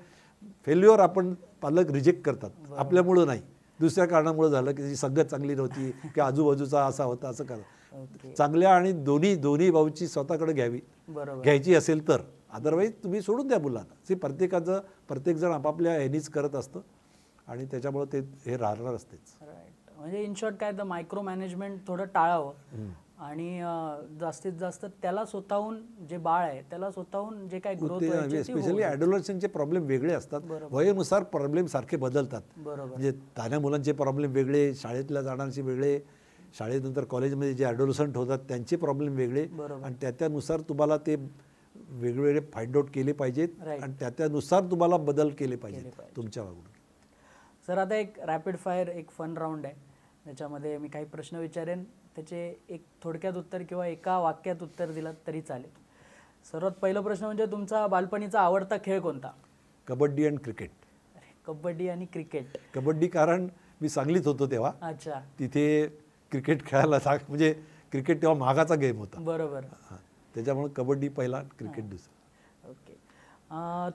[SPEAKER 1] फेल्युअर आपण पालक रिजेक्ट करतात. आपल्यामुळं नाही, दुसऱ्या कारणामुळं झालं की त्याची संगत चांगली नव्हती की आजूबाजूचा असा होता असं करतात. चांगल्या आणि दोन्ही भाऊची स्वतःकडे घ्यावी,
[SPEAKER 2] बरोबर
[SPEAKER 1] घ्यायची असेल तर. अदरवाईज तुम्ही सोडून द्या मुलांना. प्रत्येकजण आपापल्या ह्यानीच करत असतं आणि त्याच्यामुळे ते हे राहणार असतेच.
[SPEAKER 2] राईट. म्हणजे इन शॉर्ट काय तर मायक्रो मॅनेजमेंट थोडं टाळावं आणि जास्तीत जास्त त्याला स्वतःहून जे बाळ आहे त्याला स्वतःहून जे काय ग्रोथ
[SPEAKER 1] स्पेशली ॲडोलसंटचे प्रॉब्लेम वेगळे असतात, वयानुसार प्रॉब्लेम सारखे बदलतात. म्हणजे तान्ह्या मुलांचे प्रॉब्लेम वेगळे, शाळेतल्या जाणाऱ्यांचे वेगळे, शाळेनंतर कॉलेजमध्ये जे ॲडोलसंट होतात त्यांचे प्रॉब्लेम वेगळे आणि त्यानुसार तुम्हाला ते वेगवेगळे फाइंड आउट केले पाहिजेत आणि त्यानुसार तुम्हाला बदल केले पाहिजेत तुमच्या वागणुकीत.
[SPEAKER 2] सर आता एक रॅपिड फायर एक फन राऊंड आहे, त्याच्यामध्ये मी काही प्रश्न विचारेन, त्याचे एक थोडक्यात उत्तर किंवा एका वाक्यात उत्तर दिलं तरी चालेल. सर्वात पहिला प्रश्न म्हणजे तुमचा बालपणीचा आवडता खेळ कोणता?
[SPEAKER 1] कबड्डी आणि क्रिकेट.
[SPEAKER 2] कबड्डी आणि क्रिकेट.
[SPEAKER 1] कबड्डी कारण मी सांगलीत होतो तेव्हा.
[SPEAKER 2] अच्छा.
[SPEAKER 1] तिथे क्रिकेट खेळायला म्हणजे क्रिकेट तेव्हा महागाचा गेम होता.
[SPEAKER 2] बरोबर.
[SPEAKER 1] त्याच्यामुळे कबड्डी पहिला, क्रिकेट दुसरा.
[SPEAKER 2] ओके.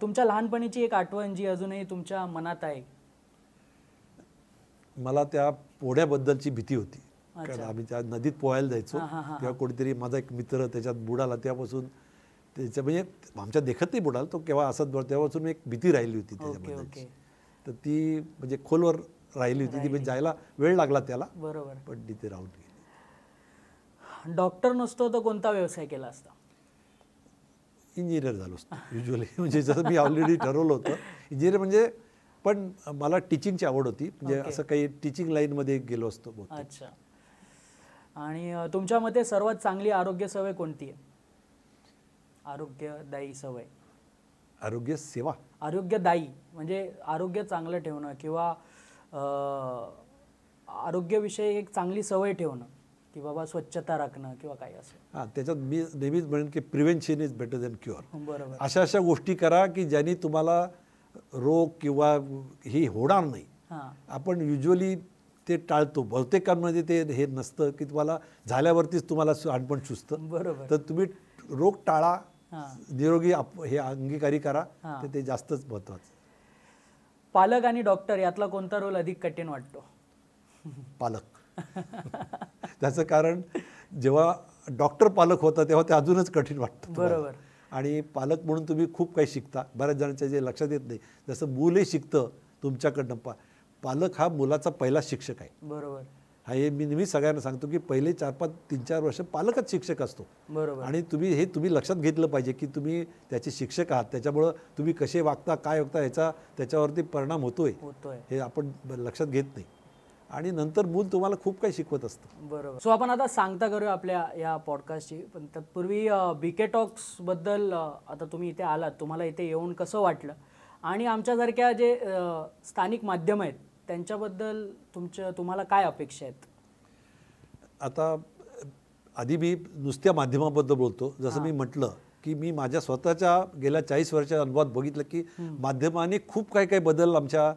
[SPEAKER 2] तुमच्या लहानपणीची एक आठवण जी अजूनही तुमच्या मनात आहे?
[SPEAKER 1] मला त्या पोहण्याबद्दलची भीती होती, कारण आम्ही त्या नदीत पोहायला जायचो तेव्हा कोणीतरी माझा एक मित्र त्याच्यात बुडाला, त्यापासून त्याच्या म्हणजे आमच्या देखत नाही बुडाला तो केव्हा असत, तेव्हापासून एक भीती राहिली होती त्याच्याबद्दलची. तर ती म्हणजे खोलवर राहिली होती ती, म्हणजे जायला वेळ लागला त्याला.
[SPEAKER 2] बरोबर.
[SPEAKER 1] पण तिथे राहून गेली.
[SPEAKER 2] डॉक्टर नसतो तर कोणता व्यवसाय केला असता?
[SPEAKER 1] इंजिनियर झालो असतो युजली, म्हणजे जसं मी ऑलरेडी ठरवलं होतं इंजिनियर म्हणजे. पण मला टीचिंगची आवड होती, म्हणजे असं काही टीचिंग लाईनमध्ये गेलो असतो.
[SPEAKER 2] अच्छा. आणि तुमच्या मते सर्वात चांगली आरोग्य सवय कोणती आहे? आरोग्यदायी सवय.
[SPEAKER 1] आरोग्य सेवा.
[SPEAKER 2] आरोग्यदायी म्हणजे आरोग्य चांगलं ठेवणं किंवा आरोग्यविषयी एक चांगली सवय ठेवणं, की बाबा स्वच्छता राखणं किंवा काही असं.
[SPEAKER 1] त्याच्यात मी नेहमीच म्हणेन की prevention is better than cure.
[SPEAKER 2] बरोबर.
[SPEAKER 1] अशा गोष्टी करा की ज्यांनी तुम्हाला रोग किंवा ही होणार नाही. आपण युजली ते टाळतो, बहुतेकांमध्ये ते हे नसतं की तुम्हाला झाल्यावरतीच तुम्हाला शहाणपण सुचतं.
[SPEAKER 2] बरोबर.
[SPEAKER 1] तर तुम्ही रोग टाळा, निरोगी हे अंगीकारी करा, ते जास्तच महत्त्वाचं.
[SPEAKER 2] पालक आणि डॉक्टर यातला कोणता रोल अधिक कठीण वाटतो?
[SPEAKER 1] पालक. त्याचं कारण जेव्हा डॉक्टर पालक होता तेव्हा ते अजूनच कठीण वाटतं.
[SPEAKER 2] बरोबर.
[SPEAKER 1] आणि पालक म्हणून तुम्ही खूप काही शिकता. बऱ्याच जणांच्या जे लक्षात येत नाही, जसं मूलही शिकतं तुमच्याकडनं. पालक हा मुलाचा पहिला शिक्षक आहे.
[SPEAKER 2] बरोबर.
[SPEAKER 1] हा हे मी नेहमी सगळ्यांना सांगतो की पहिले 4-5-3-4 वर्ष पालकच शिक्षक असतो.
[SPEAKER 2] बरोबर.
[SPEAKER 1] आणि तुम्ही लक्षात घेतलं पाहिजे की तुम्ही त्याचे शिक्षक आहात, त्याच्यामुळं तुम्ही कसे वागता, काय वागता त्याच्यावरती परिणाम होतोय हे आपण लक्षात घेत नाही. आणि नंतर मूल तुम्हाला खूप काही शिकवत असतं.
[SPEAKER 2] बरोबर. सो आपण आता सांगता करूया आपल्या या पॉडकास्टची, पण तत्पूर्वी बीके टॉक्सबद्दल आता तुम्ही इथे आलात, तुम्हाला इथे येऊन कसं वाटलं आणि आमच्यासारख्या जे स्थानिक माध्यम आहेत त्यांच्याबद्दल तुम्हाला काय अपेक्षा आहेत?
[SPEAKER 1] आता आधी मी नुसत्या माध्यमाबद्दल बोलतो. जसं मी म्हटलं की मी माझ्या स्वतःच्या गेल्या 40 वर्षाच्या अनुभवात बघितलं की माध्यमाने खूप काही बदल आमच्या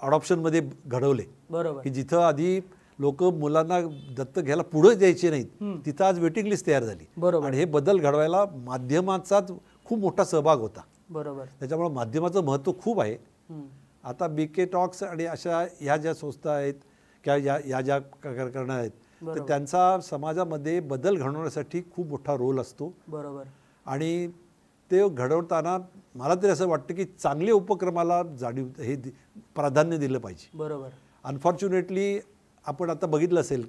[SPEAKER 1] अडॉप्शनमध्ये घडवले.
[SPEAKER 2] बरोबर.
[SPEAKER 1] की जिथं आधी लोक मुलांना दत्तक घ्यायला पुढे द्यायचे नाहीत, तिथं आज वेटिंग लिस्ट तयार झाली.
[SPEAKER 2] बरोबर.
[SPEAKER 1] आणि हे बदल घडवायला माध्यमाचाच खूप मोठा सहभाग होता.
[SPEAKER 2] बरोबर.
[SPEAKER 1] त्याच्यामुळे माध्यमाचं महत्त्व खूप आहे. आता बीके टॉक्स आणि अशा ह्या ज्या संस्था आहेत किंवा या ज्या करणार आहेत, तर त्यांचा समाजामध्ये बदल घडवण्यासाठी खूप मोठा रोल असतो.
[SPEAKER 2] बरोबर.
[SPEAKER 1] आणि ते घडवताना मला तरी असं वाटतं की चांगल्या उपक्रमाला हे प्राधान्य दिलं पाहिजे.
[SPEAKER 2] बरोबर.
[SPEAKER 1] अनफॉर्च्युनेटली आपण आता बघितलं असेल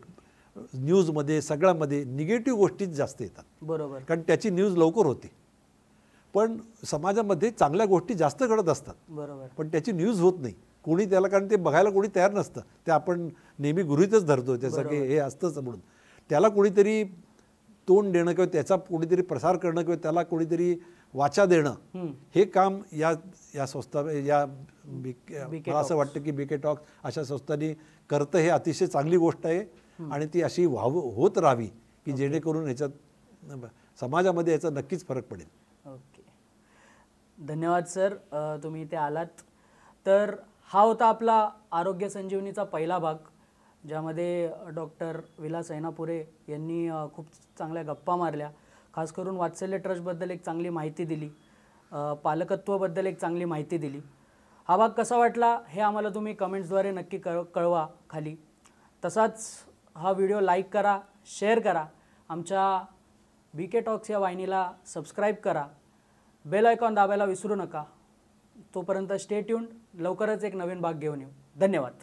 [SPEAKER 1] न्यूजमध्ये सगळ्यामध्ये निगेटिव्ह गोष्टीच जास्त येतात.
[SPEAKER 2] बरोबर.
[SPEAKER 1] कारण त्याची न्यूज लवकर होते. पण समाजामध्ये चांगल्या गोष्टी जास्त घडत असतात.
[SPEAKER 2] बरोबर.
[SPEAKER 1] पण त्याची न्यूज होत नाही कोणी त्याला, कारण ते बघायला कोणी तयार नसतं. ते आपण नेहमी गृहीतच धरतो त्याचं की हे असतंच म्हणून. त्याला कोणीतरी तोंड देणं किंवा त्याचा कोणीतरी प्रसार करणं किंवा त्याला कोणीतरी वाचा देणं, हे काम या संस्था मला असं वाटतं की बीके टॉक्स अशा संस्थांनी करतं. हे अतिशय चांगली गोष्ट आहे आणि ती अशी होत राहावी की जेणेकरून याच्यात समाजामध्ये याचा नक्कीच फरक पडेल.
[SPEAKER 2] ओके. धन्यवाद सर, तुम्ही इथे आलात. तर हा होता आपला आरोग्य संजीवनीचा पहिला भाग, ज्यामध्ये डॉक्टर विलास ऐनापुरे यांनी खूप चांगल्या गप्पा मारल्या. खास करून वात्सल्य ट्रस्टबद्दल एक चांगली माहिती दिली, पालकत्वाबद्दल एक चांगली माहिती दिली. हा भाग कसा वाटला हे आम्हाला तुम्ही कमेंट्सद्वारे नक्की कळवा खाली. तसाच हा व्हिडिओ लाईक करा, शेअर करा, आमच्या BK टॉक्स या वाहिनीला सबस्क्राईब करा, बेल आयकॉन दाबायला विसरू नका. तोपर्यंत स्टे ट्यून्ड. लवकरच एक नवीन भाग घेऊन येऊ. धन्यवाद.